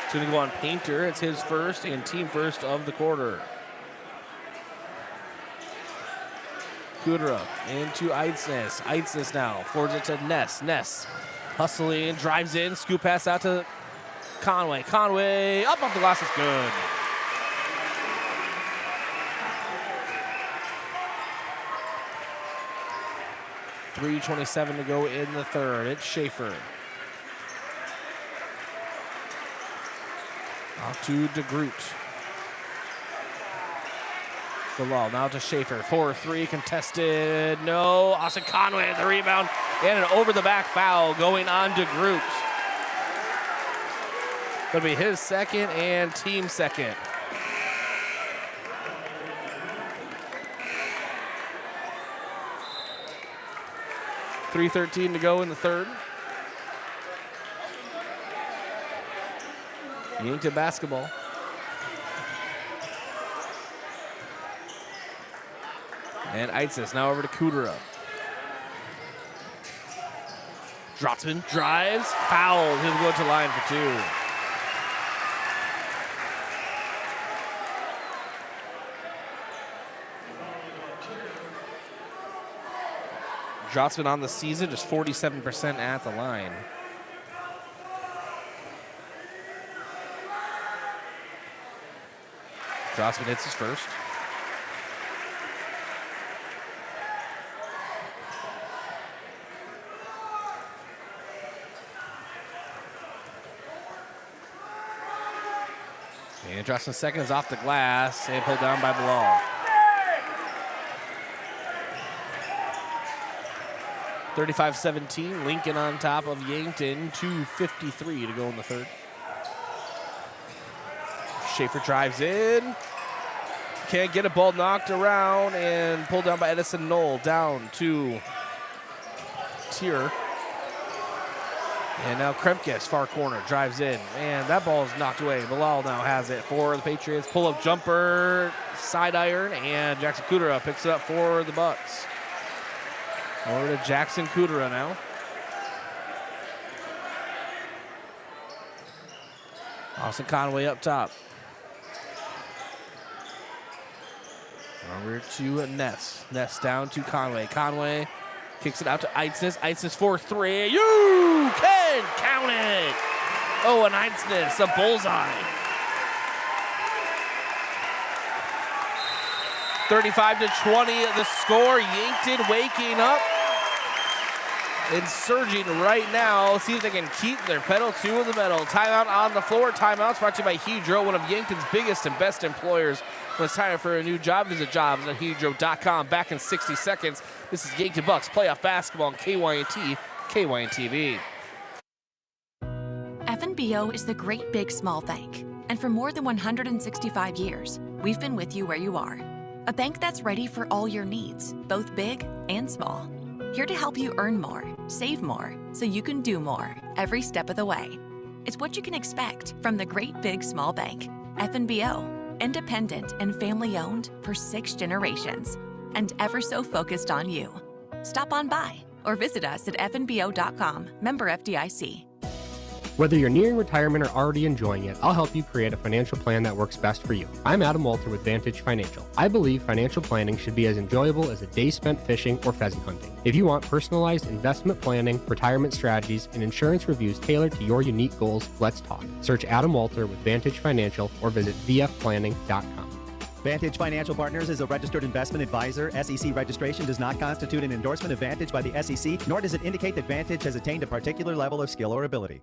It's going to go on Painter. It's his first and team first of the quarter. Kudera into Eidsness. Eidsness now forwards it to Ness. Ness hustling, drives in, scoop pass out to Conway. Conway up off the glass is good. .327 to go in the third. It's Schaefer. Off to DeGroot. Bilal now to Schaefer. 4-3 contested. No. Austin Conway at the rebound. And an over-the-back foul going on DeGroot. That'll be his second and team second. .313 to go in the third. Yankton basketball. And Eitzes now over to Kudera. Drotzman drives, fouled. He'll go to line for two. Drotzman on the season, just 47% at the line. Drotzman hits his first. And Drotzman's second is off the glass and pulled down by Bilal. 35-17, Lincoln on top of Yankton, 2:53 to go in the third. Schaefer drives in. Can't get a ball knocked around and pulled down by Edison Knoll. Down to Tier. And now Kremkes, far corner, drives in. And that ball is knocked away. Bilal now has it for the Patriots. Pull-up jumper, side iron, and Jackson Kudera picks it up for the Bucks. Over to Jackson Kudera now. Austin Conway up top. Over to Ness. Ness down to Conway. Conway kicks it out to Eitznes. Eitznes 4-3. You can count it. Oh, and Eitznes, a bullseye. 35-20, the score. Yankton waking up and surging right now. See if they can keep their pedal to the metal. Timeout on the floor. Timeouts brought to you by Hedro, one of Yankton's biggest and best employers. When it's time for a new job, visit jobs@hedro.com. Back in 60 seconds. This is Yankton Bucks playoff basketball on KYNT, KYNTV. FNBO is the great big small bank. And for more than 165 years, we've been with you where you are. A bank that's ready for all your needs, both big and small. Here to help you earn more, save more, so you can do more every step of the way. It's what you can expect from the great big small bank. FNBO, independent and family owned for 6 generations, and ever so focused on you. Stop on by or visit us at fnbo.com, member FDIC. Whether you're nearing retirement or already enjoying it, I'll help you create a financial plan that works best for you. I'm Adam Walter with Vantage Financial. I believe financial planning should be as enjoyable as a day spent fishing or pheasant hunting. If you want personalized investment planning, retirement strategies, and insurance reviews tailored to your unique goals, let's talk. Search Adam Walter with Vantage Financial or visit vfplanning.com. Vantage Financial Partners is a registered investment advisor. SEC registration does not constitute an endorsement of Vantage by the SEC, nor does it indicate that Vantage has attained a particular level of skill or ability.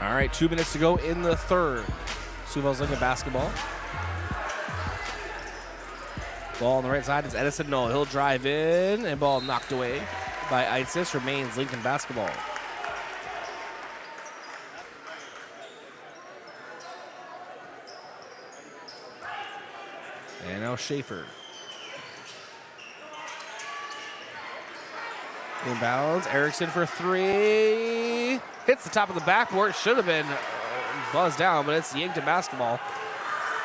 All right, 2 minutes to go in the third. Sioux Falls Lincoln basketball. Ball on the right side is Edison Knoll. He'll drive in, and ball knocked away by Eitzes. Remains Lincoln basketball. And now Schaefer. Inbounds. Erickson for 3. Hits the top of the backboard. Should have been buzzed down, but it's Yankton basketball.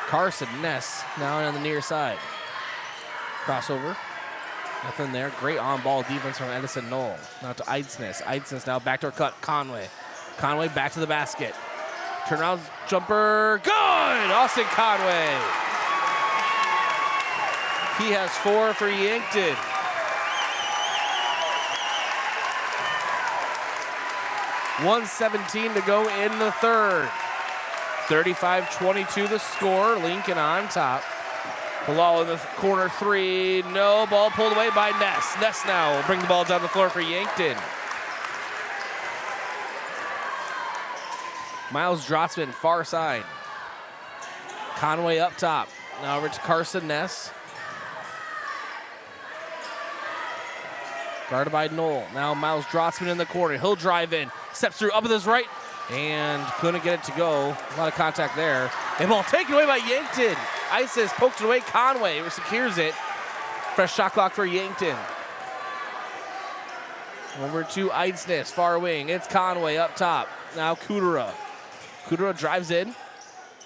Carson Ness now on the near side. Crossover. Nothing there. Great on-ball defense from Edison Knoll. Now to Eitznes. Eitznes now backdoor cut. Conway. Conway back to the basket. Turnaround jumper, good! Austin Conway. He has 4 for Yankton. .117 to go in the third. 35-22 the score. Lincoln on top. Bilal in the corner 3. No, ball pulled away by Ness. Ness now will bring the ball down the floor for Yankton. Miles Drotzman, far side. Conway up top. Now over to Carson Ness. Guarded by Knoll. Now Miles Drotzman in the corner. He'll drive in. Steps through up with his right. And couldn't get it to go. A lot of contact there. And ball taken away by Yankton. Isis poked it away. Conway secures it. Fresh shot clock for Yankton. Over to Eidsness, far wing. It's Conway up top. Now Kudera. Kudera drives in.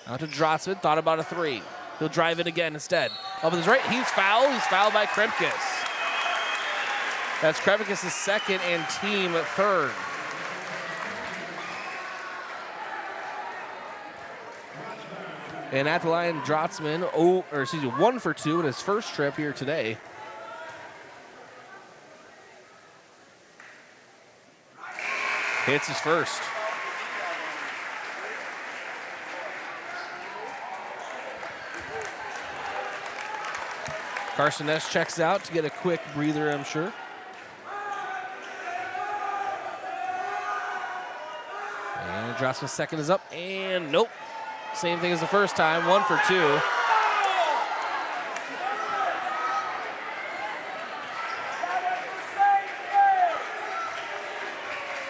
Out to Drotzman. Thought about a 3. He'll drive in again instead. Up with his right. He's fouled. He's fouled by Kremkes. That's Kremkes' second and team third. And at the line, Drotzman, 1 for 2 in his first trip here today. Hits his first. Carson Ness checks out to get a quick breather, I'm sure. And Drotzman's second is up, and nope. Same thing as the first time, 1 for 2.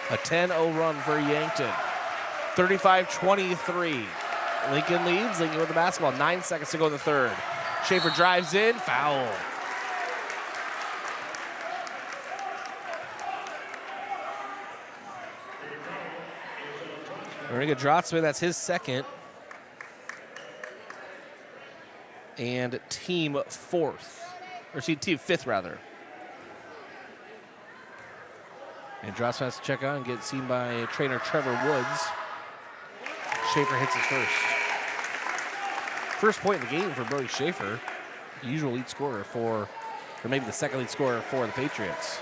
A 10-0 run for Yankton. 35-23. Lincoln leads. Lincoln with the basketball. 9 seconds to go in the third. Schaefer drives in. Foul. We're going to get Drotzman. That's his second. And team fourth. Or team fifth, rather. And Drotzman has to check out and get seen by trainer Trevor Woods. Schaefer hits his first. First point in the game for Brody Schaefer. The usual lead scorer or maybe the second lead scorer for the Patriots.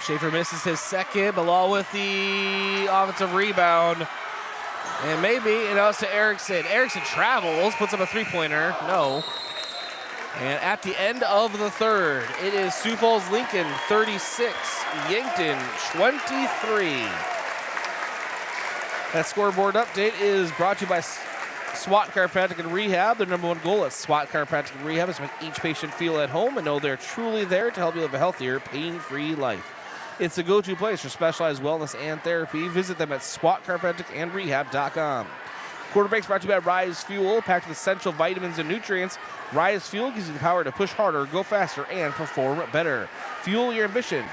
Schaefer misses his second. Bilal with the offensive rebound. And maybe it goes to Erickson. Erickson travels, puts up a three-pointer. No. And at the end of the third, it is Sioux Falls Lincoln 36, Yankton 23. That scoreboard update is brought to you by SWAT Chiropractic and Rehab. Their number one goal at SWAT Chiropractic and Rehab is to make each patient feel at home and know they're truly there to help you live a healthier, pain-free life. It's the go-to place for specialized wellness and therapy. Visit them at SWATChiropracticandRehab.com. Quarter Breaks brought to you by Rise Fuel, packed with essential vitamins and nutrients. Rise Fuel gives you the power to push harder, go faster, and perform better. Fuel your ambition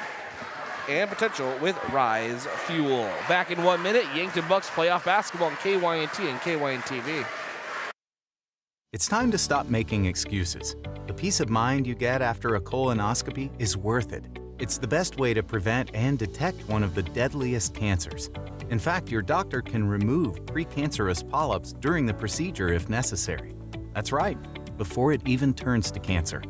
and potential with Rise Fuel. Back in 1 minute, Yankton Bucks playoff basketball on KYNT and KYN-TV. It's time to stop making excuses. The peace of mind you get after a colonoscopy is worth it. It's the best way to prevent and detect one of the deadliest cancers. In fact, your doctor can remove precancerous polyps during the procedure if necessary. That's right, before it even turns to cancer.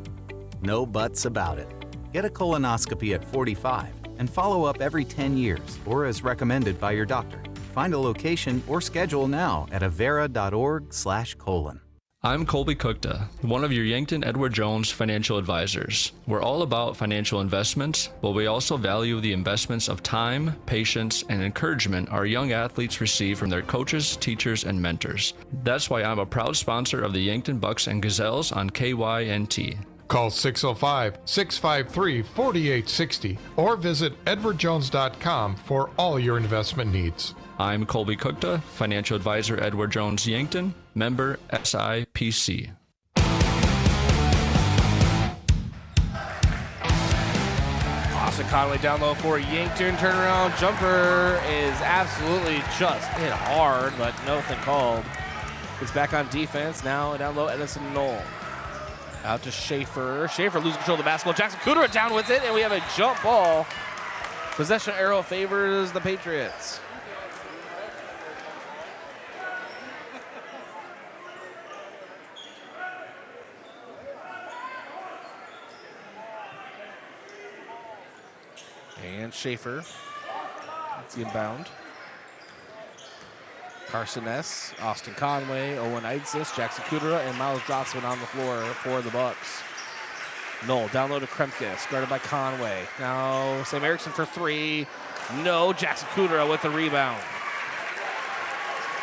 No buts about it. Get a colonoscopy at 45 and follow up every 10 years or as recommended by your doctor. Find a location or schedule now at avera.org/colon. I'm Colby Kukta, one of your Yankton Edward Jones financial advisors. We're all about financial investments, but we also value the investments of time, patience, and encouragement our young athletes receive from their coaches, teachers, and mentors. That's why I'm a proud sponsor of the Yankton Bucks and Gazelles on KYNT. Call 605-653-4860 or visit edwardjones.com for all your investment needs. I'm Colby Kukta, financial advisor Edward Jones Yankton, member SIPC. Austin Conway down low for Yankton. Turnaround jumper is absolutely just hit hard, but nothing called. It's back on defense now down low. Edison Knoll. Out to Schaefer. Schaefer loses control of the basketball. Jackson Cooter down with it, and we have a jump ball. Possession arrow favors the Patriots. And Schaefer. That's the inbound. Carson Ness, Austin Conway, Owen Eitzis, Jackson Kudera, and Miles Drotsman on the floor for the Bucks. Knoll down low to Kremkes, guarded by Conway. Now Sam Erickson for three. No, Jackson Kudera with the rebound.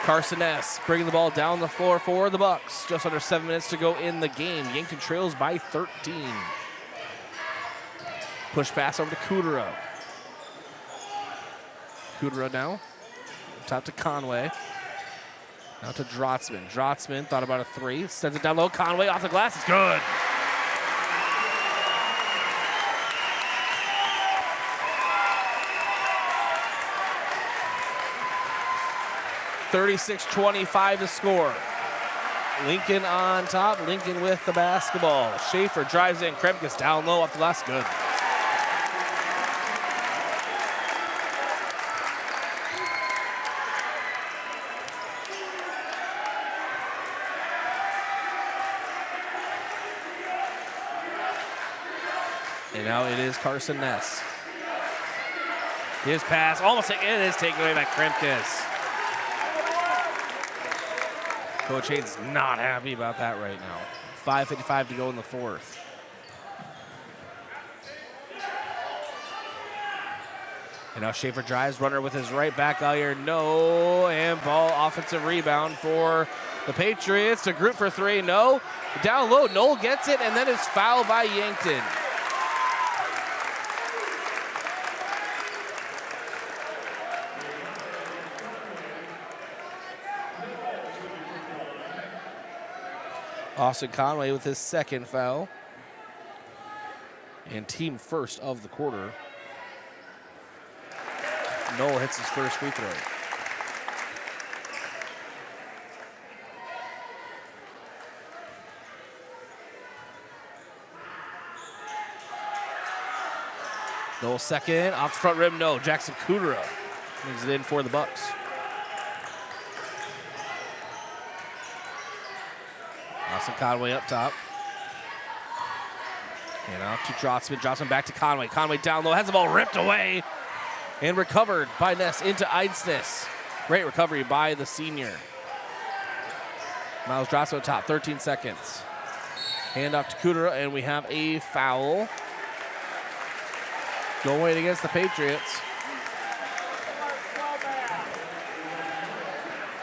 Carson Ness bringing the ball down the floor for the Bucks. Just under 7 minutes to go in the game. Yankton trails by 13. Push pass over to Kudera. Kudera now. Top to Conway. Now to Drotsman. Drotsman thought about a three. Sends it down low. Conway off the glass. It's good. (36-25) to score. Lincoln on top. Lincoln with the basketball. Schaefer drives in. Kremkes down low off the glass. Good. And now it is Carson Ness. His pass, almost it is taken away by Kremkes. Coach Hayden's not happy about that right now. 5:55 to go in the fourth. And now Schaefer drives, runner with his right back out here. No, and ball offensive rebound for the Patriots to group for three. No, down low, Knoll gets it, and then it's fouled by Yankton. Austin Conway with his second foul. And team first of the quarter. Knoll hits his first free throw. Knoll second, off the front rim, no. Jackson Kudera brings it in for the Bucks. Austin Conway up top. And out to Drotsman. Drotsman back to Conway. Conway down low, has the ball ripped away and recovered by Ness into Eidsness. Great recovery by the senior. Miles Drotsman up top, 13 seconds. Hand off to Kudera, and we have a foul going against the Patriots.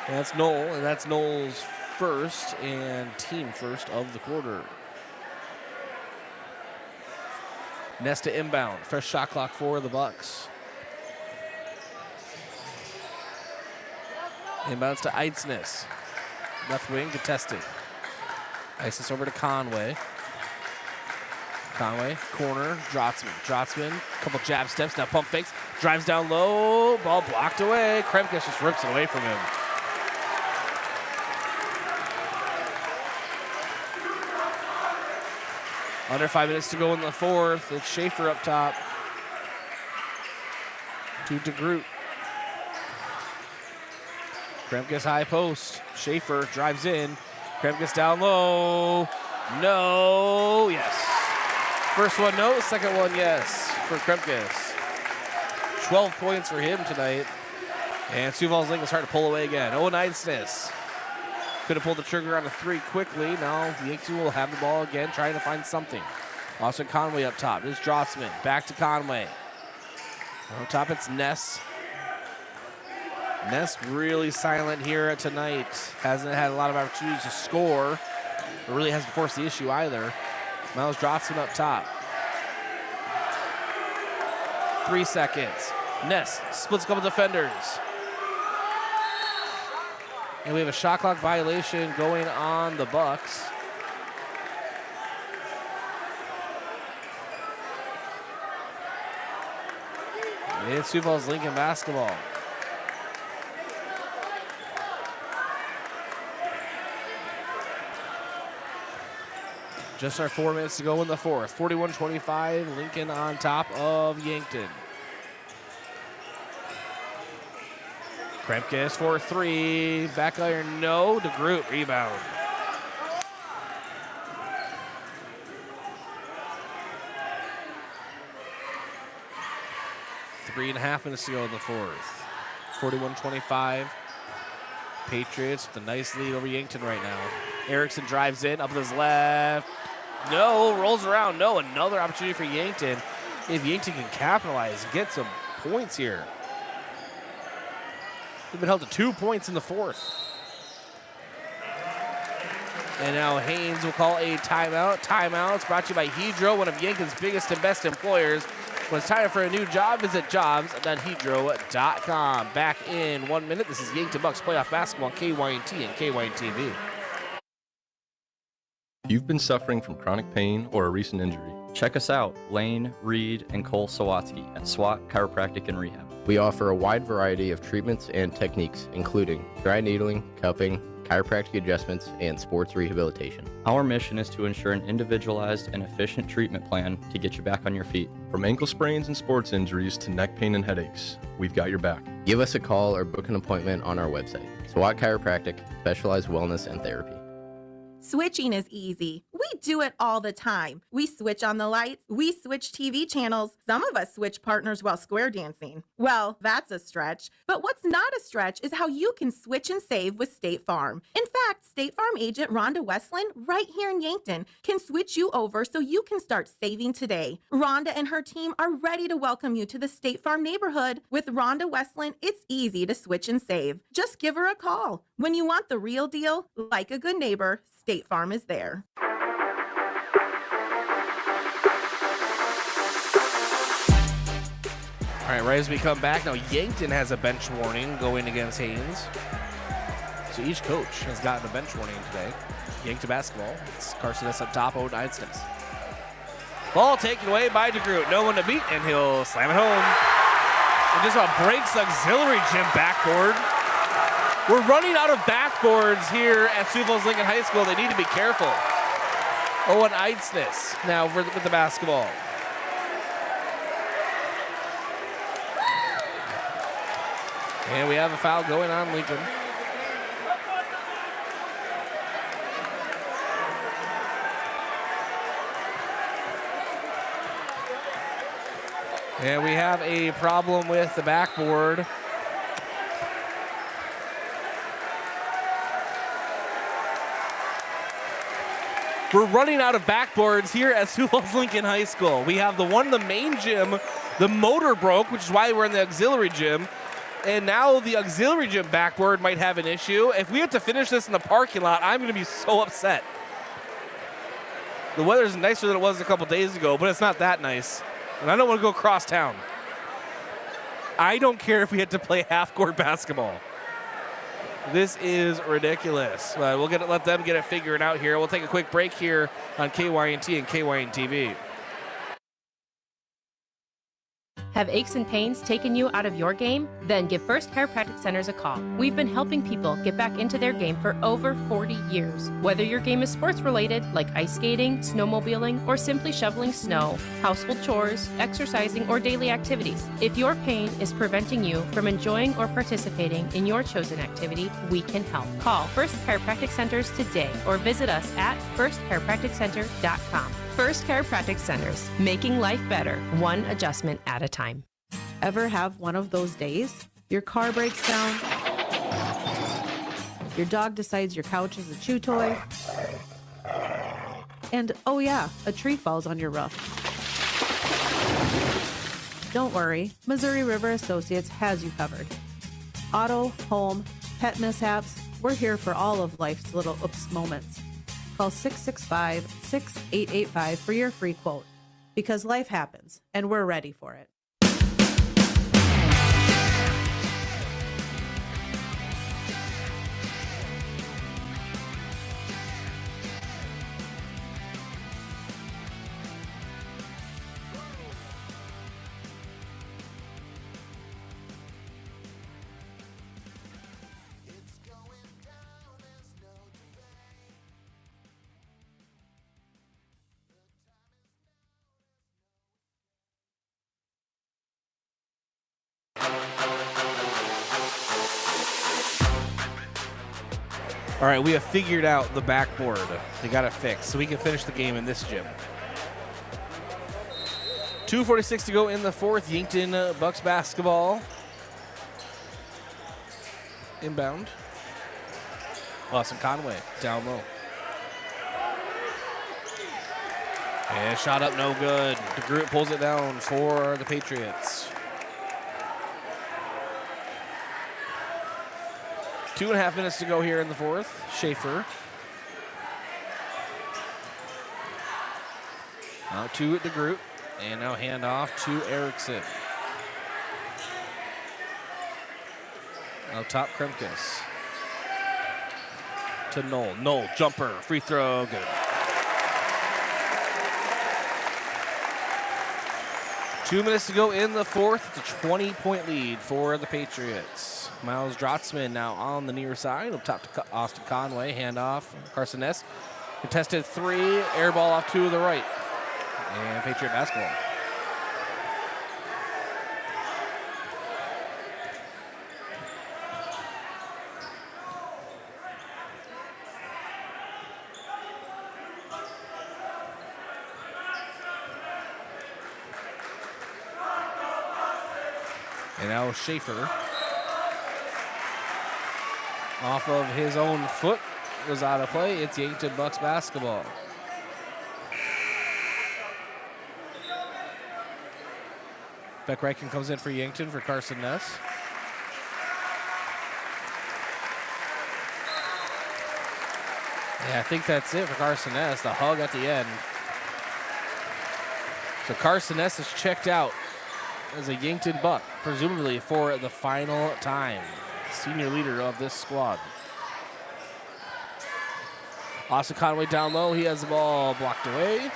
And that's Knoll, and that's Knoll's first and team first of the quarter. Ness to inbound. Fresh shot clock for the Bucks. Inbounds to Eidsness. Left wing contested. Eidsness over to Conway. Conway, corner, Drotsman. Drotsman, couple jab steps, now pump fakes. Drives down low, ball blocked away. Kremkes just rips it away from him. Under 5 minutes to go in the fourth. It's Schaefer up top. To DeGroot. Kremkes high post. Schaefer drives in. Kremkes down low. No. Yes. First one, no. Second one, yes, for Kremkes. 12 points for him tonight. And Sioux Falls Lincoln starting to pull away again. Owen Eidsness. Could have pulled the trigger on a three quickly. Now the Yankton will have the ball again, trying to find something. Austin Conway up top. This is Drotsman. Back to Conway. On top, it's Ness. Ness really silent here tonight. Hasn't had a lot of opportunities to score, but really hasn't forced the issue either. Miles Drotsman up top. 3 seconds. Ness splits a couple defenders. And we have a shot clock violation going on the Bucks. It's Sioux Falls Lincoln basketball. Just our 4 minutes to go in the fourth. 41-25, Lincoln on top of Yankton. Kremkes for three. Back iron, no. DeGroot, rebound. Three and a half minutes to go in the fourth. 41-25. Patriots with a nice lead over Yankton right now. Erickson drives in, up with his left. No, rolls around. No, another opportunity for Yankton. If Yankton can capitalize, get some points here. They've been held to 2 points in the fourth. And now Haynes will call a timeout. Timeouts brought to you by Hedro, one of Yankton's biggest and best employers. When it's time for a new job, visit jobs.hedro.com. Back in 1 minute, this is Yankton Bucks playoff basketball on KYNT and KYNT-TV. If you've been suffering from chronic pain or a recent injury, check us out, Lane, Reed, and Cole Sawatsky at SWAT Chiropractic and Rehab. We offer a wide variety of treatments and techniques, including dry needling, cupping, chiropractic adjustments, and sports rehabilitation. Our mission is to ensure an individualized and efficient treatment plan to get you back on your feet. From ankle sprains and sports injuries to neck pain and headaches, we've got your back. Give us a call or book an appointment on our website. SWAT Chiropractic, specialized wellness and therapy. Switching is easy. We do it all the time. We switch on the lights. We switch TV channels. Some of us switch partners while square dancing. Well, that's a stretch. But what's not a stretch is how you can switch and save with State Farm. In fact, State Farm agent Rhonda Westland, right here in Yankton, can switch you over so you can start saving today. Rhonda and her team are ready to welcome you to the State Farm neighborhood. With Rhonda Westland, it's easy to switch and save. Just give her a call. When you want the real deal, like a good neighbor, State Farm is there. All right, right as we come back, now Yankton has a bench warning going against Haynes. So each coach has gotten a bench warning today. Yankton basketball. It's Carson S up top, Owen Eidsness. Ball taken away by DeGroot. No one to beat, and he'll slam it home. And just about breaks auxiliary gym backboard. We're running out of backboards here at Sioux Falls Lincoln High School. They need to be careful. Owen Eidsness now with the basketball. And we have a foul going on Lincoln. And we have a problem with the backboard. We're running out of backboards here at Sioux Falls Lincoln High School. We have the one in the main gym, the motor broke, which is why we're in the auxiliary gym. And now the auxiliary gym backboard might have an issue. If we have to finish this in the parking lot, I'm going to be so upset. The weather's nicer than it was a couple days ago, but it's not that nice. And I don't want to go across town. I don't care if we had to play half-court basketball. This is ridiculous. We'll let them get it figured out here. We'll take a quick break here on KYNT and KYN-TV. Have aches and pains taken you out of your game? Then give First Chiropractic Centers a call. We've been helping people get back into their game for over 40 years. Whether your game is sports related, like ice skating, snowmobiling, or simply shoveling snow, household chores, exercising, or daily activities, if your pain is preventing you from enjoying or participating in your chosen activity, we can help. Call First Chiropractic Centers today or visit us at firstchiropracticcenter.com. First Chiropractic Centers, making life better, one adjustment at a time. Ever have one of those days? Your car breaks down, your dog decides your couch is a chew toy, and oh yeah, a tree falls on your roof. Don't worry, Missouri River Associates has you covered. Auto, home, pet mishaps, we're here for all of life's little oops moments. Call 665-6885 for your free quote. Because life happens, and we're ready for it. All right, we have figured out the backboard. They got it fixed, so we can finish the game in this gym. 2:46 to go in the fourth. Yankton Bucks basketball. Inbound. Austin Conway down low. And shot up, no good. DeGroot pulls it down for the Patriots. 2.5 minutes to go here in the fourth. Schaefer. Now to DeGroot. And now handoff to Erickson. Now top Kremkes. To Knoll. Knoll, jumper, free throw, good. Two minutes to go in the fourth. It's a 20-point lead for the Patriots. Miles Drotzman now on the near side. Up top to Austin Conway. Handoff. Carson Ness. Contested three. Air ball off to the right. And Patriot basketball. And now Schaefer, off of his own foot, was out of play. It's Yankton Bucks basketball. Beck Reichen comes in for Yankton for Carson Ness. Yeah, I think that's it for Carson Ness. The hug at the end. So Carson Ness is checked out as a Yankton Buck, presumably for the final time. Senior leader of this squad. Austin Conway down low. He has the ball blocked away.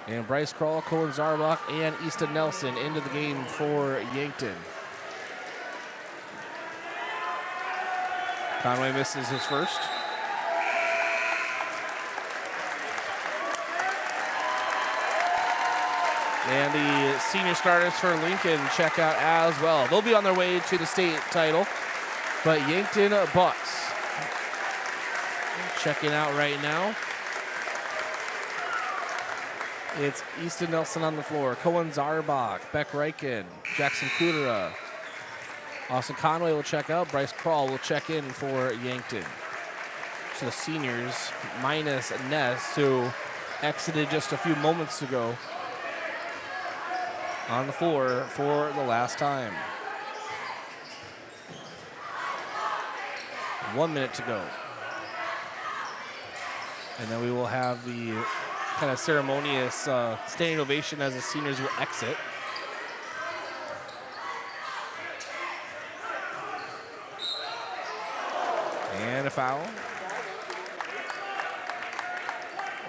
And Bryce Kroll, Cohen Zarbach, and Easton Nelson into the game for Yankton. Conway misses his first. And the senior starters for Lincoln check out as well. They'll be on their way to the state title. But Yankton Bucks checking out right now. It's Easton Nelson on the floor. Cohen Zarbach, Beck Reichen, Jackson Kudera. Austin Conway will check out. Bryce Kroll will check in for Yankton. So the seniors, minus Ness, who exited just a few moments ago, on the floor for the last time. 1 minute to go. And then we will have the kind of ceremonious standing ovation as the seniors will exit. And a foul.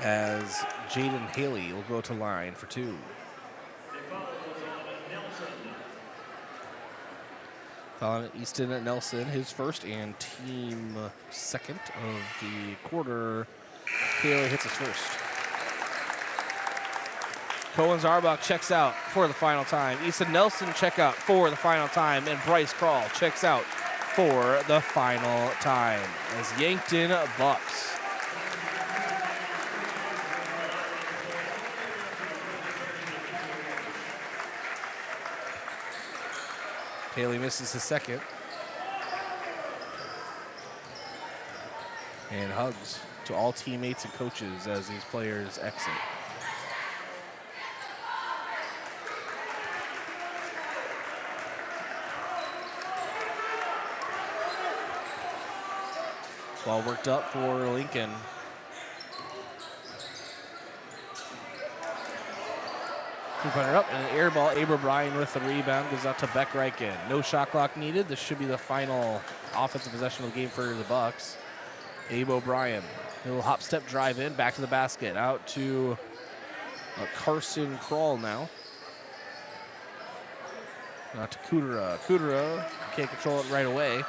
As Jaden Haley will go to line for two. Following Easton Nelson, his first and team second of the quarter. Haley hits his first. Cohen Zarbach checks out for the final time. Easton Nelson check out for the final time. And Bryce Kroll checks out for the final time as Yankton Bucks. Haley misses his second. And hugs to all teammates and coaches as these players exit. Ball worked up for Lincoln. Two-pointer up and an air ball. Aber Bryan with the rebound goes out to Beck Reichen. No shot clock needed. This should be the final offensive possession of the game for the Bucks. Abe O'Brien. A little hop step drive in, back to the basket. Out to Carson Kroll now. Out to Kudera. Kudera can't control it right away.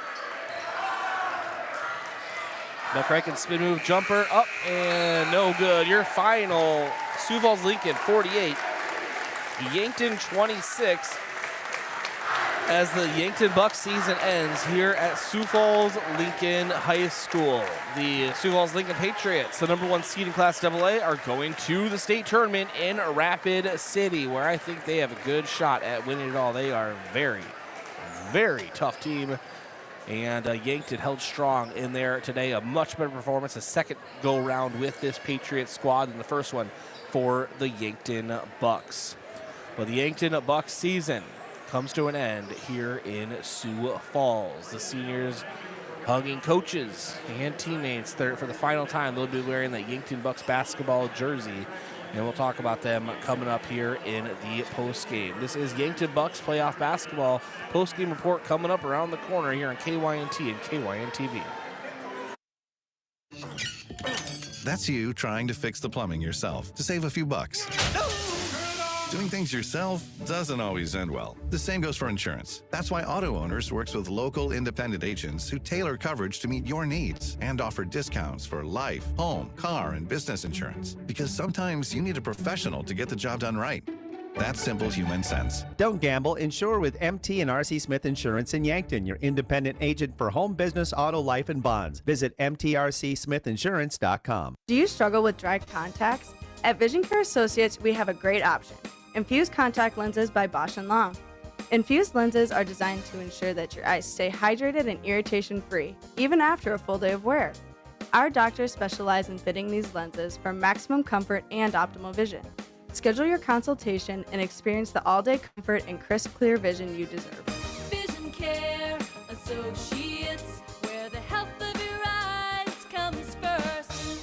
Beck Reichen spin move, jumper up and no good. Your final, Sioux Falls Lincoln 48, Yankton 26 as the Yankton Bucks season ends here at Sioux Falls Lincoln High School. The Sioux Falls Lincoln Patriots, the number 1 seed in Class AA, are going to the state tournament in Rapid City, where I think they have a good shot at winning it all. They are a very, very tough team. And Yankton held strong in there today. A much better performance, a second go-round with this Patriots squad than the first one for the Yankton Bucks. But the Yankton Bucks season comes to an end here in Sioux Falls. The seniors hugging coaches and teammates for the final time. They'll be wearing that Yankton Bucks basketball jersey, and we'll talk about them coming up here in the postgame. This is Yankton Bucks playoff basketball postgame report coming up around the corner here on KYNT and KYN-TV. That's you trying to fix the plumbing yourself to save a few bucks. Doing things yourself doesn't always end well. The same goes for insurance. That's why Auto Owners works with local independent agents who tailor coverage to meet your needs and offer discounts for life, home, car, and business insurance. Because sometimes you need a professional to get the job done right. That's simple human sense. Don't gamble. Insure with MT and RC Smith Insurance in Yankton, your independent agent for home, business, auto, life, and bonds. Visit mtrcsmithinsurance.com. Do you struggle with dry contacts? At Vision Care Associates, we have a great option. Infused contact lenses by Bosch & Long. Infused lenses are designed to ensure that your eyes stay hydrated and irritation-free, even after a full day of wear. Our doctors specialize in fitting these lenses for maximum comfort and optimal vision. Schedule your consultation and experience the all-day comfort and crisp, clear vision you deserve. Vision Care Associates, where the health of your eyes comes first.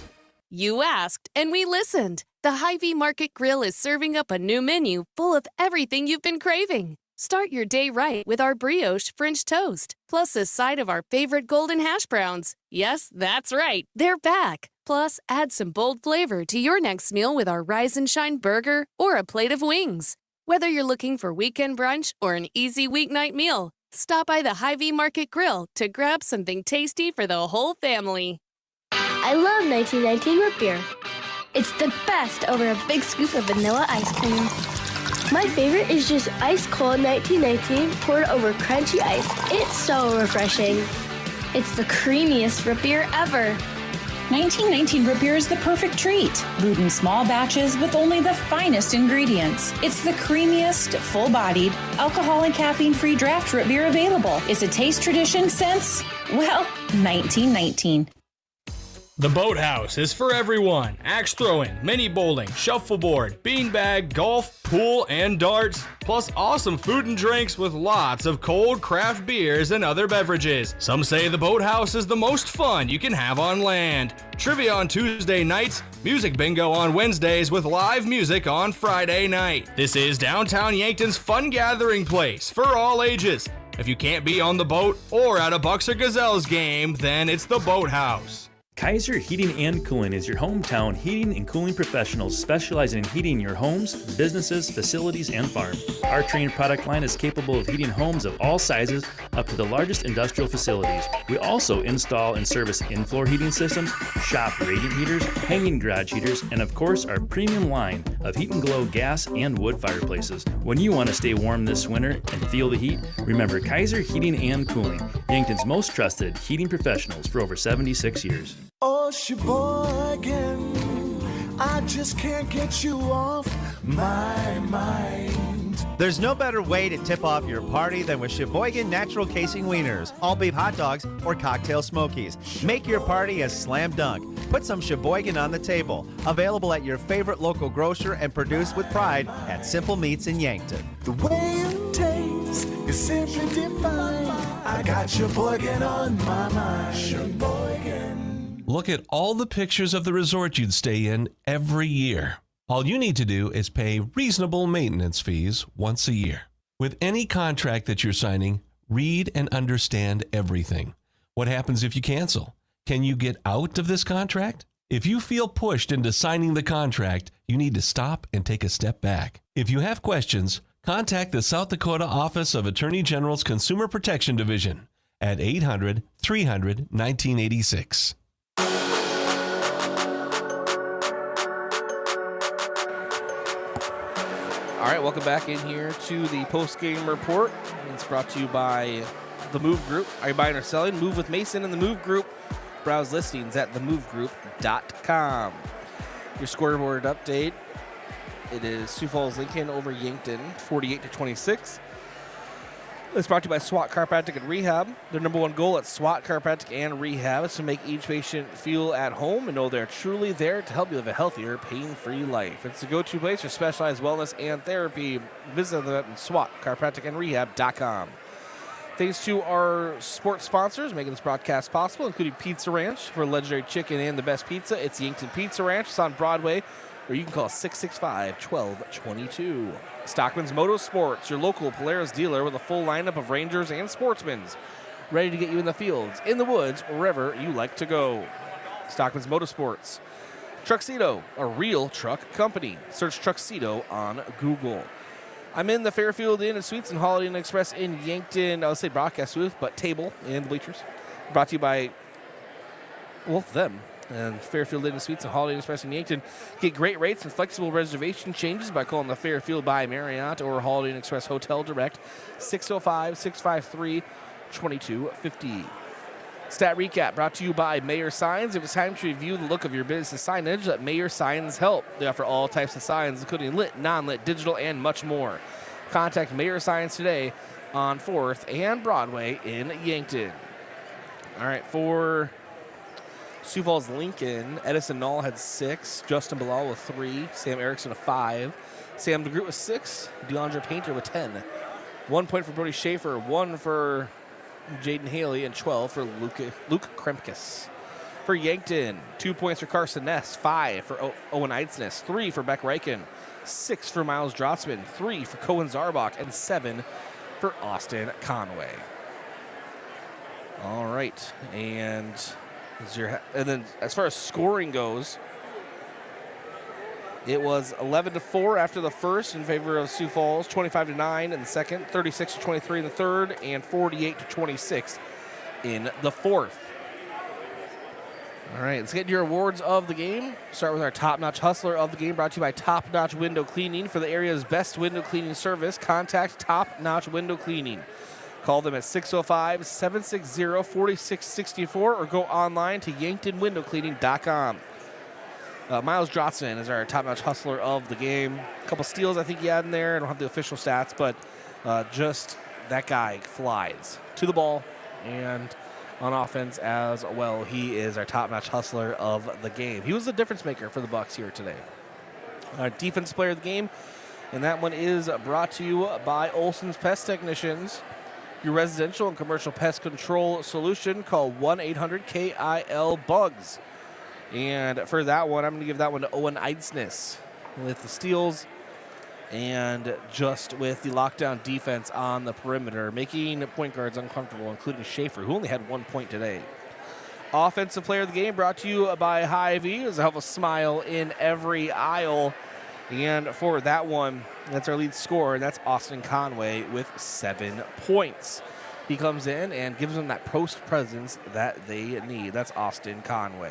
You asked, and we listened. The Hy-Vee Market Grill is serving up a new menu full of everything you've been craving. Start your day right with our brioche French toast, plus a side of our favorite golden hash browns. Yes, that's right, they're back. Plus, add some bold flavor to your next meal with our Rise and Shine burger or a plate of wings. Whether you're looking for weekend brunch or an easy weeknight meal, stop by the Hy-Vee Market Grill to grab something tasty for the whole family. I love 1919 root beer. It's the best over a big scoop of vanilla ice cream. My favorite is just ice cold 1919 poured over crunchy ice. It's so refreshing. It's the creamiest root beer ever. 1919 root beer is the perfect treat. Brewed in small batches with only the finest ingredients. It's the creamiest, full-bodied, alcohol and caffeine-free draft root beer available. It's a taste tradition since, well, 1919. The Boathouse is for everyone. Axe throwing, mini bowling, shuffleboard, beanbag, golf, pool, and darts. Plus awesome food and drinks with lots of cold craft beers and other beverages. Some say the Boathouse is the most fun you can have on land. Trivia on Tuesday nights, music bingo on Wednesdays with live music on Friday night. This is downtown Yankton's fun gathering place for all ages. If you can't be on the boat or at a Bucks or Gazelles game, then it's the Boathouse. Kaiser Heating and Cooling is your hometown heating and cooling professionals specializing in heating your homes, businesses, facilities, and farm. Our trained product line is capable of heating homes of all sizes up to the largest industrial facilities. We also install and service in-floor heating systems, shop radiant heaters, hanging garage heaters, and of course our premium line of Heat and Glow gas and wood fireplaces. When you want to stay warm this winter and feel the heat, remember Kaiser Heating and Cooling, Yankton's most trusted heating professionals for over 76 years. Oh, Sheboygan, I just can't get you off my mind. There's no better way to tip off your party than with Sheboygan Natural Casing Wieners, all beef hot dogs, or cocktail smokies. Make your party a slam dunk. Put some Sheboygan on the table. Available at your favorite local grocer and produced with pride at Simple Meats in Yankton. The way it tastes is simply divine. I got Sheboygan on my mind. Sheboygan. Look at all the pictures of the resort you'd stay in every year. All you need to do is pay reasonable maintenance fees once a year. With any contract that you're signing, read and understand everything. What happens if you cancel? Can you get out of this contract? If you feel pushed into signing the contract, you need to stop and take a step back. If you have questions, contact the South Dakota Office of Attorney General's Consumer Protection Division at 800-300-1986. All right, welcome back in here to the post-game report. It's brought to you by The Move Group. Are you buying or selling? Move with Mason and The Move Group. Browse listings at themovegroup.com. Your scoreboard update. It is Sioux Falls Lincoln over Yankton, 48-26. It's brought to you by SWAT Chiropractic and Rehab. Their number one goal at SWAT Chiropractic and Rehab is to make each patient feel at home and know they're truly there to help you live a healthier, pain-free life. It's the go-to place for specialized wellness and therapy. Visit them at SWATChiropracticandRehab.com. Thanks to our sports sponsors making this broadcast possible, including Pizza Ranch for legendary chicken and the best pizza. It's Yankton Pizza Ranch. It's on Broadway, or you can call 665-1222. Stockman's Motorsports, your local Polaris dealer with a full lineup of Rangers and Sportsmans, ready to get you in the fields, in the woods, wherever you like to go. Stockman's Motorsports. Truxedo, a real truck company. Search Truxedo on Google. I'm in the Fairfield Inn and Suites and Holiday Inn Express in Yankton. I would say broadcast booth, but table and the bleachers. Brought to you by, well, them. And Fairfield Inn and Suites and Holiday Inn Express in Yankton. Get great rates and flexible reservation changes by calling the Fairfield by Marriott or Holiday Inn Express Hotel Direct, 605-653-2250. Stat Recap brought to you by Mayor Signs. If it's time to review the look of your business signage, let Mayor Signs help. They offer all types of signs, including lit, non-lit, digital, and much more. Contact Mayor Signs today on 4th and Broadway in Yankton. All right, for Sioux Falls Lincoln, Edison Knoll had 6, Justin Bilal with 3, Sam Erickson with 5, Sam DeGroot with 6, DeAndre Painter with 10. 1 point for Brody Schaefer, 1 for Jaden Haley, and 12 for Luke Kremkes. For Yankton, 2 points for Carson Ness, 5 for Owen Eidsness, 3 for Beck Reichen, 6 for Miles Drotzman, 3 for Cohen Zarbach, and 7 for Austin Conway. All right, and then as far as scoring goes, it was 11-4 after the first in favor of Sioux Falls, 25-9 in the second, 36-23 in the third, and 48-26 in the fourth. All right, let's get your awards of the game. Start with our top-notch hustler of the game, brought to you by Top Notch Window Cleaning. For the area's best window cleaning service, contact Top Notch Window Cleaning. Call them at 605-760-4664 or go online to yanktonwindowcleaning.com. Miles Drotzman is our top-notch hustler of the game. A couple steals I think he had in there. I don't have the official stats, but just that guy flies to the ball and on offense as well. He is our top-notch hustler of the game. He was the difference maker for the Bucks here today. Our defense player of the game, and that one is brought to you by Olson's Pest Technicians. Your residential and commercial pest control solution. Call 1-800-KIL-BUGS. And for that one, I'm going to give that one to Owen Eidsness with the steals and just with the lockdown defense on the perimeter, making point guards uncomfortable, including Schaefer, who only had 1 point today. Offensive player of the game brought to you by Hy-Vee. There's a hell of a smile in every aisle. And for that one, that's our lead scorer, and that's Austin Conway with 7 points. He comes in and gives them that post presence that they need. That's Austin Conway.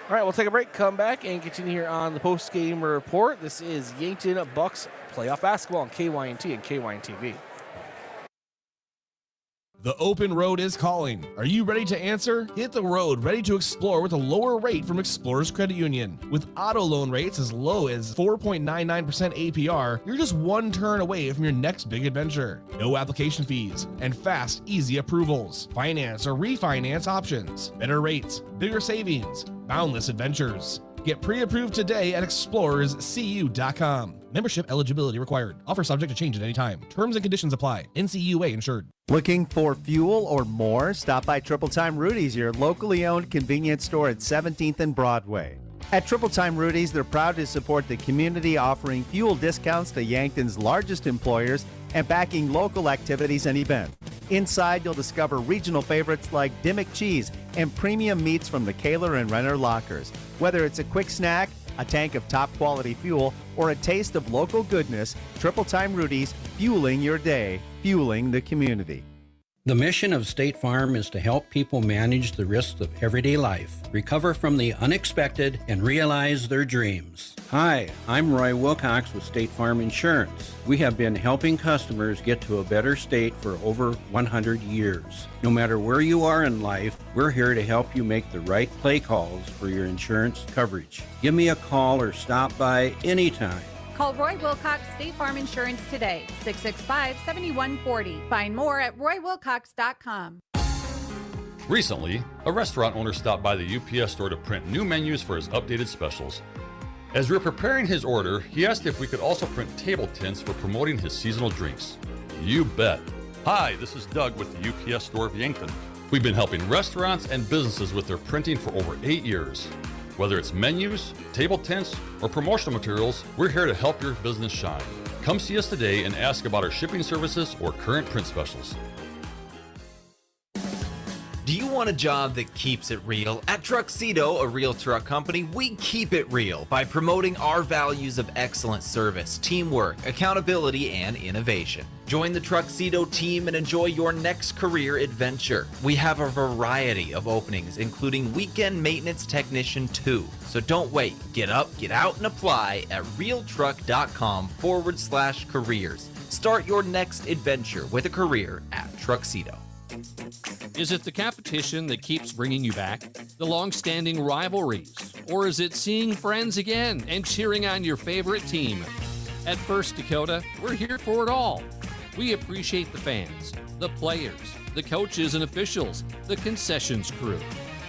All right, we'll take a break, come back, and continue here on the post-game report. This is Yankton Bucks playoff basketball on KYNT and KYNTV. The open road is calling. Are you ready to answer? Hit the road, ready to explore with a lower rate from Explorers Credit Union. With auto loan rates as low as 4.99% APR, you're just one turn away from your next big adventure. No application fees and fast, easy approvals. Finance or refinance options. Better rates, bigger savings, boundless adventures. Get pre-approved today at explorerscu.com. Membership eligibility required. Offer subject to change at any time. Terms and conditions apply. NCUA insured. Looking for fuel or more? Stop by Triple Time Rudy's, your locally owned convenience store at 17th and Broadway. At Triple Time Rudy's, they're proud to support the community, offering fuel discounts to Yankton's largest employers and backing local activities and events. Inside, you'll discover regional favorites like Dimmick Cheese and premium meats from the Kaler and Renner lockers. Whether it's a quick snack, a tank of top-quality fuel, or a taste of local goodness, Triple Time Rudy's, fueling your day, fueling the community. The mission of State Farm is to help people manage the risks of everyday life, recover from the unexpected, and realize their dreams. Hi, I'm Roy Wilcox with State Farm Insurance. We have been helping customers get to a better state for over 100 years. No matter where you are in life, we're here to help you make the right play calls for your insurance coverage. Give me a call or stop by anytime. Call Roy Wilcox State Farm Insurance today, 665-7140. Find more at roywilcox.com. Recently, a restaurant owner stopped by the UPS store to print new menus for his updated specials. As we were preparing his order, he asked if we could also print table tints for promoting his seasonal drinks. You bet. Hi, this is Doug with the UPS store of Yankton. We've been helping restaurants and businesses with their printing for over 8 years. Whether it's menus, table tints, or promotional materials, we're here to help your business shine. Come see us today and ask about our shipping services or current print specials. Do you want a job that keeps it real? At Truxedo, a real truck company, we keep it real by promoting our values of excellent service, teamwork, accountability, and innovation. Join the Truxedo team and enjoy your next career adventure. We have a variety of openings, including Weekend Maintenance Technician 2. So don't wait. Get up, get out, and apply at realtruck.com/careers. Start your next adventure with a career at Truxedo. Is it the competition that keeps bringing you back? The long-standing rivalries? Or is it seeing friends again and cheering on your favorite team? At First Dakota, we're here for it all. We appreciate the fans, the players, the coaches and officials, the concessions crew.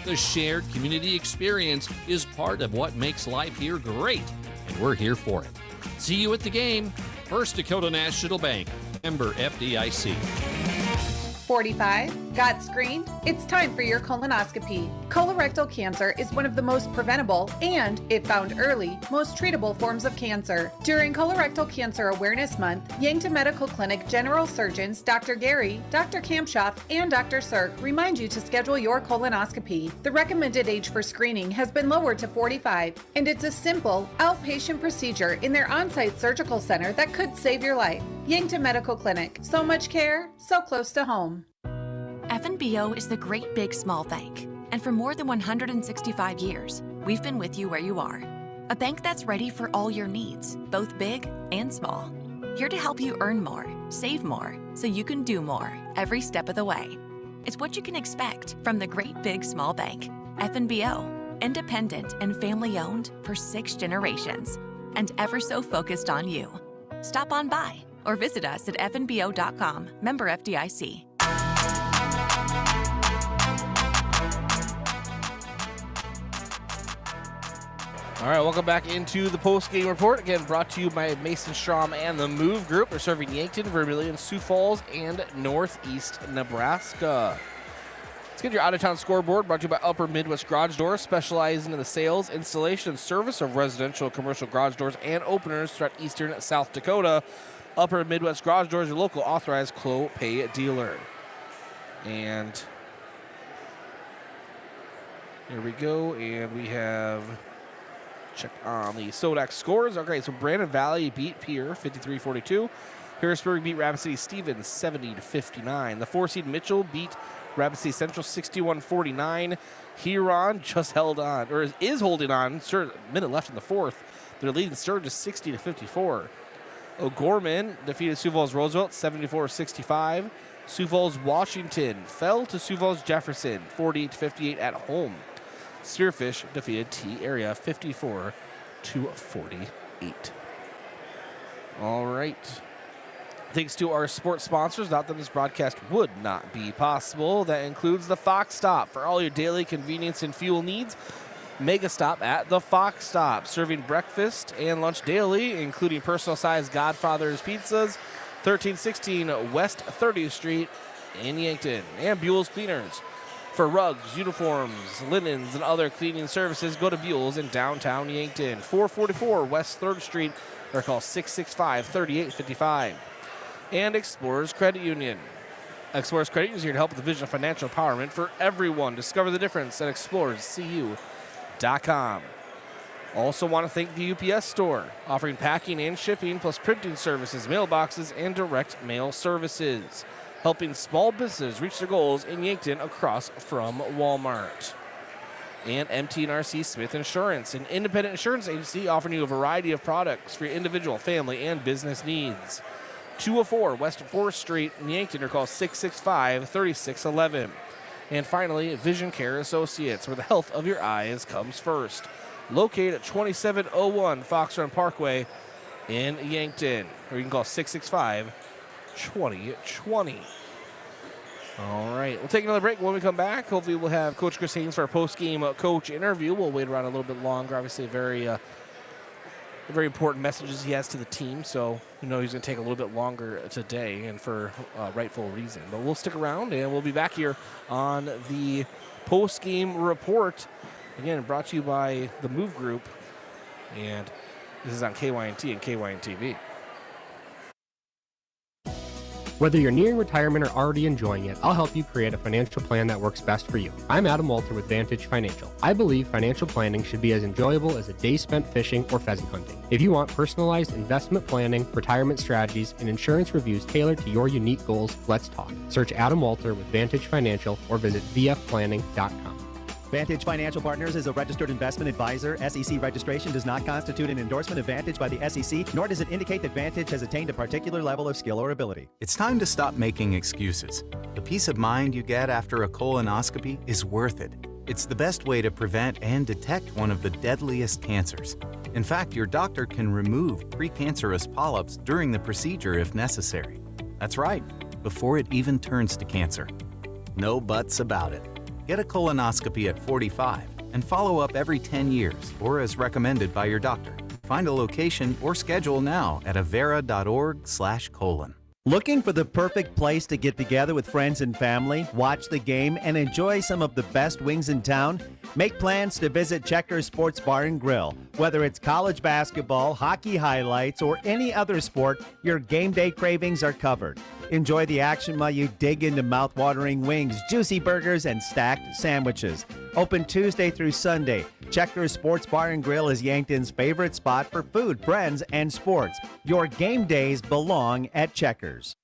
The shared community experience is part of what makes life here great, and we're here for it. See you at the game. First Dakota National Bank, member FDIC. 45? Got screened? It's time for your colonoscopy. Colorectal cancer is one of the most preventable and, if found early, most treatable forms of cancer. During Colorectal Cancer Awareness Month, Yankton Medical Clinic General Surgeons Dr. Gary, Dr. Kampshoff, and Dr. Sirk remind you to schedule your colonoscopy. The recommended age for screening has been lowered to 45, and it's a simple, outpatient procedure in their on-site surgical center that could save your life. Yankton Medical Clinic. So much care, so close to home. FNBO is the great big small bank. And for more than 165 years, we've been with you where you are. A bank that's ready for all your needs, both big and small. Here to help you earn more, save more, so you can do more every step of the way. It's what you can expect from the great big small bank. FNBO, independent and family owned for 6 generations, and ever so focused on you. Stop on by or visit us at fnbo.com, member FDIC. All right, welcome back into the post-game report. Again, brought to you by Mason Strom and the Move Group. They're serving Yankton, Vermilion, Sioux Falls, and Northeast Nebraska. Let's get your out-of-town scoreboard, brought to you by Upper Midwest Garage Doors, specializing in the sales, installation, and service of residential and commercial garage doors and openers throughout eastern and South Dakota. Upper Midwest Garage Doors, your local authorized Clopay dealer. And here we go, and we have... check on the Sodak scores. Okay, so Brandon Valley beat Pierre 53-42. Harrisburg beat Rapid City Stevens 70-59. The 4-seed Mitchell beat Rapid City Central 61-49. Huron just held on, or is holding on. Sure, a minute left in the fourth. Their lead in Sturgis 60-54. O'Gorman defeated Sioux Falls Roosevelt 74-65. Sioux Falls Washington fell to Sioux Falls Jefferson 48-58 at home. Spearfish defeated T-Area 54-48. All right. Thanks to our sports sponsors, without them this broadcast would not be possible. That includes the Fox Stop. For all your daily convenience and fuel needs, Mega Stop at the Fox Stop. Serving breakfast and lunch daily, including personal-sized Godfather's pizzas, 1316 West 30th Street in Yankton. And Buell's Cleaners. For rugs, uniforms, linens, and other cleaning services, go to Buell's in downtown Yankton. 444 West 3rd Street, or call 665-3855. And Explorers Credit Union. Explorers Credit Union is here to help with the vision of financial empowerment for everyone. Discover the difference at explorerscu.com. Also want to thank the UPS store, offering packing and shipping, plus printing services, mailboxes, and direct mail services. helping small businesses reach their goals in Yankton across from Walmart. And MT&RC Smith Insurance, an independent insurance agency offering you a variety of products for your individual, family, and business needs. 204 West 4th Street in Yankton, or call 665-3611. And finally, Vision Care Associates, where the health of your eyes comes first. Located at 2701 Fox Run Parkway in Yankton, or you can call 665-2020. All right, we'll take another break. When we come back, hopefully we'll have Coach Chris Haynes for our post-game coach interview. We'll wait around a little bit longer. Obviously, very important messages he has to the team, so he's going to take a little bit longer today, and for rightful reason. But we'll stick around, and we'll be back here on the post-game report. Again, brought to you by the Move Group, and this is on KYNT and KYN TV. Whether you're nearing retirement or already enjoying it, I'll help you create a financial plan that works best for you. I'm Adam Walter with Vantage Financial. I believe financial planning should be as enjoyable as a day spent fishing or pheasant hunting. If you want personalized investment planning, retirement strategies, and insurance reviews tailored to your unique goals, let's talk. Search Adam Walter with Vantage Financial or visit vfplanning.com. Vantage Financial Partners is a registered investment advisor. SEC registration does not constitute an endorsement of Vantage by the SEC, nor does it indicate that Vantage has attained a particular level of skill or ability. It's time to stop making excuses. The peace of mind you get after a colonoscopy is worth it. It's the best way to prevent and detect one of the deadliest cancers. In fact, your doctor can remove precancerous polyps during the procedure if necessary. That's right, before it even turns to cancer. No buts about it. Get a colonoscopy at 45 and follow up every 10 years or as recommended by your doctor. Find a location or schedule now at avera.org/colon. Looking for the perfect place to get together with friends and family, watch the game, and enjoy some of the best wings in town? Make plans to visit Checkers Sports Bar and Grill. Whether it's college basketball, hockey highlights, or any other sport, your game day cravings are covered. Enjoy the action while you dig into mouth-watering wings, juicy burgers, and stacked sandwiches. Open Tuesday through Sunday. Checkers Sports Bar and Grill is Yankton's favorite spot for food, friends, and sports. Your game days belong at Checkers.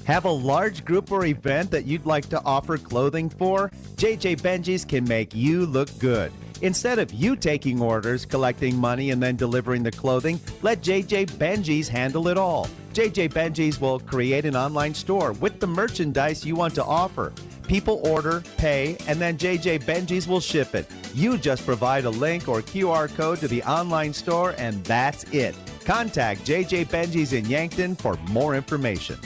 Have a large group or event that you'd like to offer clothing for? JJ Benji's can make you look good. Instead of you taking orders, collecting money, and then delivering the clothing, let JJ Benji's handle it all. JJ Benji's will create an online store with the merchandise you want to offer. People order, pay, and then JJ Benji's will ship it. You just provide a link or QR code to the online store, and that's it. Contact JJ Benji's in Yankton for more information.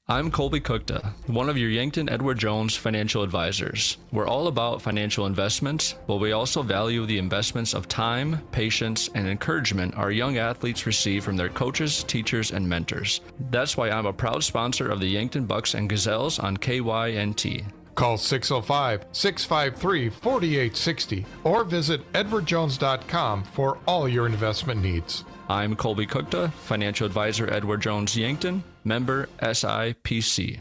I'm Colby Cookta, one of your Yankton Edward Jones financial advisors. We're all about financial investments, but we also value the investments of time, patience, and encouragement our young athletes receive from their coaches, teachers, and mentors. That's why I'm a proud sponsor of the Yankton Bucks and Gazelles on KYNT. Call 605-653-4860 or visit edwardjones.com for all your investment needs. I'm Colby Cookta, financial advisor Edward Jones Yankton, member SIPC.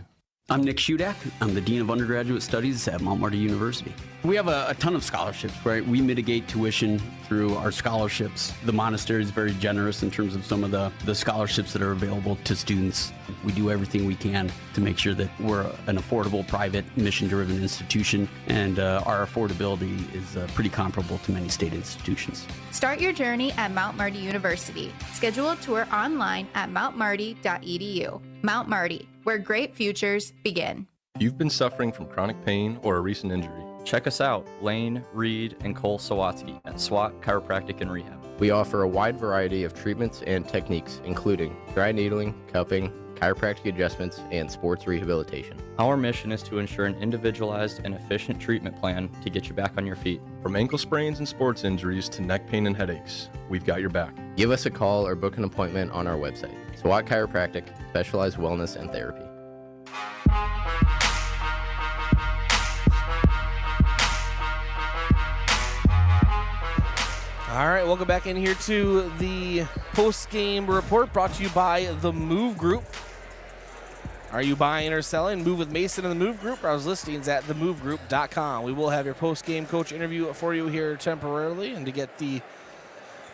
I'm Nick Shudak. I'm the Dean of Undergraduate Studies at Mount Marty University. We have a ton of scholarships, right? We mitigate tuition through our scholarships. The monastery is very generous in terms of some of the scholarships that are available to students. We do everything we can to make sure that we're an affordable, private, mission-driven institution, and our affordability is pretty comparable to many state institutions. Start your journey at Mount Marty University. Schedule a tour online at mountmarty.edu. Mount Marty, where great futures begin. If you've been suffering from chronic pain or a recent injury, check us out, Lane, Reed, and Cole Sawatsky at SWAT Chiropractic and Rehab. We offer a wide variety of treatments and techniques, including dry needling, cupping, chiropractic adjustments, and sports rehabilitation. Our mission is to ensure an individualized and efficient treatment plan to get you back on your feet. From ankle sprains and sports injuries to neck pain and headaches, we've got your back. Give us a call or book an appointment on our website. SWAT Chiropractic, specialized wellness and therapy. All right, welcome back in here to the post-game report brought to you by the Move Group. Are you buying or selling? Move with Mason in the Move Group. Browse listings at themovegroup.com. We will have your post-game coach interview for you here temporarily, and to get the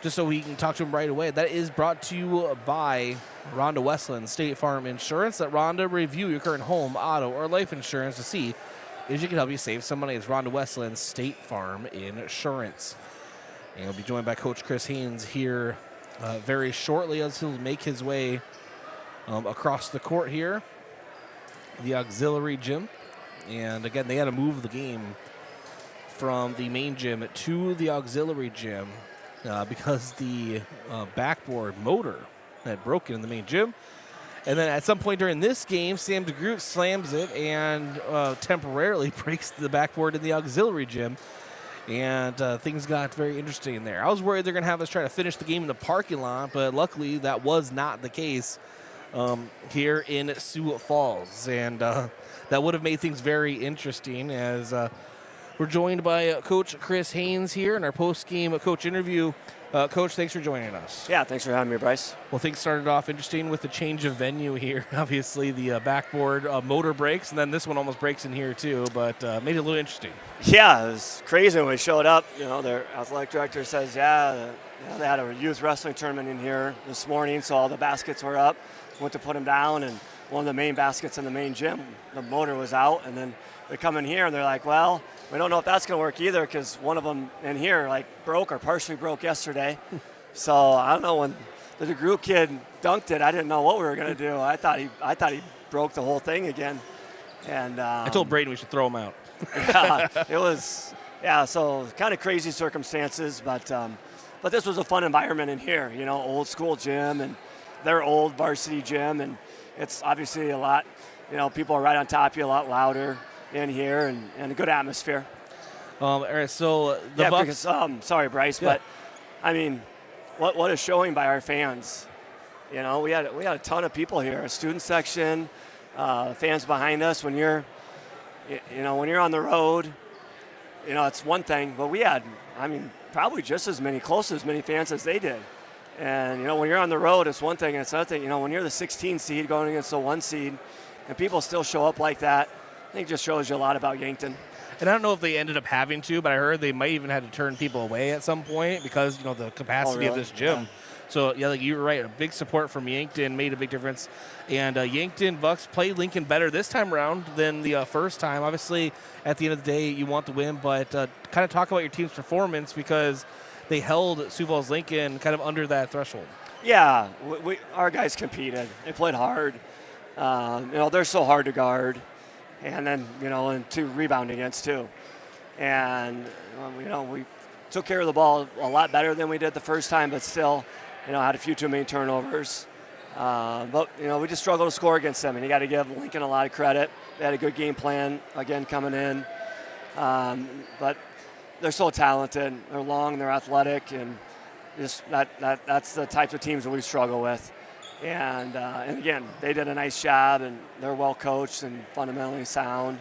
just so we can talk to him right away. That is brought to you by Rhonda Westland, State Farm Insurance. Let Rhonda review your current home, auto, or life insurance to see if she can help you save some money. It's Rhonda Westland, State Farm Insurance. And he'll be joined by Coach Chris Haynes here very shortly as he'll make his way across the court here, the auxiliary gym. And again, they had to move the game from the main gym to the auxiliary gym because the backboard motor had broken in the main gym. And then at some point during this game, Sam DeGroot slams it and temporarily breaks the backboard in the auxiliary gym. And things got very interesting in there. I was worried they're going to have us try to finish the game in the parking lot, but luckily that was not the case here in Sioux Falls. And that would have made things very interesting as we're joined by Coach Chris Haynes here in our post-game coach interview. Coach, thanks for joining us. Yeah, thanks for having me, Bryce. Well, things started off interesting with the change of venue here. Obviously, the backboard motor breaks, and then this one almost breaks in here too, but made it a little interesting. Yeah, it was crazy when we showed up. You know, their athletic director says, they had a youth wrestling tournament in here this morning, so all the baskets were up. Went to put them down, and one of the main baskets in the main gym, the motor was out, and then they come in here, and they're like, well, we don't know if that's going to work either because one of them in here broke or partially broke yesterday. So I don't know, when the DeGroot kid dunked it, I didn't know what we were going to do. I thought he broke the whole thing again. And I told Braden we should throw him out. Yeah, it was so kind of crazy circumstances, but this was a fun environment in here. You know, old school gym and their old varsity gym, and it's obviously a lot. You know, people are right on top of you, a lot louder in here, and a good atmosphere. All right, so the Bucks. Because, sorry, Bryce, but I mean, what a showing by our fans. You know, we had a ton of people here, a student section, fans behind us. When you're on the road, you know, it's one thing, but we had, I mean, probably just as many fans as they did. And, you know, when you're on the road, it's one thing, and it's another thing. You know, when you're the 16 seed going against the 1 seed, and people still show up like that, I think it just shows you a lot about Yankton. And I don't know if they ended up having to, but I heard they might even have to turn people away at some point because, you know, the capacity of this gym. Yeah. So, yeah, like you were right, a big support from Yankton made a big difference. And Yankton Bucks played Lincoln better this time around than the first time. Obviously, at the end of the day, you want to win, but kind of talk about your team's performance because they held Sioux Falls Lincoln kind of under that threshold. Yeah, our guys competed. They played hard. You know, they're so hard to guard. And then, you know, and to rebound against too. And, you know, we took care of the ball a lot better than we did the first time, but still, you know, had a few too many turnovers. But, you know, we just struggled to score against them, and you got to give Lincoln a lot of credit. They had a good game plan, again, coming in. But they're so talented. They're long, they're athletic, and just that's the types of teams that we struggle with. And again, they did a nice job, and they're well coached and fundamentally sound.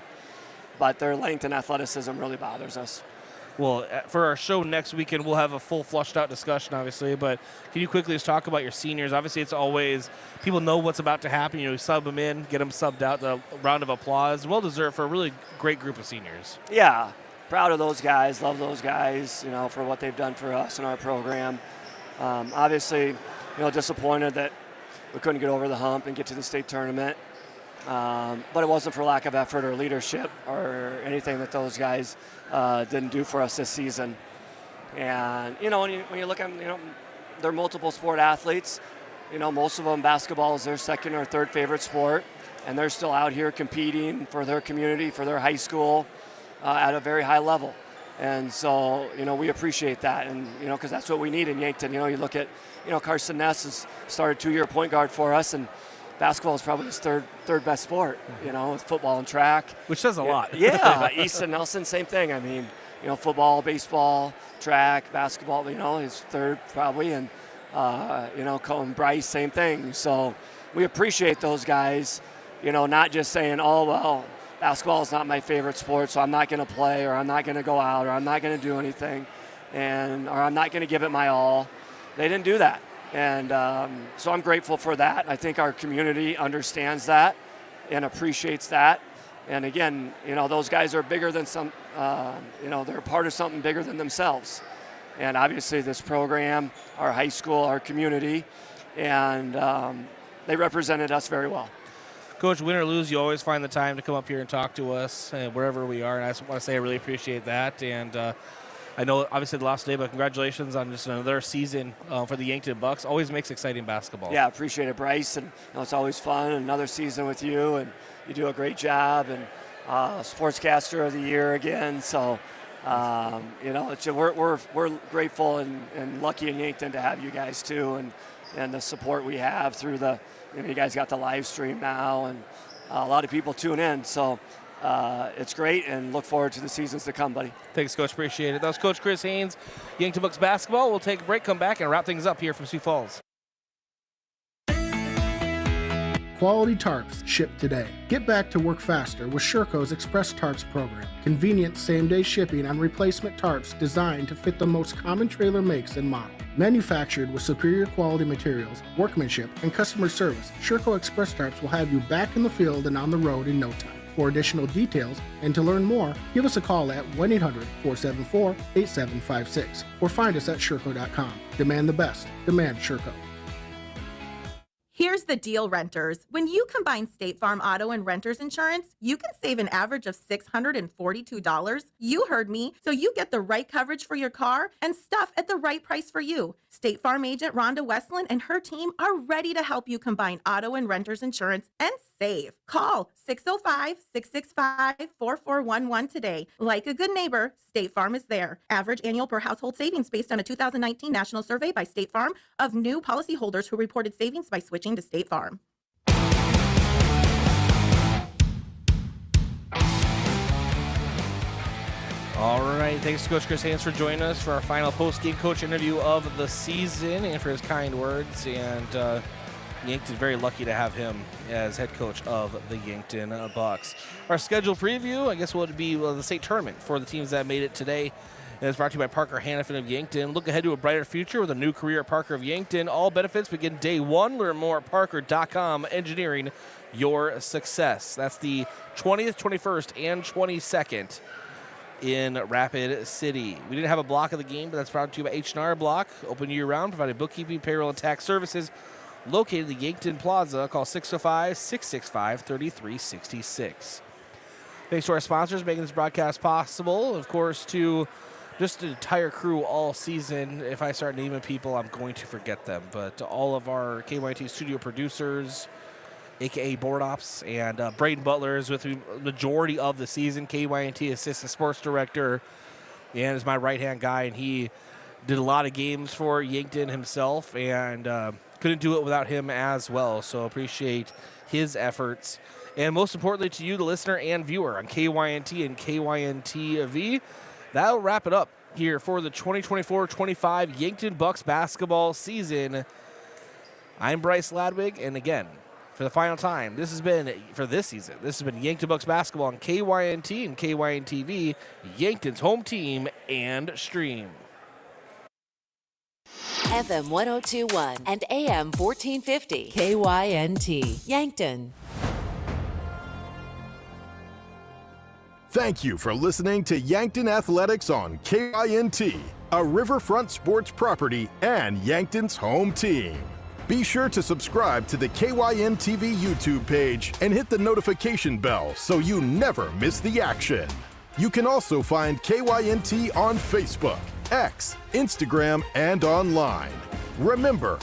But their length and athleticism really bothers us. Well, for our show next weekend, we'll have a full flushed out discussion, obviously. But can you quickly just talk about your seniors? Obviously, it's always people know what's about to happen. You know, sub them in, get them subbed out. The round of applause, well deserved for a really great group of seniors. Yeah, proud of those guys. Love those guys. You know, for what they've done for us in our program. Obviously, you know, disappointed that we couldn't get over the hump and get to the state tournament. But it wasn't for lack of effort or leadership or anything that those guys didn't do for us this season. And, you know, when you look at them, you know, they're multiple sport athletes. You know, most of them, basketball is their second or third favorite sport. And they're still out here competing for their community, for their high school at a very high level. And so, you know, we appreciate that. And, you know, because that's what we need in Yankton. You know, you look at, you know, Carson Ness has started 2-year point guard for us, and basketball is probably his third best sport, you know, with football and track. Which says a lot. Yeah, Easton Nelson, same thing. I mean, you know, football, baseball, track, basketball, you know, his third probably. And, you know, Colin Bryce, same thing. So we appreciate those guys, you know, not just saying, oh, well, basketball is not my favorite sport, so I'm not going to play, or I'm not going to go out, or I'm not going to do anything, or I'm not going to give it my all. They didn't do that. And so I'm grateful for that. I think our community understands that and appreciates that. And again, you know, those guys are bigger than some, you know, they're part of something bigger than themselves. and obviously this program, our high school, our community, and they represented us very well. Coach, win or lose, you always find the time to come up here and talk to us wherever we are, and I just want to say I really appreciate that. And I know obviously the last day, but congratulations on just another season for the Yankton Bucks. Always makes exciting basketball. Yeah, appreciate it, Bryce, and it's always fun. Another season with you, and you do a great job, and Sportscaster of the Year again. So, we're grateful and lucky in Yankton to have you guys too, and the support we have through you guys got the live stream now, and a lot of people tune in. So it's great, and look forward to the seasons to come, buddy. Thanks, Coach. Appreciate it. That was Coach Chris Haynes, Yankton Bucks basketball. We'll take a break, come back, and wrap things up here from Sioux Falls. Quality tarps shipped today. Get back to work faster with Sherco's Express Tarps program. Convenient same-day shipping on replacement tarps designed to fit the most common trailer makes and model. Manufactured with superior quality materials, workmanship, and customer service, Sherco Express Tarps will have you back in the field and on the road in no time. For additional details and to learn more, give us a call at 1-800-474-8756 or find us at Sherco.com. Demand the best. Demand Sherco. Here's the deal, renters. When you combine State Farm auto and renter's insurance, you can save an average of $642. You heard me. So you get the right coverage for your car and stuff at the right price for you. State Farm agent Rhonda Westland and her team are ready to help you combine auto and renter's insurance and save. Call 605-665-4411 today. Like a good neighbor, State Farm is there. Average annual per household savings based on a 2019 national survey by State Farm of new policyholders who reported savings by switching to State Farm. All right, thanks to Coach Chris Haynes for joining us for our final post-game coach interview of the season and for his kind words. And Yankton very lucky to have him as head coach of the Yankton Bucks. Our schedule preview, I guess, would be the state tournament for the teams that made it today. And it's brought to you by Parker Hannafin of Yankton. Look ahead to a brighter future with a new career at Parker of Yankton. All benefits begin day one. Learn more at parker.com. Engineering your success. That's the 20th, 21st, and 22nd in Rapid City. We didn't have a block of the game, but that's brought to you by H&R Block. Open year-round, providing bookkeeping, payroll, and tax services. Located in the Yankton Plaza. Call 605-665-3366. Thanks to our sponsors making this broadcast possible. Of course, to just the entire crew all season. If I start naming people, I'm going to forget them. But to all of our KYT studio producers, a.k.a. board ops, and Braden Butler is with the majority of the season. KYT assistant sports director, and is my right-hand guy, and he did a lot of games for Yankton himself, and couldn't do it without him as well. So appreciate his efforts. And most importantly to you, the listener and viewer on KYNT and KYNT-V. That'll wrap it up here for the 2024-25 Yankton Bucks basketball season. I'm Bryce Ladwig, and again, for the final time, this has been, for this season, this has been Yankton Bucks basketball on KYNT and KYNT-V, Yankton's home team and stream. FM 102.1 and AM 1450, KYNT, Yankton. Thank you for listening to Yankton Athletics on KYNT, a Riverfront sports property and Yankton's home team. Be sure to subscribe to the KYN-TV YouTube page and hit the notification bell so you never miss the action. You can also find KYNT on Facebook, X, Instagram, and online. Remember,